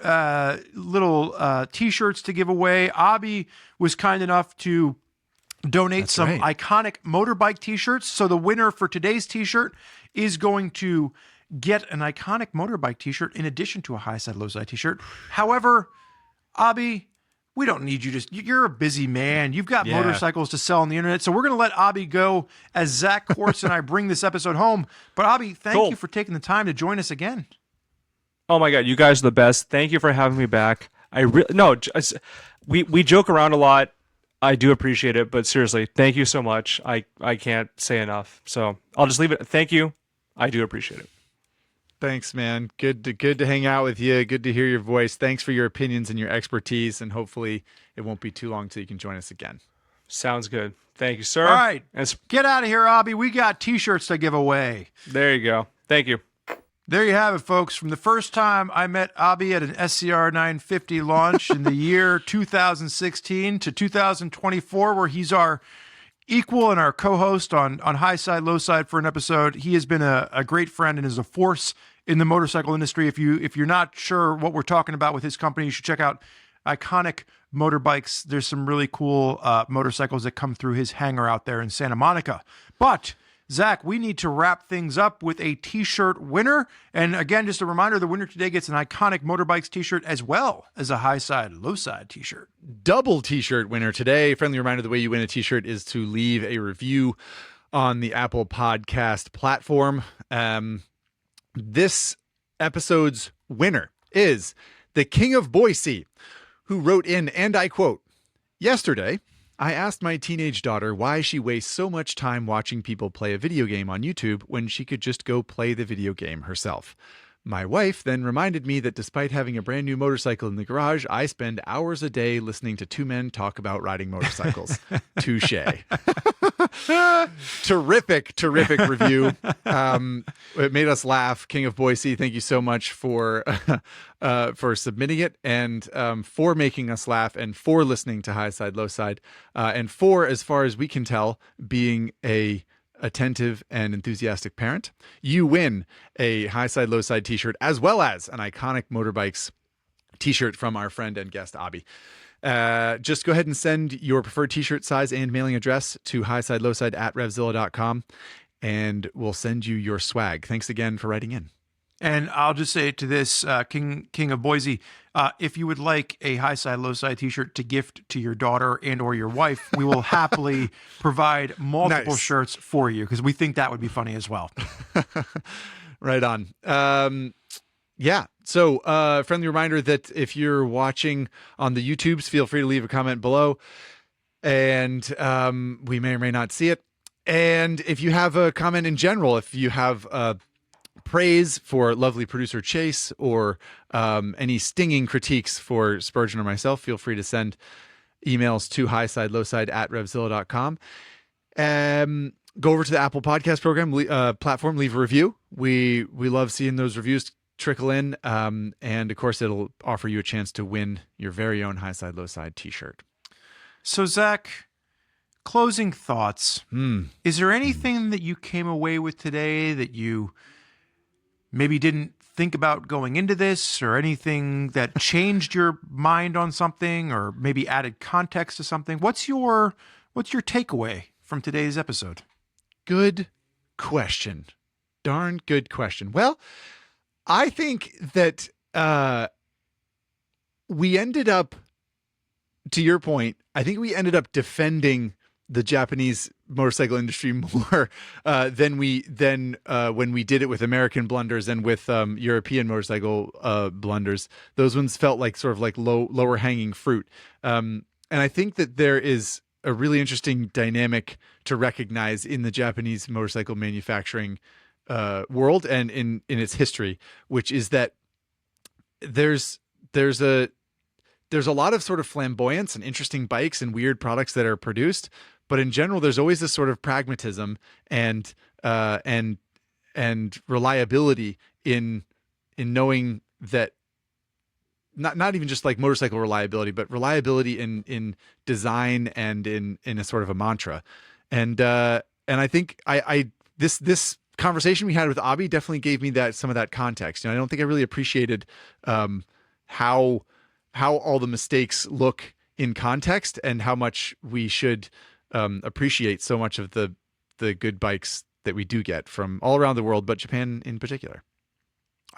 little T-shirts to give away. Abhi was kind enough to donate some right. iconic motorbike T-shirts. So the winner for today's T-shirt is going to get an iconic motorbike T-shirt in addition to a Highside, Lowside T-shirt. However, Abhi, we don't need you to. You're a busy man. You've got Yeah. motorcycles to sell on the internet. So we're going to let Abhi go as Zach Horse and I bring this episode home. But Abhi, thank Cool. you for taking the time to join us again. Oh my god, you guys are the best. Thank you for having me back. We joke around a lot. I do appreciate it, but seriously, thank you so much. I can't say enough. So I'll just leave it. Thank you. I do appreciate it. Thanks, man. Good to hang out with you. Good to hear your voice. Thanks for your opinions and your expertise, and hopefully it won't be too long till you can join us again. Sounds good. Thank you, sir. All right. And Get out of here, Abhi. We got T-shirts to give away. there you go. Thank you. There you have it, folks. From the first time I met Abhi at an SCR 950 launch in the year 2016 to 2024, where he's our equal and our co-host on Highside, Lowside for an episode. He has been a great friend and is a force in the motorcycle industry. If you're not sure what we're talking about with his company, you should check out Iconic Motorbikes. There's some really cool motorcycles that come through his hangar out there in Santa Monica. But Zach, we need to wrap things up with a T-shirt winner. And again, just a reminder, the winner today gets an Iconic Motorbikes T-shirt as well as a Highside, Lowside T-shirt. Double T-shirt winner today. Friendly reminder, the way you win a T-shirt is to leave a review on the Apple Podcast platform. This episode's winner is the King of Boise, who wrote in, and I quote, "Yesterday, I asked my teenage daughter why she wastes so much time watching people play a video game on YouTube when she could just go play the video game herself. My wife then reminded me that despite having a brand new motorcycle in the garage, I spend hours a day listening to two men talk about riding motorcycles." Touche. Terrific review. It made us laugh. King of Boise, thank you so much for submitting it, and for making us laugh, and for listening to Highside, Lowside, and for, as far as we can tell, being a attentive and enthusiastic parent. You win a Highside, Lowside t-shirt, as well as an Iconic Motorbikes t-shirt from our friend and guest Abhi. Just go ahead and send your preferred t-shirt size and mailing address to Highside, Lowside at RevZilla.com, and we'll send you your swag. Thanks again for writing in. And I'll just say to this King of Boise, if you would like a Highside, Lowside T-shirt to gift to your daughter and or your wife, we will happily provide multiple Nice. shirts for you, because we think that would be funny as well. Right on. Yeah. So, friendly reminder that if you're watching on the YouTubes, feel free to leave a comment below, and we may or may not see it. And if you have a comment in general, if you have praise for lovely producer Chase, or any stinging critiques for Spurgeon or myself, feel free to send emails to highsidelowside at RevZilla.com. Go over to the Apple Podcast platform, leave a review. We love seeing those reviews trickle in, and of course it'll offer you a chance to win your very own Highside, Lowside t-shirt. So Zach, closing thoughts. Is there anything that you came away with today that you maybe didn't think about going into this, or anything that changed your mind on something, or maybe added context to something? What's your takeaway from today's episode? Good question. Darn good question. Well, I think that we ended up, to your point, I think we ended up defending the Japanese motorcycle industry more than when we did it with American blunders and with European motorcycle blunders. Those ones felt like sort of like lower hanging fruit. And I think that there is a really interesting dynamic to recognize in the Japanese motorcycle manufacturing world and in its history, which is that there's a lot of sort of flamboyance and interesting bikes and weird products that are produced, but in general, there's always this sort of pragmatism and reliability in knowing that not even just like motorcycle reliability, but reliability in design and in a sort of a mantra. And I think this conversation we had with Abhi definitely gave me some of that context. I don't think I really appreciated how all the mistakes look in context, and how much we should appreciate so much of the good bikes that we do get from all around the world, but Japan in particular.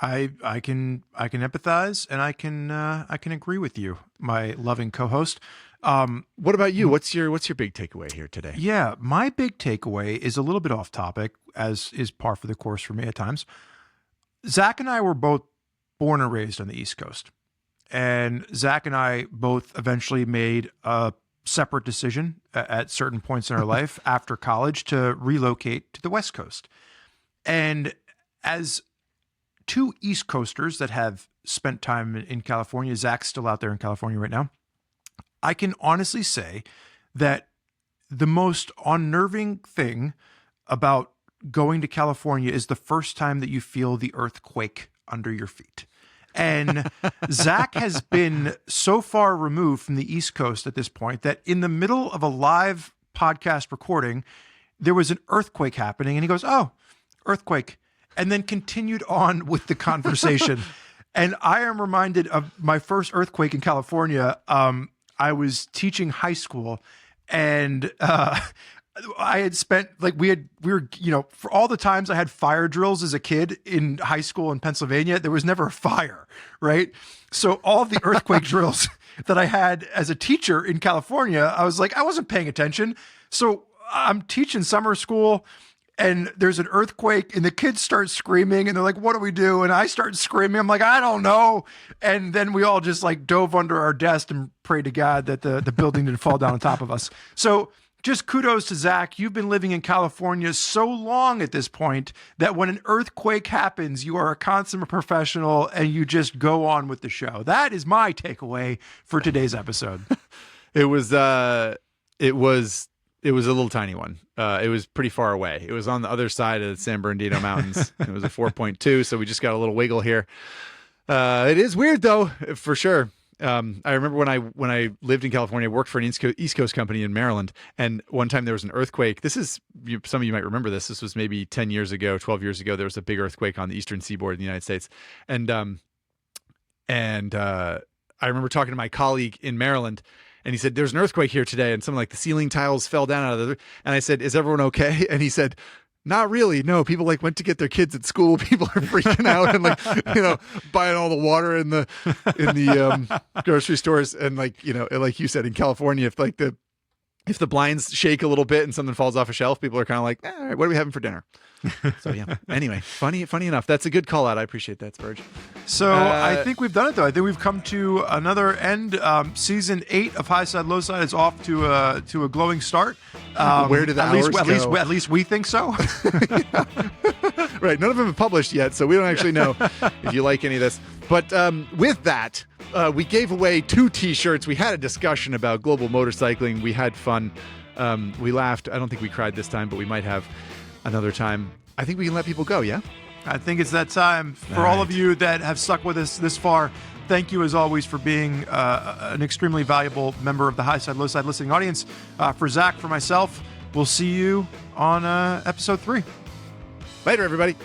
I can empathize, and I can agree with you, my loving co-host. What about you? What's your big takeaway here today? Yeah, my big takeaway is a little bit off topic, as is par for the course for me at times. Zach and I were both born and raised on the East Coast. And Zach and I both eventually made a separate decision at certain points in our life after college to relocate to the West Coast. And as two East Coasters that have spent time in California, Zach's still out there in California right now, I can honestly say that the most unnerving thing about going to California is the first time that you feel the earthquake under your feet. And Zach has been so far removed from the East Coast at this point that in the middle of a live podcast recording, there was an earthquake happening, and he goes, "Oh, earthquake," and then continued on with the conversation. And I am reminded of my first earthquake in California. I was teaching high school, and I had spent we were for all the times I had fire drills as a kid in high school in Pennsylvania, there was never a fire, right? So all of the earthquake drills that I had as a teacher in California, I wasn't paying attention. So I'm teaching summer school, and there's an earthquake, and the kids start screaming, and they're like, "What do we do?" And I start screaming. I'm like, "I don't know." And then we all just dove under our desk and prayed to God that the building didn't fall down on top of us. So just kudos to Zach. You've been living in California so long at this point that when an earthquake happens, you are a consummate professional and you just go on with the show. That is my takeaway for today's episode. It was a little tiny one. It was pretty far away. It was on the other side of the San Bernardino Mountains. It was a 4.2, so we just got a little wiggle here. It is weird though, for sure. I remember when I lived in California, I worked for an East Coast company in Maryland, and one time there was an earthquake. Some of you might remember this. This was maybe 10 years ago, 12 years ago. There was a big earthquake on the eastern seaboard in the United States, and I remember talking to my colleague in Maryland, and he said, "There's an earthquake here today," and something like the ceiling tiles fell down out of the. And I said, "Is everyone okay?" And he said, "Not really. No, people went to get their kids at school. People are freaking out and buying all the water in the grocery stores. And like you said, in California, if the blinds shake a little bit and something falls off a shelf, people are kind of like, all right, what are we having for dinner?" So yeah. Anyway, funny enough. That's a good call out. I appreciate that, Spurg. So I think we've done it though. I think we've come to another end. Season 8 of Highside Lowside is off to a glowing start. Where did the hours go? At least we think so. Right. None of them have published yet, so we don't actually know if you like any of this. But with that, we gave away 2 T-shirts. We had a discussion about global motorcycling. We had fun. We laughed. I don't think we cried this time, but we might have another time. I think we can let people go, yeah? I think it's that time. For all of you that have stuck with us this far, thank you as always for being an extremely valuable member of the Highside, Lowside listening audience. For Zach, for myself, we'll see you on episode 3. Later, everybody.